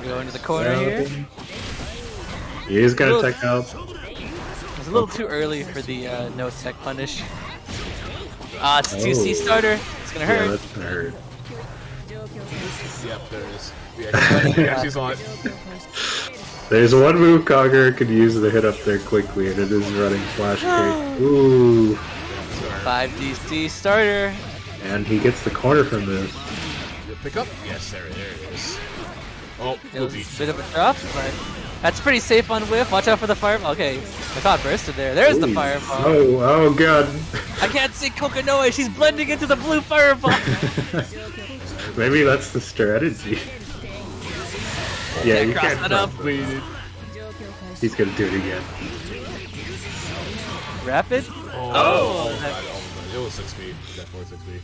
Go into the corner here. He's gonna tech out. It's a little too early for the no tech punish. It's a 2C starter. It's gonna hurt. Yeah, that's gonna hurt. Yep, there it is. Yeah, she's on. There's one move Kagura could use to hit up there quickly, and it is running flash kick. Ooh. 5DC starter. And he gets the corner from this. Pick up? Yes, there it is. Oh, It was a bit of a drop, but that's pretty safe on whiff. Watch out for the fireball. Okay, Mccot bursted there. There's the fireball. Oh god. I can't see Kokonoe. She's blending into the blue fireball. Maybe that's the strategy. Yeah, you cross can't that up. He's gonna do it again. Rapid? Oh. It was 6 feet. Definitely 6 feet.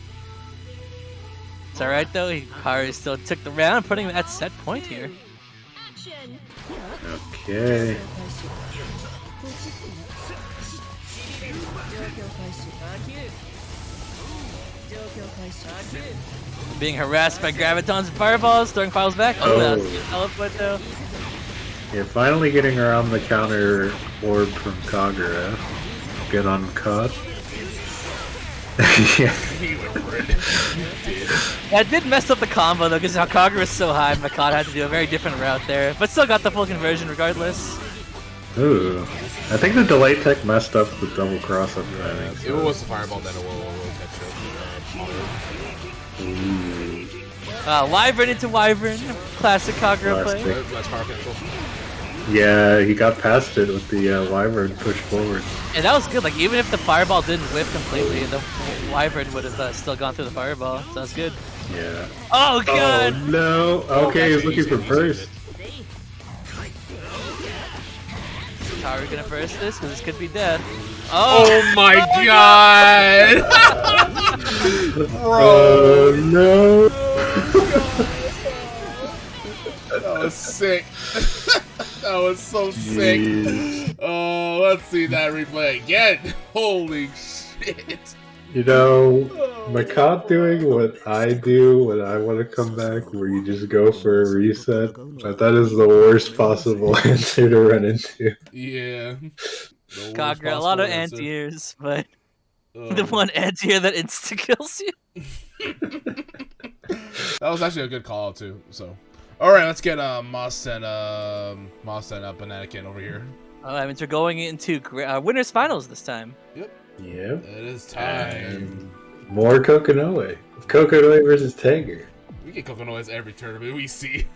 It's alright though. Haru still took the round, putting him at set point here. Okay. Being harassed by Graviton's fireballs, throwing files back. Oh, that's a teleport though. You're finally getting around the counter orb from Kagura. Good on Mccot. Yeah. Yeah, it did mess up the combo though, because how Kagura was so high, Mccot had to do a very different route there, but still got the full conversion regardless. Ooh. I think the delay tech messed up the double cross up there. If it was the fireball, then it will catch up. Wyvern into Wyvern. Classic Kagura play. That's power cancel. Yeah, he got past it with the Wyvern push forward. And that was good, like even if the fireball didn't whip completely, the Wyvern would have still gone through the fireball. So that's good. Yeah. Oh god! Oh no! Okay, he's looking for burst. How are we gonna burst this? Because this could be death. Oh my god! Oh no! That was sick. That was so sick. Oh, let's see that replay again. Holy shit. You know, Mccot doing what I do when I want to come back, where you just go for a reset, but that is the worst possible answer to run into. Yeah. Kagura, a lot of anti-airs, but the one anti-air that insta-kills you. That was actually a good call out too, so. Alright, let's get Moss and Banana Can over here. That means we're going into winners finals this time. Yep. Yep. It is time. And more Kokonoe. Kokonoe versus Tiger. We get Kokonoes every tournament we see.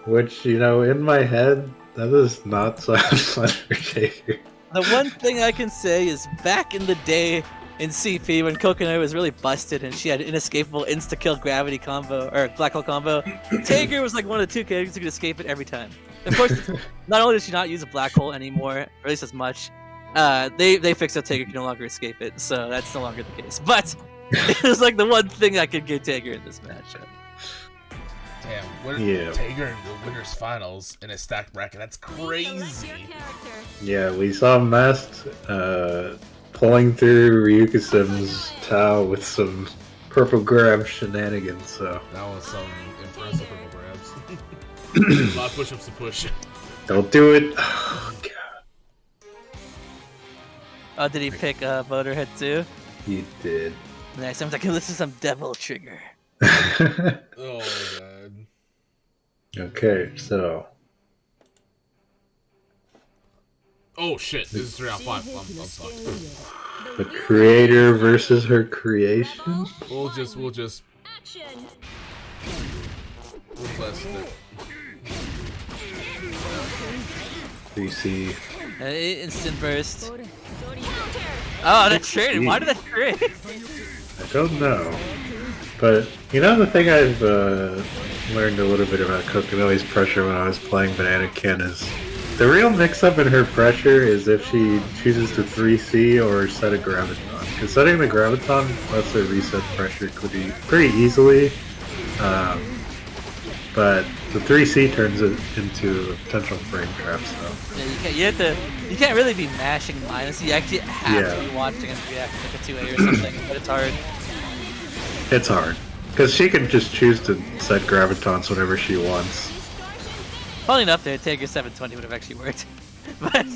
Which, you know, in my head, that does not sound fun for Tiger. The one thing I can say is back in the day in CP when Coconut was really busted and she had inescapable insta-kill gravity combo or black hole combo, Tager was like one of the 2 characters who could escape it every time. Of course, not only does she not use a black hole anymore, or at least as much, they fixed that Tager can no longer escape it, so that's no longer the case. But it was like the one thing I could give Tager in this matchup. Damn, Tager in the winners finals in a stacked bracket. That's crazy. Yeah, we saw Masked pulling through Ryukasim's Tau with some purple grab shenanigans. So that was some impressive purple grabs. A lot of push-ups to push. Don't do it. Oh god. Oh, did he pick Motorhead too? He did. Nice. I'm like, this is some devil trigger. Oh god. Okay, so. Oh shit! This is 3 out of 5. I'm fucked. The creator versus her creation. We'll just. Request it. 3C. Instant burst. Oh, that trade! Why did that trade? I don't know. But, you know, the thing I've learned a little bit about Kokonoe's pressure when I was playing Banana Ken is the real mix-up in her pressure is if she chooses to 3C or set a Graviton. Because setting the Graviton lets her reset pressure pretty easily. But the 3C turns it into a potential frame trap, so... Yeah, you can't really be mashing minus, you actually have to be watching and react like a 2A or something, but it's hard. It's hard. Because she can just choose to set Gravitons whenever she wants. Funny enough, the Tager 720 would have actually worked. But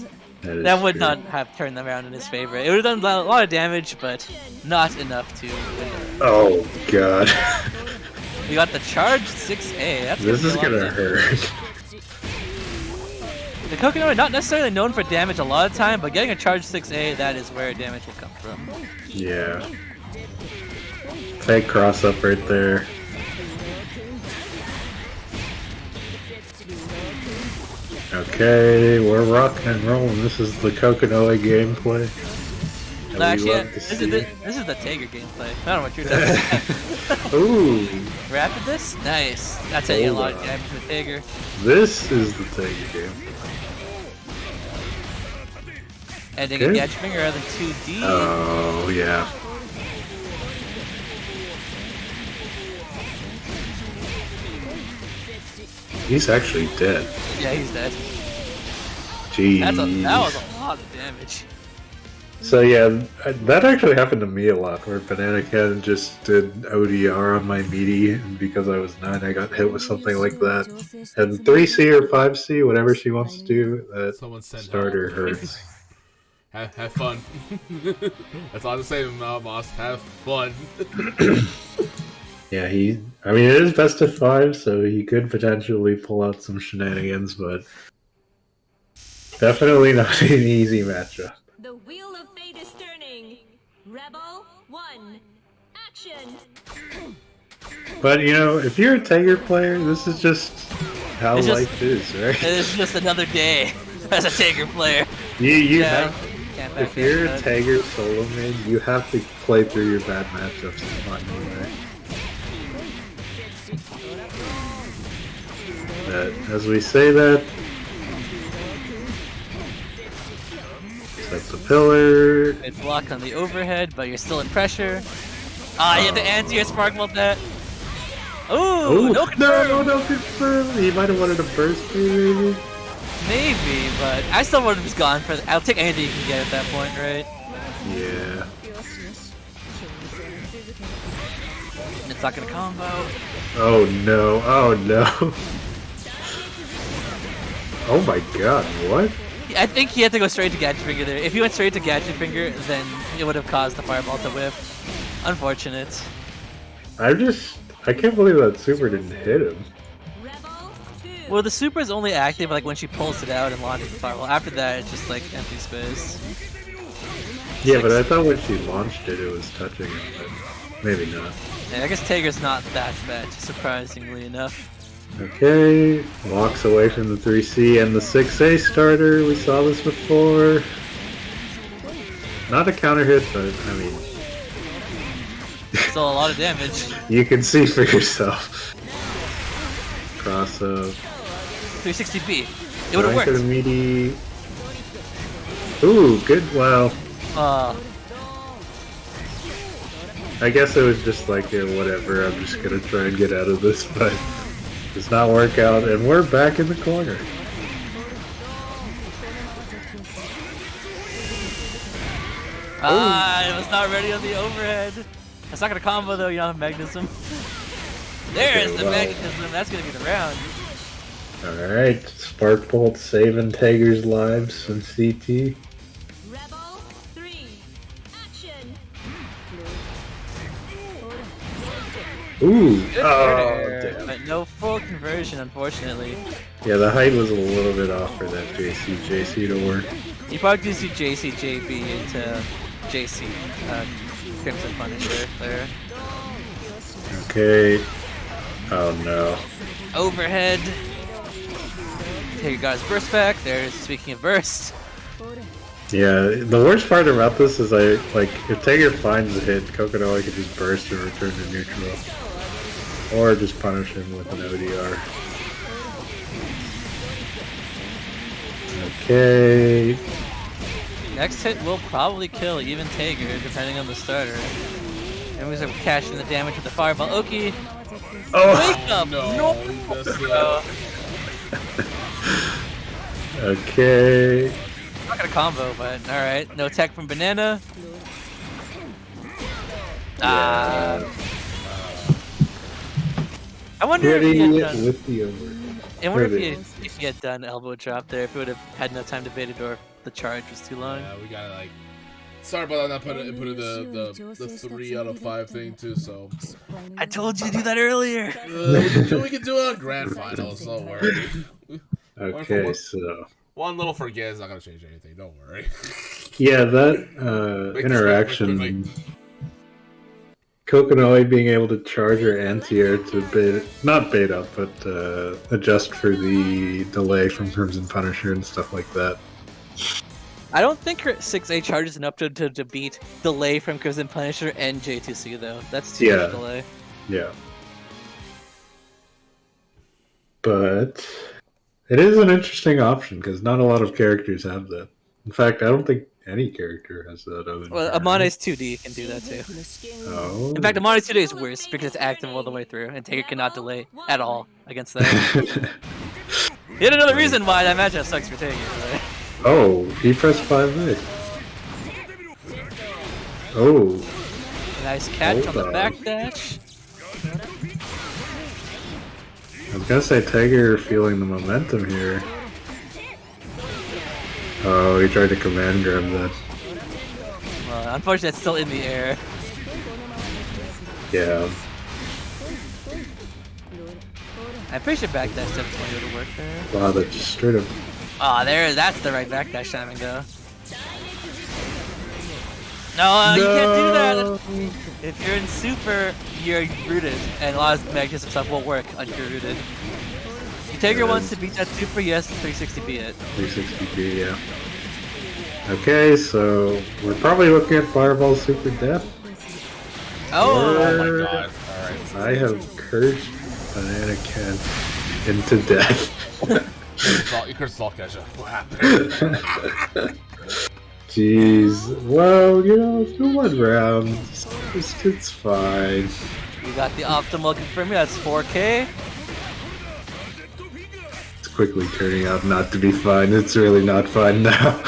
that would not have turned them around in his favor. It would have done a lot of damage, but not enough to win. Oh god. We got the charged 6A. This is gonna hurt. The Kokonoe not necessarily known for damage a lot of time, but getting a charged 6A, that is where damage will come from. Yeah. Fake cross up right there. Okay, we're rocking and rolling. This is the Kokonoe gameplay. No, actually, this is the Tager gameplay. I don't know what you're doing. Ooh. Rapid this? Nice. That's how you get a lot of damage with Tager. This is the Tager game. Ending a Gadget Finger rather than 2D. Oh, yeah. He's actually dead. Yeah, he's dead. Jeez. That was a lot of damage. So yeah, that actually happened to me a lot, where Banana Ken just did ODR on my meaty, and because I was 9, I got hit with something like that. And 3C or 5C, whatever she wants to do, that starter hurts. Have fun. That's all I'm saying, boss. Have fun. Yeah, I mean, it is best of 5, so he could potentially pull out some shenanigans, but definitely not an easy matchup. The wheel of fate is turning. Rebel 1, action. But you know, if you're a Tager player, this is just how life is, right? It's just another day as a Tager player. If you're a Tager solo main, you have to play through your bad matchups to find a way. But as we say that, set the pillar. It's blocked on the overhead, but you're still in pressure. Ah, you have to answer your spark melt that. Ooh, no confirm. No confirm. He might have wanted a burst through, maybe. Maybe, but I still would have just gone for. I'll take anything you can get at that point, right? Yeah. It's not gonna combo. Oh no! Oh no! Oh my god! What? I think he had to go straight to Gadget Finger there. If he went straight to Gadget Finger, then it would have caused the Fireball to whiff. Unfortunate. I can't believe that super didn't hit him. Well, the super is only active like when she pulls it out and launches the Fireball. After that, it's just like empty space. Yeah, but I thought when she launched it, it was touching it, but maybe not. Yeah, I guess Tager's not that bad, surprisingly enough. Okay, walks away from the 3C and the 6A starter. We saw this before. Not a counter hit, but I mean... Still a lot of damage. You can see for yourself. Cross up. 360B. It would have worked. Ooh, good. Wow. I guess it was just like, yeah, whatever. I'm just gonna try and get out of this, but it does not work out, and we're back in the corner. I was not ready on the overhead. That's not gonna combo though. You don't have Magnetism. There's the Magnetism. That's gonna be the round. Alright, Spark Bolt saving Tager's lives in CT. Rebel 3, action. Ooh! Good Oh, damn. but no full conversion, unfortunately. Yeah, the height was a little bit off for that JC to work. You probably do see JC JB into JC Crimson Punisher there. Okay. Oh no. Overhead. Taker got his burst back. There's speaking of burst. Yeah, the worst part about this is if Tager finds a hit, Kokonoi can just burst and return to neutral. Or just punish him with an ODR. Okay. Next hit will probably kill even Tager, depending on the starter. And we're gonna cash in the damage with the Fireball. Oki! Oh! Wake up! No! Okay. Not gonna combo, but alright. No tech from Banana. I wonder if he had done. With the over. I wonder if he had done elbow drop there, if he would have had enough time to bait it, or if the charge was too long. Yeah, we gotta like. Sorry about not putting the 3 out of 5 thing too. So. I told you to do that earlier. We can do it on grand finals. Don't worry. Okay, so. One little forget is not gonna change anything. Don't worry. Yeah, that interaction. Kokonoi being able to charge her anti-air to not bait up, but adjust for the delay from Crimson Punisher and stuff like that. I don't think her 6A charges enough to beat delay from Crimson Punisher and J2C though. That's too much delay. Yeah. But it is an interesting option because not a lot of characters have that. In fact, I don't think any character has that. Well, Amane's 2D can do that too. Oh. In fact, Amane's 2D is worse because it's active all the way through, and Taker cannot delay at all against that. Yet another reason why that matchup sucks for Taker. Right? Oh, he pressed 5A. Oh. Nice catch on the backdash. I was gonna say Tager feeling the momentum here. Oh, he tried to command grab that. Well, unfortunately, it's still in the air. Yeah. I'm pretty sure backdash definitely would have worked there. Wow, that just straight up. Oh, that's the right backdash timing, though. No, you can't do that! If you're in super, you're rooted, and a lot of magnetism stuff won't work on you're rooted. If Tager wants to beat that super, yes, 360B it. 360B, yeah. Okay, so we're probably looking at Fireball Super Death. Oh my god. Alright. I have cursed Banana Cat into death. You cursed Salt Ketchup. What happened? Jeez. Well, you know, for one round, it's fine. You got the optimal confirming, that's 4K. It's quickly turning out not to be fine. It's really not fine now.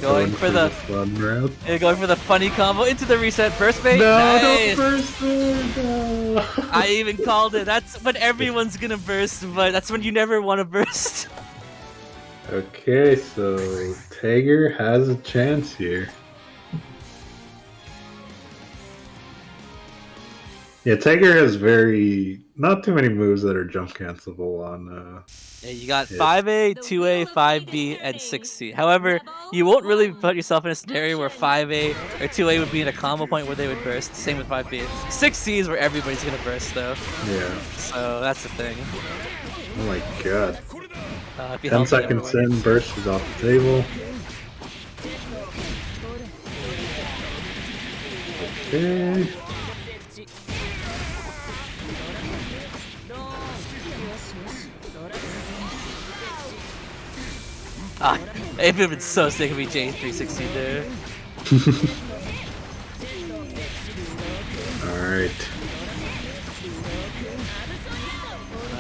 Going for the fun round. Going for the funny combo into the reset burst bait. No, nice. don't burst it. No. I even called it. That's when everyone's gonna burst, but that's when you never want to burst. Okay, so Tager has a chance here. Yeah, Tager has not too many moves that are jump cancelable on. Yeah, you got 5A, 2A, 5B, and 6C. However, you won't really put yourself in a scenario where 5A or 2A would be in a combo point where they would burst. Same with 5B. 6C is where everybody's gonna burst, though. Yeah. So that's the thing. Oh my god. 10 10 seconds in, burst is off the table. Okay. Ah, it would have been so sick if we J360 there. Alright.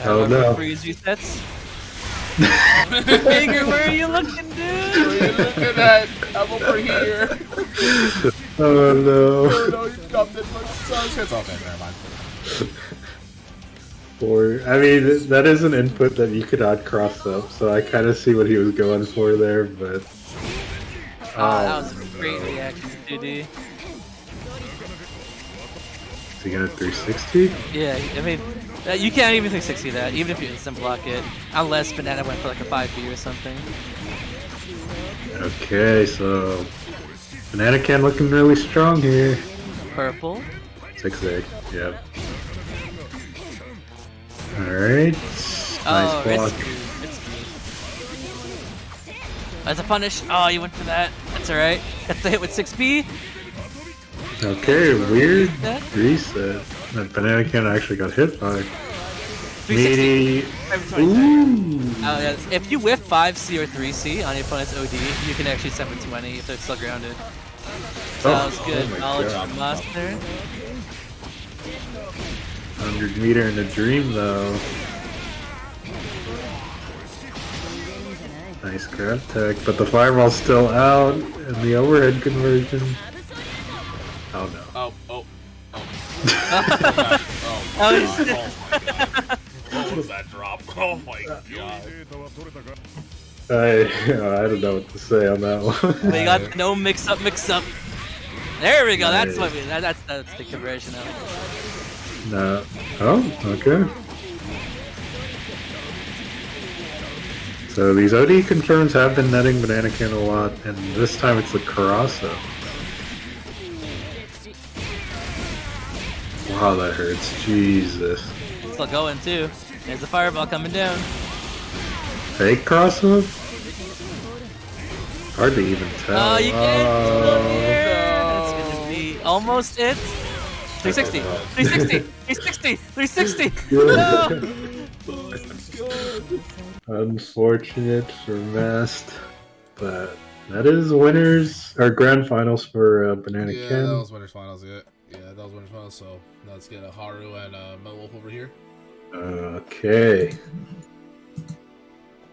Oh no. Freeze resets. Tager, where are you looking, dude? Where are you looking at? I'm over here. Oh no. Oh no, you dropped it. It's okay, never mind. I mean, that is an input that you could add cross up, so I kind of see what he was going for there, but... that was a great reaction, dude. Is he gonna 360? Yeah, I mean, you can't even 360 that, even if you instant block it, unless Banana went for like a 5B or something. Okay, so... Banana can looking really strong here. Purple. 6A, yep. Alright. Nice block. Risky. As a punish. Oh, you went for that. That's alright. Got the hit with 6B. Okay, weird reset. That Banana can actually got hit by. 360. Ooh. Oh, yeah. If you whiff 5C or 3C on your opponent's OD, you can actually 720 if they're still grounded. So that was good knowledge from Master. 100 meter in a dream though. Nice grab tech, but the fireball's still out and the overhead conversion. Oh no. Oh. Oh, Oh my god. What was that drop? Oh my god. I don't know what to say on that one. We got no mix up. There we go. That's what that's the conversion of it. No. Oh, okay. So these OD confirms have been netting Banana Can a lot, and this time it's the Karasa. Wow, that hurts. Jesus. Still going too. There's the fireball coming down. Fake crossover? Hard to even tell. Oh, you can't. That's gonna be almost it. 360. 360. 360. 360. No. Unfortunate for Mast, but that is winners or grand finals for Banana Yeah, Can. that was winners finals. Yeah, that was winners finals. So now let's get a Haru and Metalwolf over here. Okay.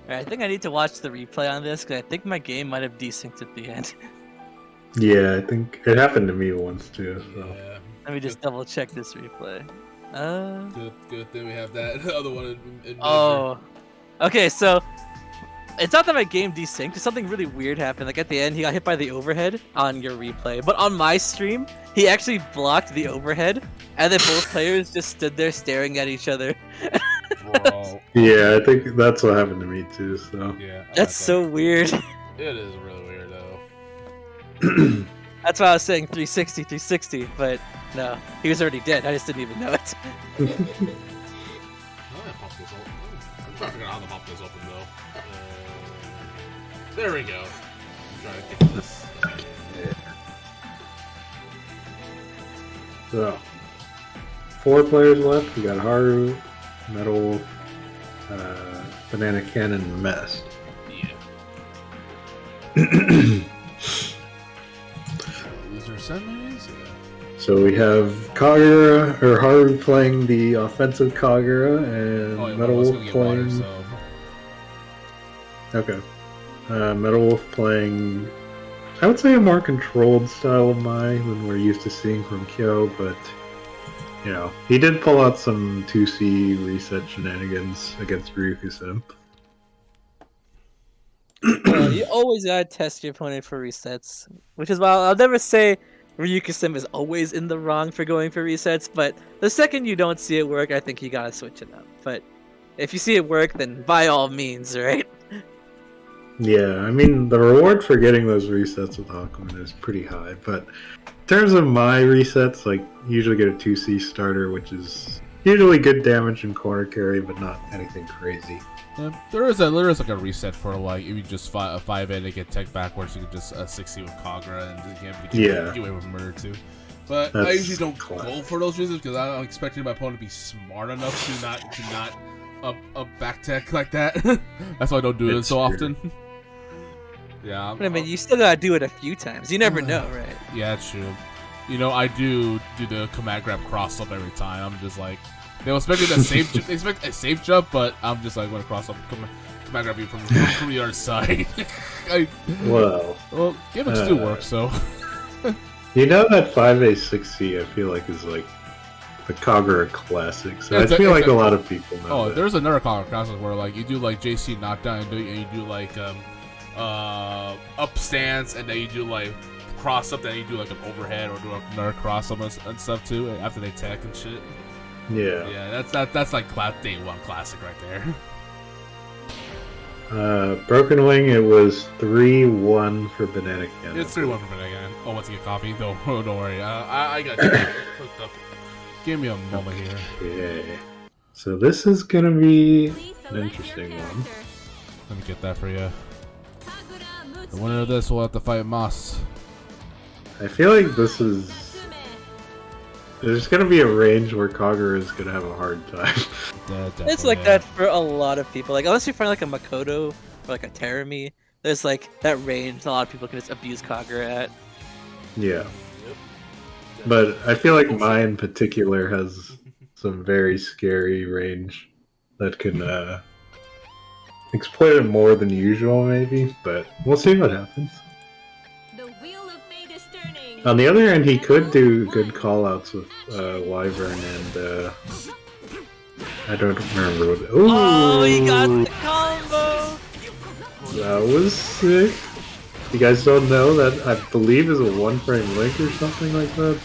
Alright, I think I need to watch the replay on this because I think my game might have desynced at the end. Yeah, I think it happened to me once too. So. Yeah. Let me just double check this replay. Good thing we have that other one in Oh. Okay, so it's not that my game desynced. Something really weird happened. Like at the end, he got hit by the overhead on your replay. But on my stream, he actually blocked the overhead, and then both players just stood there staring at each other. Bro. Yeah, I think that's what happened to me too. So. Yeah. That's so weird. It is really weird though. That's why I was saying 360, but no, he was already dead. I just didn't even know it. I'm trying to figure out how the pop this open though. There we go. I'm trying to get this. So, 4 players left. We got Haru, Metalwolf, Banana Can, and Mess. Yeah. These are semis. So we have Kagura, or Haru playing the offensive Kagura, and Metalwolf playing... Water, so. Okay. Metalwolf playing, I would say, a more controlled style of Mai than we're used to seeing from Kyo, but, you know, he did pull out some 2C reset shenanigans against Ryukasim. You always gotta test your opponent for resets, which is why I'll never say Ryukasim is always in the wrong for going for resets, but the second you don't see it work, I think you gotta switch it up. But if you see it work, then by all means, right? Yeah, I mean, the reward for getting those resets with Hakuman is pretty high, but in terms of my resets, like, you usually get a 2C starter, which is usually good damage and corner carry, but not anything crazy. Yeah, there is like a reset for like if you just 5 in and get tech backwards, you can just 60 with Kagura and get away with murder too. But I usually don't go for those reasons because I'm expecting my opponent to be smart enough to not up back tech like that. That's why I don't do it so often. Yeah. But I mean, you still gotta do it a few times. You never know, right? Yeah, that's true. You know, I do the command grab cross up every time. I'm just like, they expect a safe jump, but I'm just like, when cross up, command grab you from the other side. Well, gimmicks do work, so. You know that 5A6C I feel like is like the Kagura classic, so I feel like a lot of people know. Oh, there's another Kagura classic where like you do like JC knockdown and you do like up stance, and then you do like cross up, then you do like an overhead or do another cross up and stuff too after they tech and shit. Yeah, that's like day one classic right there. Broken Wing, it was 3-1 for Banana Cannon. It's 3-1 for Banana Cannon. Oh, want to get coffee? Don't worry. I got you hooked up. Give me a moment here. Okay. So this is gonna be an interesting one. Let me get that for you. The winner of this will have to fight Moss. I feel like this is... There's gonna be a range where Kagura is gonna have a hard time. It's like that for a lot of people. Like unless you find like a Mccot or like a Terumi, there's like that range a lot of people can just abuse Kagura at. Yeah. But I feel like mine in particular has some very scary range that can exploit it more than usual maybe, but we'll see what happens. On the other hand, he could do good callouts with Wyvern and I don't remember what. Ooh, oh, he got the combo! That was sick. You guys don't know that I believe is a one-frame link or something like that?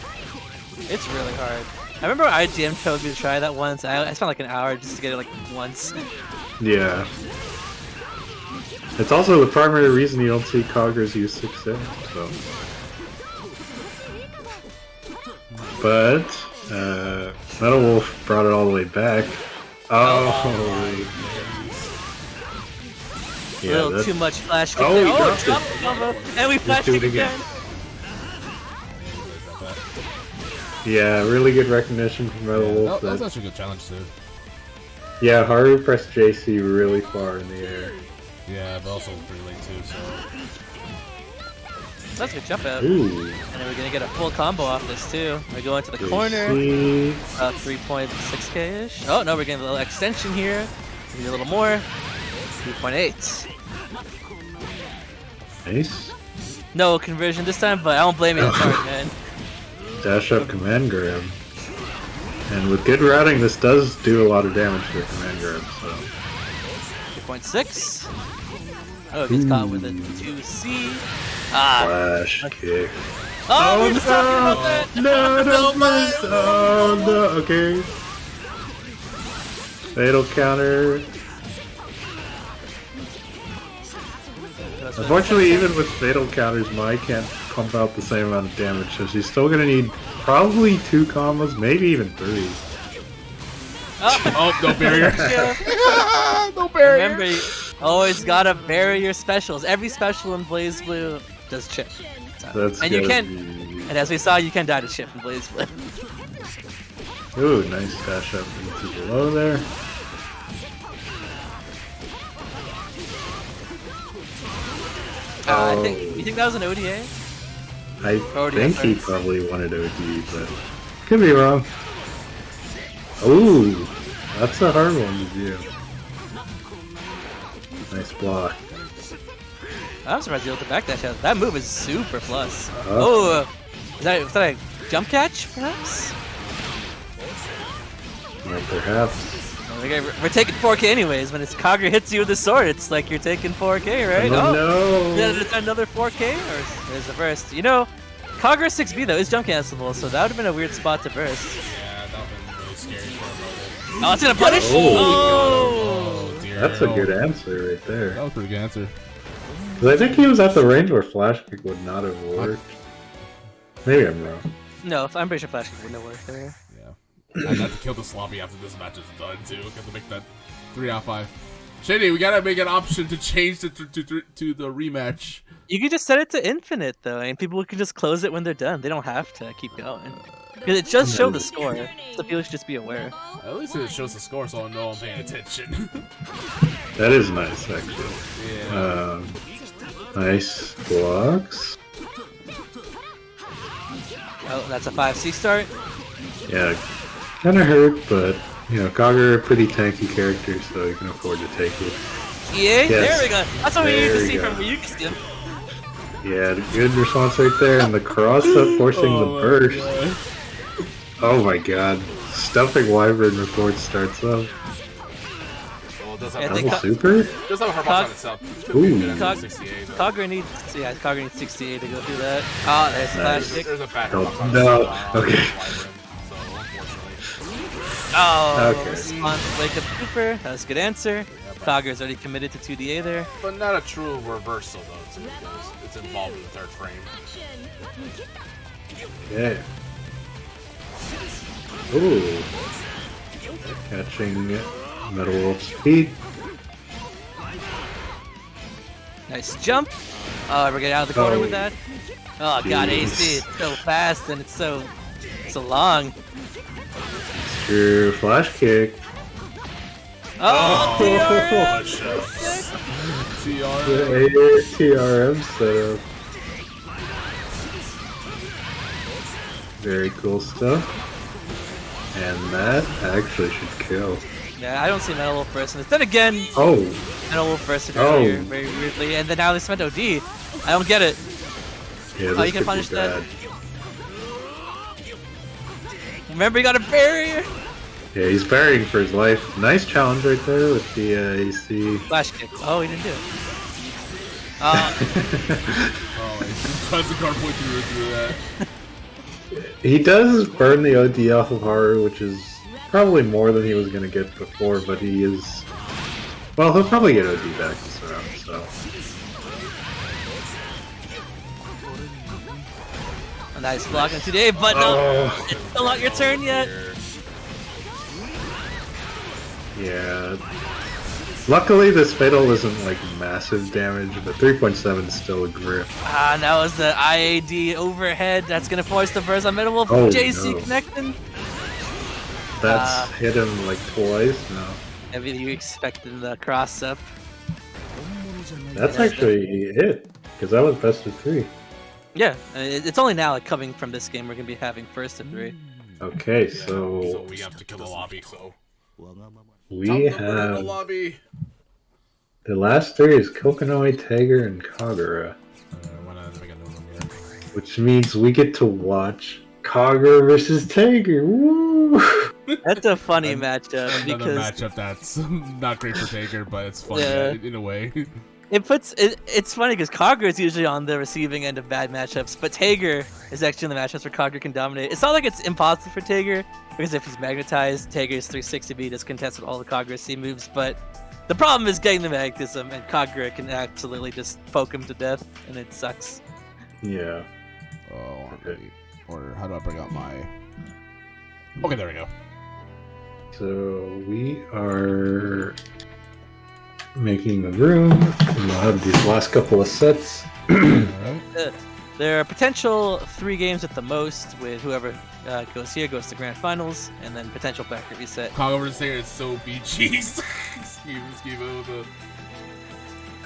It's really hard. I remember IGM told me to try that once. I spent like an hour just to get it like once. Yeah. It's also the primary reason you don't see Coggers use 6-7, so. But, Metalwolf brought it all the way back. Oh, yeah, a little too much flash. Oh, drop combo, and we flash it again. Yeah, really good recognition from Metalwolf. Yeah, that was actually a good challenge too. Yeah, Haru pressed JC really far in the air. Yeah, but also pretty late too, so. That's a good jump out. Ooh. And then we're gonna get a full combo off this too. We're going to the corner. 3.6k-ish. Oh no, we're getting a little extension here. Maybe a little more. 3.8. Nice. No conversion this time, but I don't blame you. That's hard, man. Dash up command grab. And with good routing, this does do a lot of damage to the command grab, so. 3.6. Oh, he's caught with a 2C. Flash kick. Oh, we were talking about that! No, don't miss! Oh, no, okay. Fatal counter. Unfortunately, even with fatal counters, Mai can't pump out the same amount of damage, so she's still gonna need probably 2 combos, maybe even 3. Oh, no barrier. No barrier. Remember, you always gotta bury your specials. Every special in Blazblue does chip. So. That's and you can, and as we saw, you can die to chip in Blazblue. Ooh, nice dash up into below there. I think. You think that was an ODA? I think he probably wanted OD, but could be wrong. Ooh, that's a hard one to do. Nice block. I'm surprised you able to back that shot. That move is super plus. Oh, was that a jump catch, perhaps? Or perhaps. We're taking 4K anyways. When it's Kagura hits you with the sword, it's like you're taking 4K, right? Oh no! Yeah, another 4K, or there's the burst. You know, Kagura 6B though is jump cancelable, so that would have been a weird spot to burst. Yeah, that would have been really scary for a moment. Oh, it's gonna punish! Oh dear. That's a good answer right there. That was a pretty good answer. Because I think he was at the range where flash kick would not have worked. Maybe I'm wrong. No, I'm pretty sure flash kick wouldn't have worked there. Yeah. I'd have to kill the sloppy after this match is done too, because to make that 3 out of 5. Shady, we gotta make an option to change to the rematch. You can just set it to infinite though, and people can just close it when they're done. They don't have to keep going. Because it does show the score, so people should just be aware. At least it shows the score, so I know I'm paying attention. That is nice, actually. Yeah. Nice blocks. Oh, that's a 5C start. Yeah, kind of hurt, but you know, Kagura a pretty tanky character, so you can afford to take it. Yeah, Yes. there we go. That's what we need to There see we from go. Ryukasim. Yeah, good response right there, and the cross up forcing the burst. God. Oh my god. Stuffing Wyvern before it starts up. Well, it does have Yeah, Double Ka- super? it does have a hard box on itself. Ooh. Kagura needs 68 to go through that. Oh, there's Flash Kick. There's a bad Oh, box on no. itself. Okay. So, unfortunately. Oh, Okay. response wake up super. That was a good answer. Kagura's already committed to 2DA there. But not a true reversal, though, too, because it's involved in the third frame. Okay. Ooh. Catching Metalwolf's feet. Nice jump. Oh, we're getting out of the corner Oh. with that. Oh god, Jeez. AC, it's so fast and it's so long. Sure, flash kick. Oh, TRM! TR. The TRM setup. Very cool stuff. And that actually should kill. Yeah, I don't see Metalwolf first. And then again, Oh, Metalwolf first Oh. earlier, very weirdly, and then now they spent OD. I don't get it. yeah, this Oh, you can could punish be that. bad. Remember, you got a barrier. Yeah, he's burying for his life. Nice challenge right there with the AC. Flash kick. Oh, he didn't do it. Oh, tons of card point through that. He does burn the OD off of Haru, which is probably more than he was going to get before, but he is... Well, he'll probably get OD back this round, so... A nice block on today, but no, Oh, it's still not your turn yet. yeah. Luckily, this fatal isn't like massive damage, but 3.7 is still a grip. Ah, that was the IAD overhead. That's gonna force the burst on Metalwolf. Oh, JC no. connecting. That's hit him like twice now. Maybe you expected the cross up. That's actually hit, because that was best of 3. Yeah, it's only now like coming from this game we're gonna be having first of 3. Okay, So so we have to kill the lobby, so. we The have... lobby. The last 3 is Kokonoi, Tiger, and Kagura. Which means we get to watch Kagura versus Tiger. Woo! That's a funny matchup Another because matchup that's not great for Taker, but it's fun Yeah. in a way. it's funny because Kagura is usually on the receiving end of bad matchups, but Tager is actually in the matchups where Kagura can dominate. It's not like it's impossible for Tager because if he's magnetized, Tager's 360 beat is contest with all the Kagura C moves, but the problem is getting the magnetism, and Kagura can absolutely just poke him to death, and it sucks. Yeah. Oh, or how do I bring out my... Okay, there we go. So we are making the room. We'll have these last couple of sets. Alright. There are potential 3 games at the most, with whoever goes here goes to grand finals, and then potential backer reset. Kagura versus Taker is so BG's.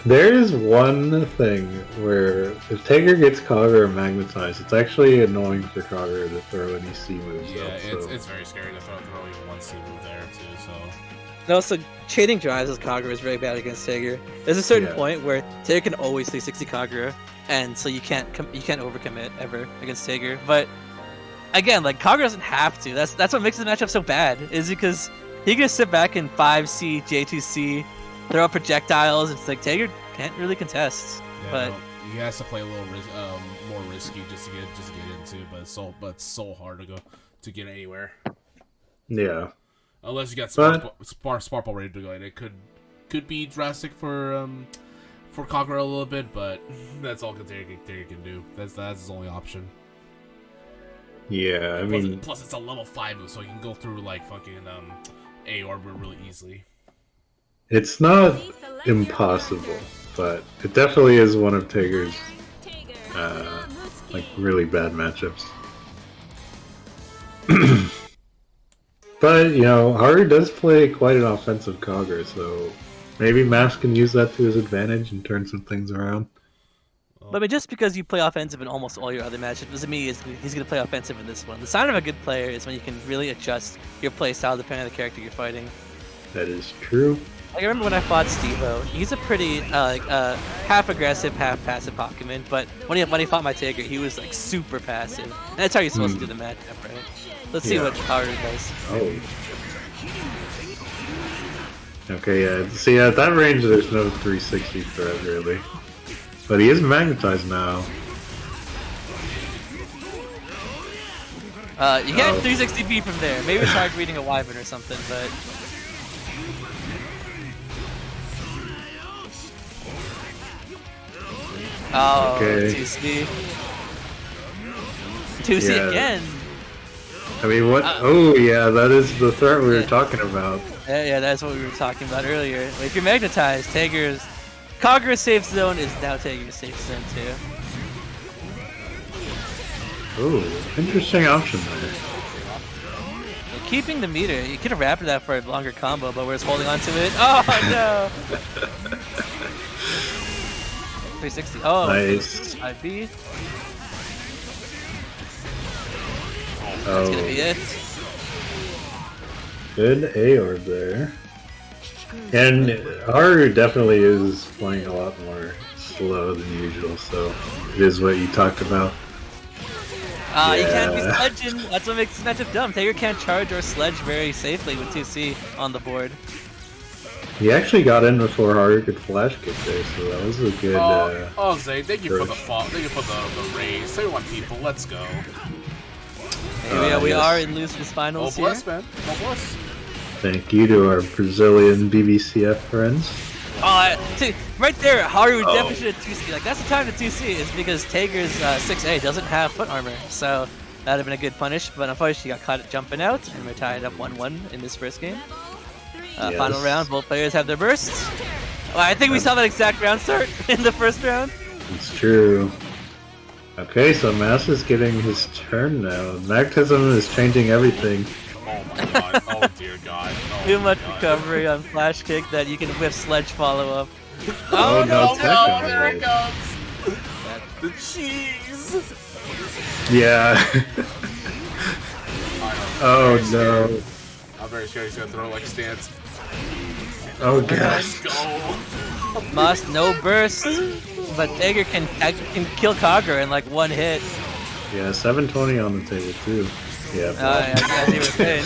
There is one thing where if Tiger gets Kagura magnetized, it's actually annoying for Kagura to throw any C moves Yeah, up. So. it's very scary to throw even one C move there too. So And also, chaining drives as Kagura is very bad against Tager. There's a certain Yeah. point where Tager can always 360 Kagura, and so you can't overcommit ever against Tager. But again, like Kagura doesn't have to. That's what makes the matchup so bad. Is because he can sit back in 5C, J2C, throw up projectiles. It's like Tager can't really contest. yeah, But- no, he has to play a little more risky just to get into. But it's so hard to get anywhere. Yeah. Unless you got But- Sparkle ready to go, and it could be drastic for Kagura a little bit, but that's all Taker can do. That's his only option. Yeah, I mean, Plus it's a level 5 move, so you can go through like fucking A orb really easily. It's not impossible, but it definitely is one of Tager's like really bad matchups. But you know, Haru does play quite an offensive Cogger, so maybe Mask can use that to his advantage and turn some things around. But I mean, just because you play offensive in almost all your other matchups doesn't mean he's going to play offensive in this one. The sign of a good player is when you can really adjust your play style depending on the character you're fighting. That is true. Like, I remember when I fought Steve-O, he's a pretty half aggressive, half passive Pokemon, but when he fought my Tiger, he was like super passive. And that's how you're supposed to do the matchup, right? Let's see what Haru does. Oh. Okay, yeah. See, at that range, there's no 360 threat, really. But he is magnetized now. You can't 360B from there. Maybe it's hard reading a Wyvern or something, but... Oh, okay. 2C. 2C again! I mean, what? Oh, yeah, that is the threat we were talking about. Yeah, that's what we were talking about earlier. If you're magnetized, Kagura's safe zone is now Tager's safe zone too. Ooh, interesting option there. Keeping the meter, you could have wrapped that for a longer combo, but we're just holding on to it. Oh no! 360. Oh, nice. 5B. Oh. That's gonna be it. Good A-orb there. And Haru definitely is playing a lot more slow than usual, so it is what you talked about. You can't be sledging. That's what makes this matchup dumb. Tager can't charge or sledge very safely with 2C on the board. He actually got in before Haru could flash kick there, so that was a good. Zay, thank you for the fall. Thank you for the raise. 31 people. Let's go. We are in losers finals here. Bless, man. Oh, bless. Thank you to our Brazilian BBCF friends. See, right there, Haru definitely should have 2C. Like, that's the time to 2C, is because Tager's 6A doesn't have foot armor. So that would have been a good punish, but unfortunately he got caught jumping out, and we're tied up 1-1 in this first game. Yes. Final round, both players have their bursts. Well, I think we saw that exact round start in the first round. It's true. Okay, so Mass is getting his turn now. Magnetism is changing everything. Oh my god, oh dear god. Oh Too much recovery on flash kick that you can whiff sledge follow up. Oh no, there it goes! The cheese! Yeah. Oh no. I'm very sure he's gonna throw like a stance. Oh god. Let's go! Must no burst, but Tager can kill Kagura in like one hit. Yeah, 720 on the table too. Yeah. As you were saying.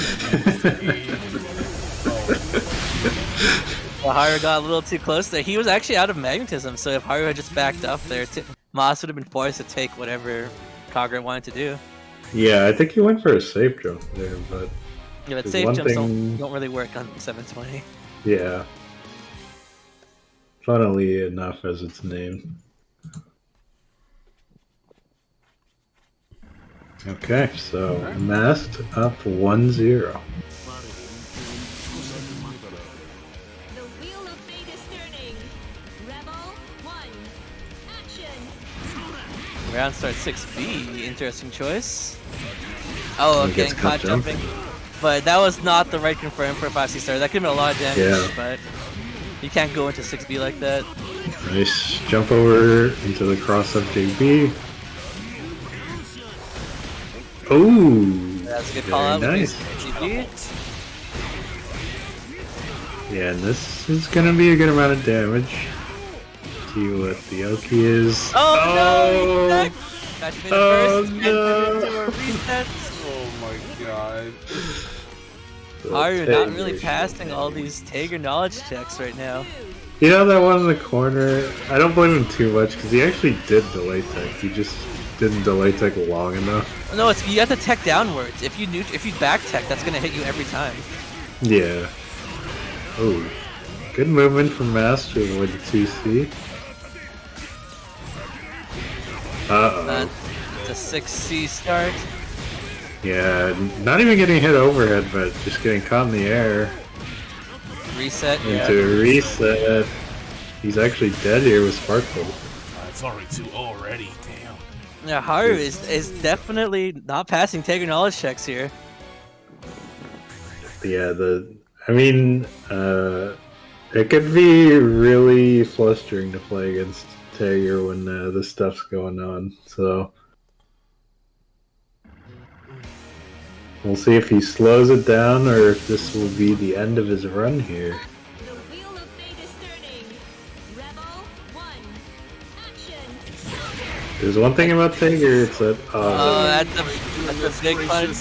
Well, Haru got a little too close there. He was actually out of magnetism, so if Haru had just backed up there, Mas would have been forced to take whatever Kagura wanted to do. Yeah, I think he went for a safe jump there, but... Yeah, but safe jumps don't really work on 720. Yeah. Funnily enough, as its name. Okay, so Masked up 1-0. The wheel of fate is turning. Rebel 1. Action. Round starts 6B. Interesting choice. Oh, getting caught jumping. But that was not the right confirm for a 5C start. That could have been a lot of damage, but you can't go into 6B like that. Nice jump over into the cross-up JB. Ooh! That's a good call out. Nice. GB. Yeah, and this is gonna be a good amount of damage. See what the Oki is. Oh no! Oh no! Oh my god. Haru not really passing all these Tager knowledge checks right now. You know that one in the corner? I don't blame him too much because he actually did delay tech. He just didn't delay tech long enough. No, you have to tech downwards. If you back tech, that's gonna hit you every time. Yeah. Oh, good movement from Master with the 2C. It's a 6C start. Yeah, not even getting hit overhead, but just getting caught in the air. reset. Into a reset. He's actually dead here with Sparkle. It's already 2 already. Damn. Yeah, Haru is definitely not passing Tager knowledge checks here. Yeah, it could be really frustrating to play against Tager when this stuff's going on. So we'll see if he slows it down or if this will be the end of his run here. The wheel of fate is turning. Rebel 1. Action. There's one thing about Tager, it's that That's a big punch.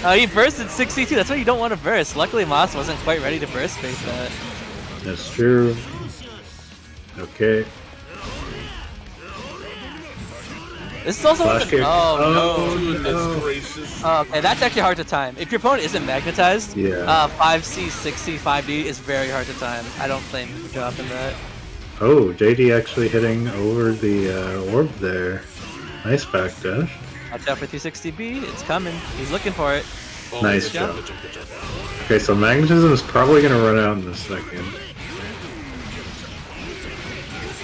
Oh, he bursted 62. That's why you don't want to burst. Luckily, Moss wasn't quite ready to burst face that. That's true. Okay. This is also Flash kick. no. Goodness gracious. Oh, okay, that's actually hard to time. If your opponent isn't magnetized, Yeah. 5C, 6C, 5D is very hard to time. I don't blame you for dropping that. Oh, JD actually hitting over the orb there. Nice backdash. Watch out for 360B. It's coming. He's looking for it. Oh, Nice good job. jump. Good job, good job. Okay, so magnetism is probably going to run out in a second.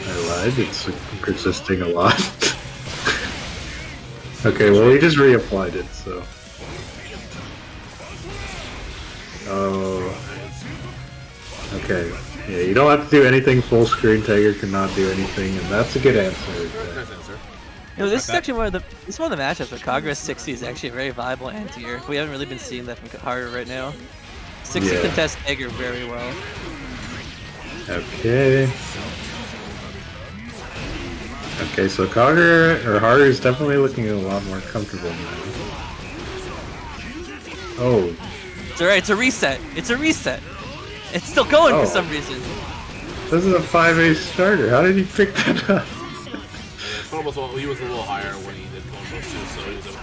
I lied, it's persisting a lot. Okay, well he just reapplied it, so... Oh... Okay, yeah, you don't have to do anything full screen, Tager cannot do anything, and that's a good answer. Nice answer. You know, this is actually one of the matchups where Kagura 60 is actually a very viable anti-air. We haven't really been seeing that from Haru right now. 60 Yeah. contests Tager very well. Okay. Okay, so Kagura, or Haru is definitely looking a lot more comfortable now. Oh. It's alright, it's a reset. It's a reset. It's still going for some reason. This is a 5A starter. How did you pick that up? He was a little higher when he did combos too, so he was able to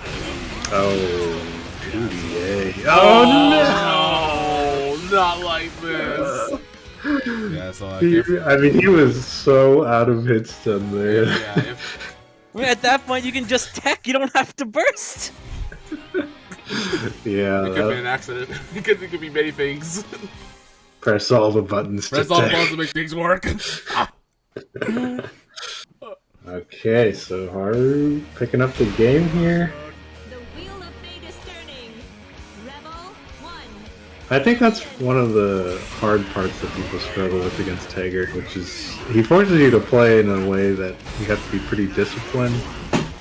Oh, 2DA. Oh no! Not like this. Yeah, so I mean, he was so out of hit stun there. yeah, I mean, at that point, you can just tech. You don't have to burst. Yeah. it could be an accident. It could be many things. Press all the buttons Press to all the tech. buttons to make things work. Okay, so Haru picking up the game here. The wheel of fate is turning. Rebel 1. I think that's one of the hard parts that people struggle with against Tager, which is he forces you to play in a way that you have to be pretty disciplined.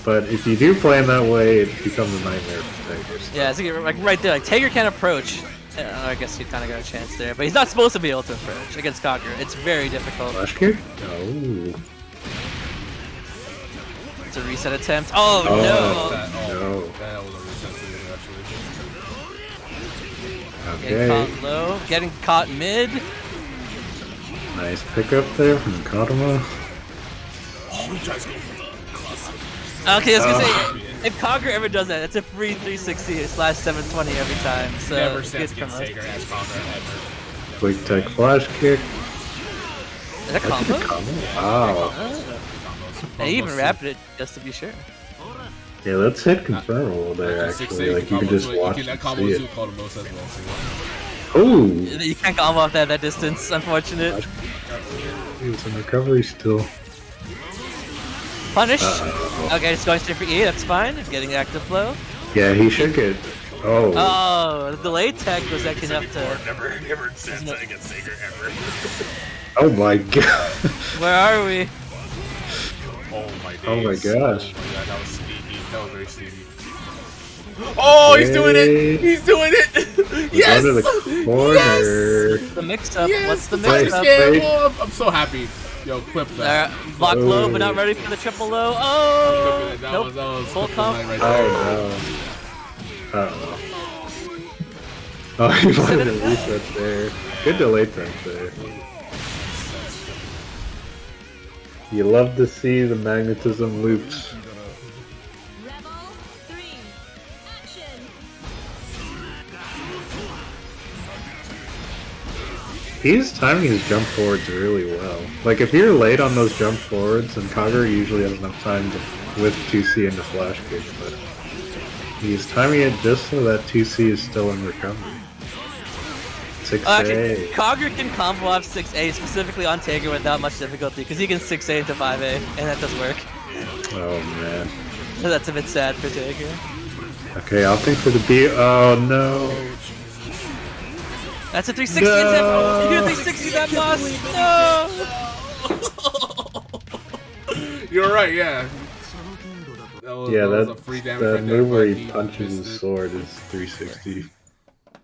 But if you do play in that way, it becomes a nightmare for Tager. So. Yeah, it's like right there. Like Tager can't approach. I guess he kind of got a chance there, but he's not supposed to be able to approach against Kagura. It's very difficult. Flash kick? Oh. It's a reset attempt. Oh, no! No. That was a reset actually. Getting Okay. caught low, getting caught mid. Nice pickup there from Kotama. Oh, he tries to go for the cluster. Okay, I was gonna say, if Kagura ever does that, it's a free 360/720 every time. So Never good stands from against us. Tager as Conrad ever. Quick tech flash kick. Is that combo? Wow. They even wrapped it just to be sure. Yeah, let's hit confirmable there actually. Like you can just watch that and combo see too it. called most as well. Oh! You can't combo off that distance, unfortunate. He was in recovery still. Punish. Okay, it's going straight for E, that's fine. Getting active flow. Yeah, he should get. Oh. Oh, the delay tech was actually enough to. Never stands against Tager ever. Oh my god. Where are we? Oh my days. Oh my gosh. Oh my god, that was sneaky. That was very sneaky. Oh, he's doing it! He's doing it! Yes! Under the corner. Yes! The mix up. Yes! What's the Play, mix up? play. Oh, I'm so happy. Yo, clip that. Block Oh. low, but not ready for the triple low. Oh! That Nope. was Full clip comp. line right there. Oh no. Uh-oh. Oh, he wanted to reset there. Good delay time there. You love to see the magnetism loops. Rebel 3. Action. He's timing his jump forwards really well. Like, if you're late on those jump forwards, and Kagura usually has enough time to whip 2C into flash kick, but he's timing it just so that 2C is still in recovery. 6A. Actually, Kogger can combo off 6A specifically on Tager without much difficulty because he can 6A into 5A, and that does work. Oh man. So that's a bit sad for Tager. Okay, opting for the B. Oh no. That's a 360 attempt. You do a 360 that boss. No. You're right. Yeah. That was a free damage that right move there, where but he punches his sword is 360.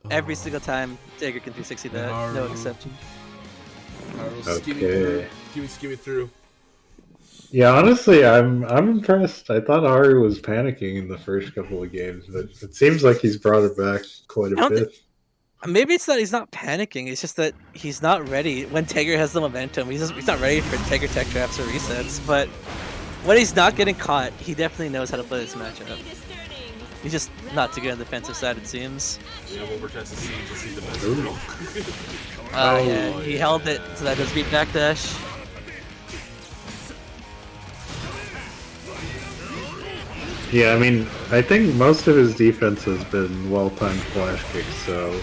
Every single time Tager can 360 that, no exception. Okay. Skimmy through. Yeah, honestly, I'm impressed. I thought Haru was panicking in the first couple of games, but it seems like he's brought it back quite a bit. Maybe it's that he's not panicking. It's just that he's not ready when Tager has the momentum. He's not ready for Tager tech traps or resets. But when he's not getting caught, he definitely knows how to play this matchup. He's just not too good on the defensive side, it seems. Yeah, we'll test to see the best. Oh yeah, he held it, so that does beat backdash. Yeah, I mean, I think most of his defense has been well-timed flash kicks, so...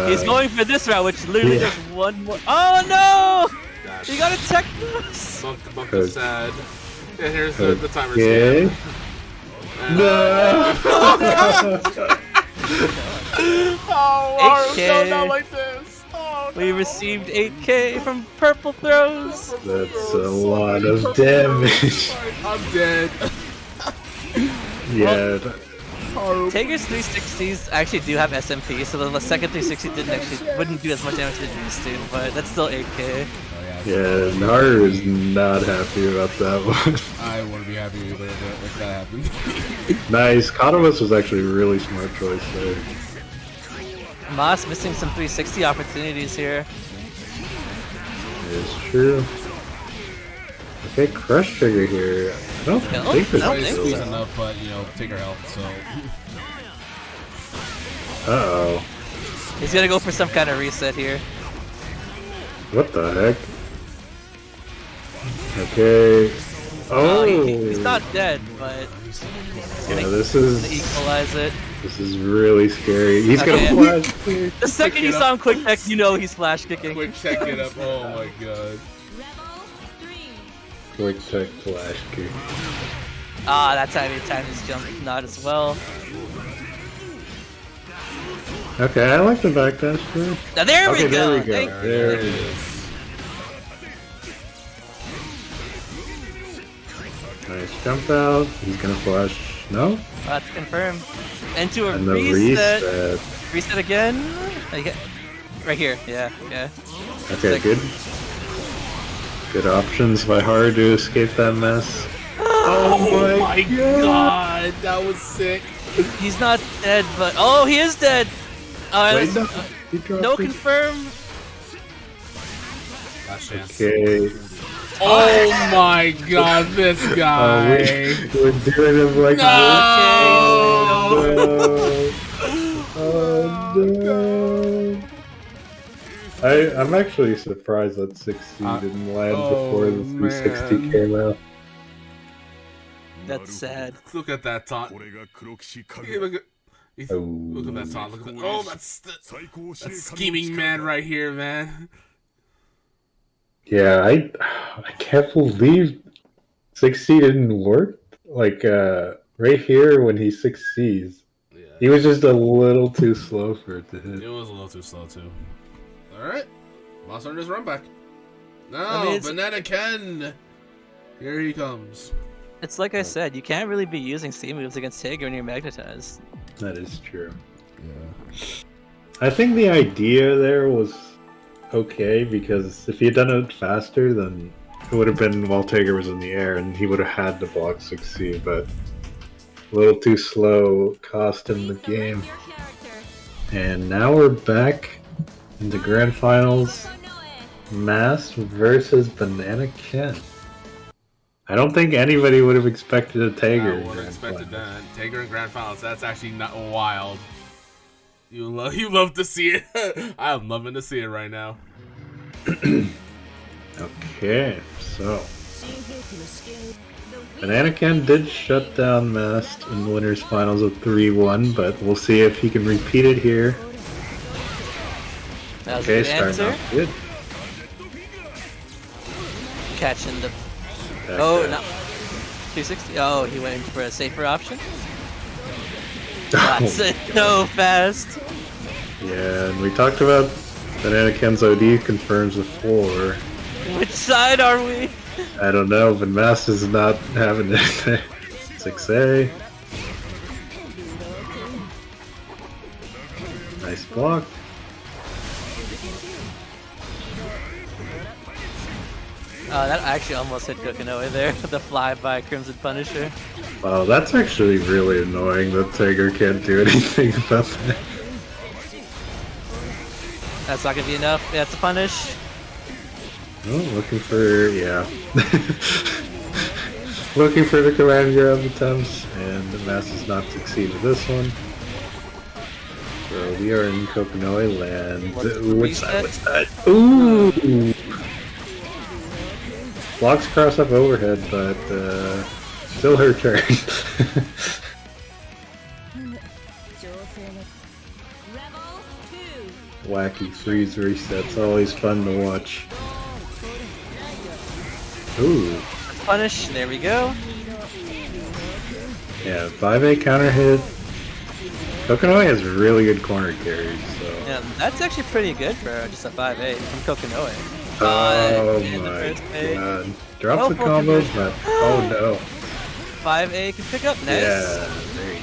he's going for this route, which literally does one more... Oh no! He got a tech boost! Bunk is sad. Yeah, here's the timer scan. No! Oh, not like this! Oh, we received 8K from Purple Throws! That's a lot of damage. I'm dead. Yeah. Tager's 360s actually do have SMP, so the second 360 wouldn't do as much damage as it used to, but that's still 8K. Yeah, Haru is not happy about that one. I wouldn't be happy either if that happened. Nice. Katawas was actually a really smart choice there. Moss missing some 360 opportunities here. It's true. Okay, crush trigger here. I don't think there's squeezing enough, but take her health, so. Uh-oh. He's gonna go for some kind of reset here. What the heck? Okay. Oh! He's not dead, but this is equalize it. This is really scary. He's gonna flash. The second you saw him quick tech, you know he's flash kicking. Quick tech it up. Oh my god. Quick tech flash kick. Ah, that time he timed his jump not as well. Okay, I like the backdash too. Now there we go. There we go. There it is. Nice jump out. He's gonna flash. No? That's confirmed. Into a and the reset. reset. Reset again. Right here. Yeah. Okay, good. Good options by Haru to escape that mess. Oh my god, that was sick. He's not dead, but he is dead. Wait, no confirm. Last chance. Okay. Oh my god, this guy. We're doing him like no! Oh no! I'm actually surprised that 60 didn't land before the 360 came out. That's sad. Look at that taunt. Look at that taunt. Look at that. Oh, that's scheming man right here, man. Yeah, I can't believe 6C didn't work. Like, right here when he 6Cs, he was just a little too slow for it to hit. It was a little too slow, too. Alright. Lost on his run back. No, Banana Ken! Here he comes. It's like I said, you can't really be using C moves against Tager when you're magnetized. That is true. Yeah. I think the idea there was okay, because if he had done it faster, then it would have been while Tager was in the air, and he would have had to block 6C, but a little too slow cost him the game. And now we're back in the grand finals. Mass versus Banana Ken. I don't think anybody would have expected a Tager. I would have expected that. Tager in grand finals, that's actually not wild. You love to see it. I'm loving to see it right now. Okay, so Banana Ken did shut down Mast in the winners finals of 3-1, but we'll see if he can repeat it here. That was Okay, a good answer. good. Catching the... Back Oh, dash. no. 260. Oh, he went in for a safer option. That's it. So fast. Yeah, and we talked about Banana Ken's OD confirms the 4. Which side are we? I don't know, but Mass is not having it. 6A. Nice block. That actually almost hit Kokinoe there. The fly-by Crimson Punisher. Wow, that's actually really annoying that Tiger can't do anything about that. That's not gonna be enough. That's a punish. Oh, looking for, yeah. Looking for the command grab attempts, and the Mass does not succeed with this one. So we are in Kokinoe land. What's that? What's that? Ooh! Blocks cross up overhead, but still her turn. Wacky freeze resets, always fun to watch. Ooh. Punish, there we go. Yeah, 5A counter hit. Kokinoe has really good corner carries, so. Yeah, that's actually pretty good for just a 5-8 from Kokinoe. Oh my god. Drops the combo, but oh no. 5A can pick up, nice. Yeah, there you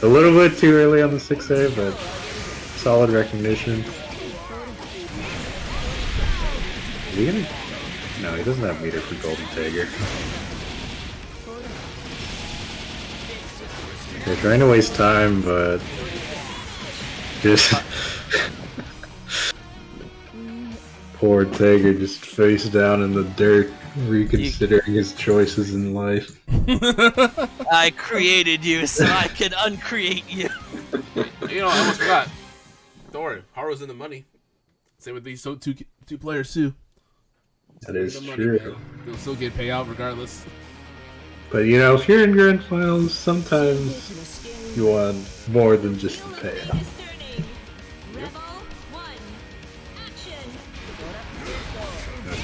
go. A little bit too early on the 6A, but solid recognition. Is he gonna... No, he doesn't have meter for Golden Tiger. They're trying to waste time, but just poor Tiger just face down in the dirt, reconsidering his choices in life. I created you so I can uncreate you. You know, I almost forgot. Don't worry, Haru's in the money. Same with these two players too. That is true. They'll still get payout regardless. But you know, if you're in grand finals, sometimes you want more than just the payout.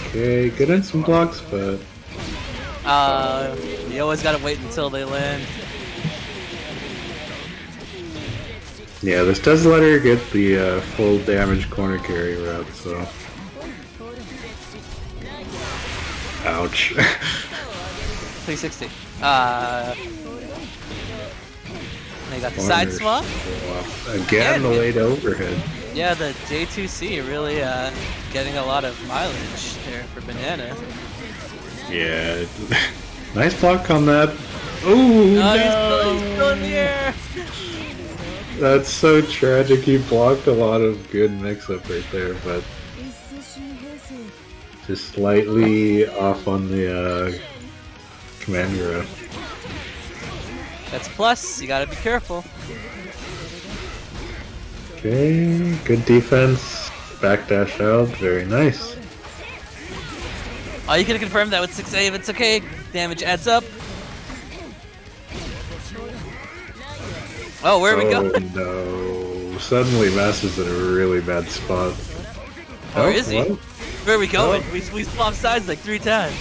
Okay, good in some blocks, but you always gotta wait until they land. yeah, this does let her get the full damage corner carry route, so. Ouch. 360. They got the side swap. Again, the late overhead. Yeah, the J2C really getting a lot of mileage there for Banana. Yeah. Nice block on that. Ooh, no! He's still in the air! That's so tragic. He blocked a lot of good mix-up right there, but just slightly off on the command grab. That's a plus. You gotta be careful. Okay, good defense. Backdash out. Very nice. Oh, you could have confirmed that with 6A, but it's okay. Damage adds up. Oh, where are we going? Oh no. Suddenly Mass is in a really bad spot. Where is he? What? Where are we going? We swapped sides like 3 times.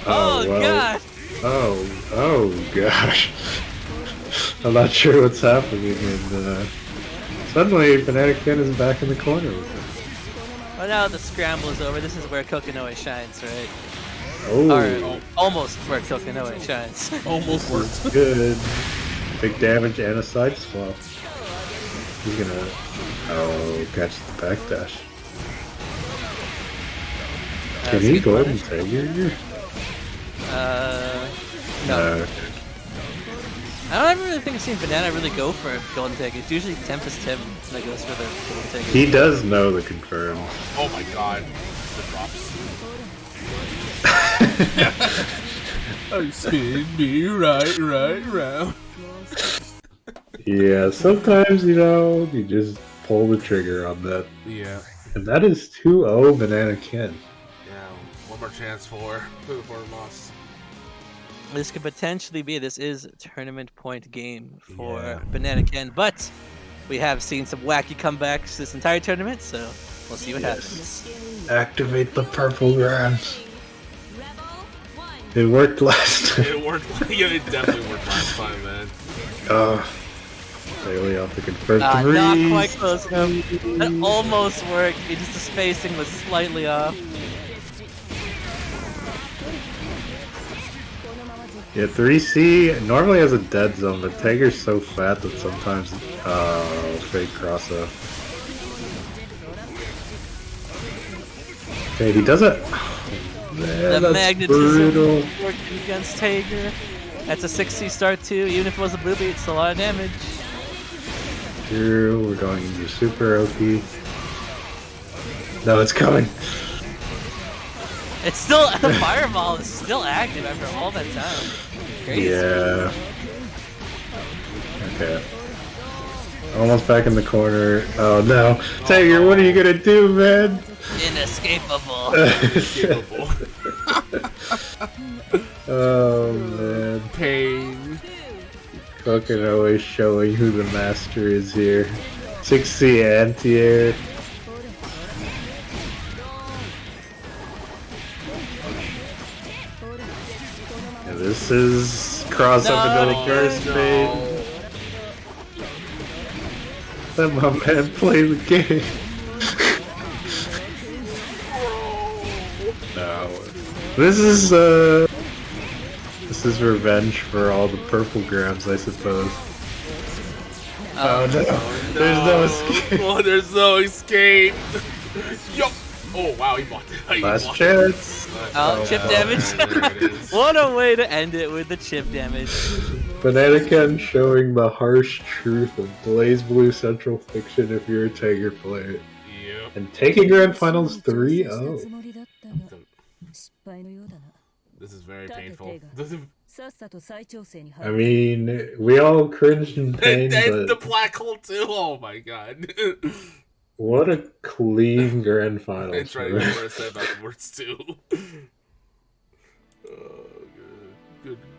Oh well. god! Oh gosh. I'm not sure what's happening, and suddenly Banana Ken is back in the corner with him. Well, now the scramble is over. This is where Kokinoe shines, right? Oh. Or almost where Kokinoe shines. Almost worked. Good. Big damage and a side swap. He's gonna catch the backdash. Can he go ahead and take you? No. I don't ever really think I've seen Banana really go for a golden tag. It's usually Tempest Tim that goes for the golden tag. He does know the confirm. Oh my god. The drops. Oh, spin me right round. Yeah, sometimes, you just pull the trigger on that. Yeah. And that is 2-0 Banana Ken. Yeah, one more chance for Moss. This could potentially be, this is a tournament point game for Banana Ken, but we have seen some wacky comebacks this entire tournament, so we'll see what happens. Activate the purple grams. It worked last time. It worked. Yeah, it definitely worked last time, man. Really off the confirmed not quite close enough. That almost worked. It just the spacing was slightly off. Yeah, 3C normally has a dead zone, but Tiger's so fat that sometimes fake cross up. Okay, he does it. Man, the that's magnetism brutal. working against Tiger. That's a 6C start too. Even if it was a blue beat, it's a lot of damage. Here, we're going into super OP. No, it's coming. It's still the fireball is still active after all that time. Crazy. Yeah. Okay. Almost back in the corner. Oh no, Tiger, what are you gonna do, man? Inescapable. Inescapable. Oh man, Pain. fucking always showing who the master is here. 6C anti-air. And this is cross up into the first phase. Let my man play the game. No. This is revenge for all the purple grams, I suppose. Oh no. There's no escape. Oh, there's no escape. Yo. Oh wow, he blocked it. Last chance. Oh, chip damage. What a way to end it with the chip damage. Bananakin showing the harsh truth of Blazblue Central Fiction if you're a Tiger player. Yep. And taking Grand Finals 3-0. This is very painful. I mean, we all cringed in pain, And but the black hole too. Oh my god. what a clean Grand Finals. It's right where I said afterwards too. Oh,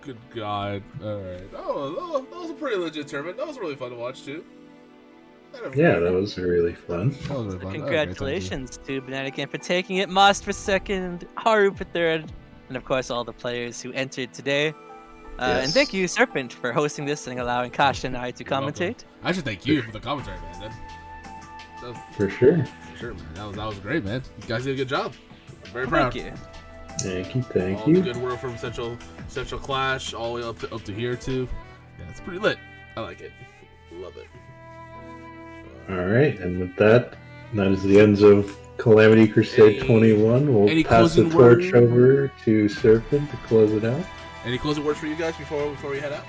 good god. Alright. Oh, that was a pretty legit tournament. That was really fun to watch too. Yeah, that was really fun. That was really fun. Congratulations to Bananakin for taking it, Most for second, Haru for third, and of course all the players who entered today. And thank you, Serpent, for hosting this and allowing Kasha and I to commentate. I should thank you for the commentary, man. For sure. For sure, man. That was great, man. You guys did a good job. I'm very proud. Thank you. Thank all you. The good work from Central Clash all the way up to here too. Yeah, it's pretty lit. I like it. Love it. Alright, and with that is the end of Calamity Crusade 21. We'll pass the torch over to Serpent to close it out. Any closing words for you guys before we head out?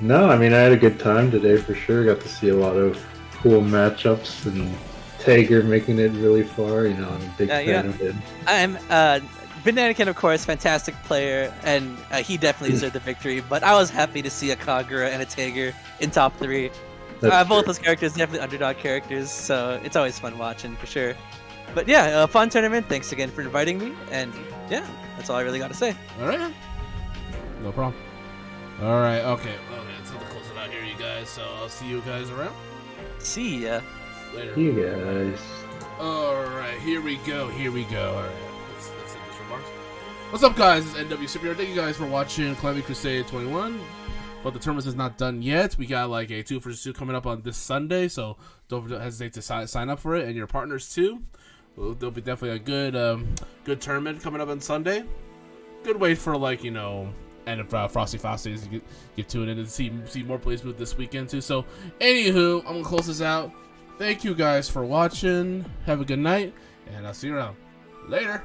No, I mean, I had a good time today for sure. Got to see a lot of cool matchups and Tiger making it really far. You know, I'm a big fan of it. I'm Bananakin, of course, fantastic player, and he definitely deserved the victory. But I was happy to see a Kagura and a Tiger in top 3. Both those characters definitely underdog characters, so it's always fun watching for sure. But yeah, a fun tournament. Thanks again for inviting me, and yeah, that's all I really got to say. All right, no problem. All right, okay. It's time to close it out here, you guys. So I'll see you guys around. See ya. Later. You guys. All right, here we go. All right, let's end this remarks. What's up, guys? It's NWCP. Thank you guys for watching Calamity Crusade 21. But the tournament is not done yet. We got like a 2 vs 2 coming up on this Sunday, so don't hesitate to sign up for it, and your partners too. There'll be definitely a good tournament coming up on Sunday. Good way for and if Frosty Fosties get tuned in and see more Blazblue this weekend too. So, anywho, I'm gonna close this out. Thank you guys for watching. Have a good night, and I'll see you around. Later.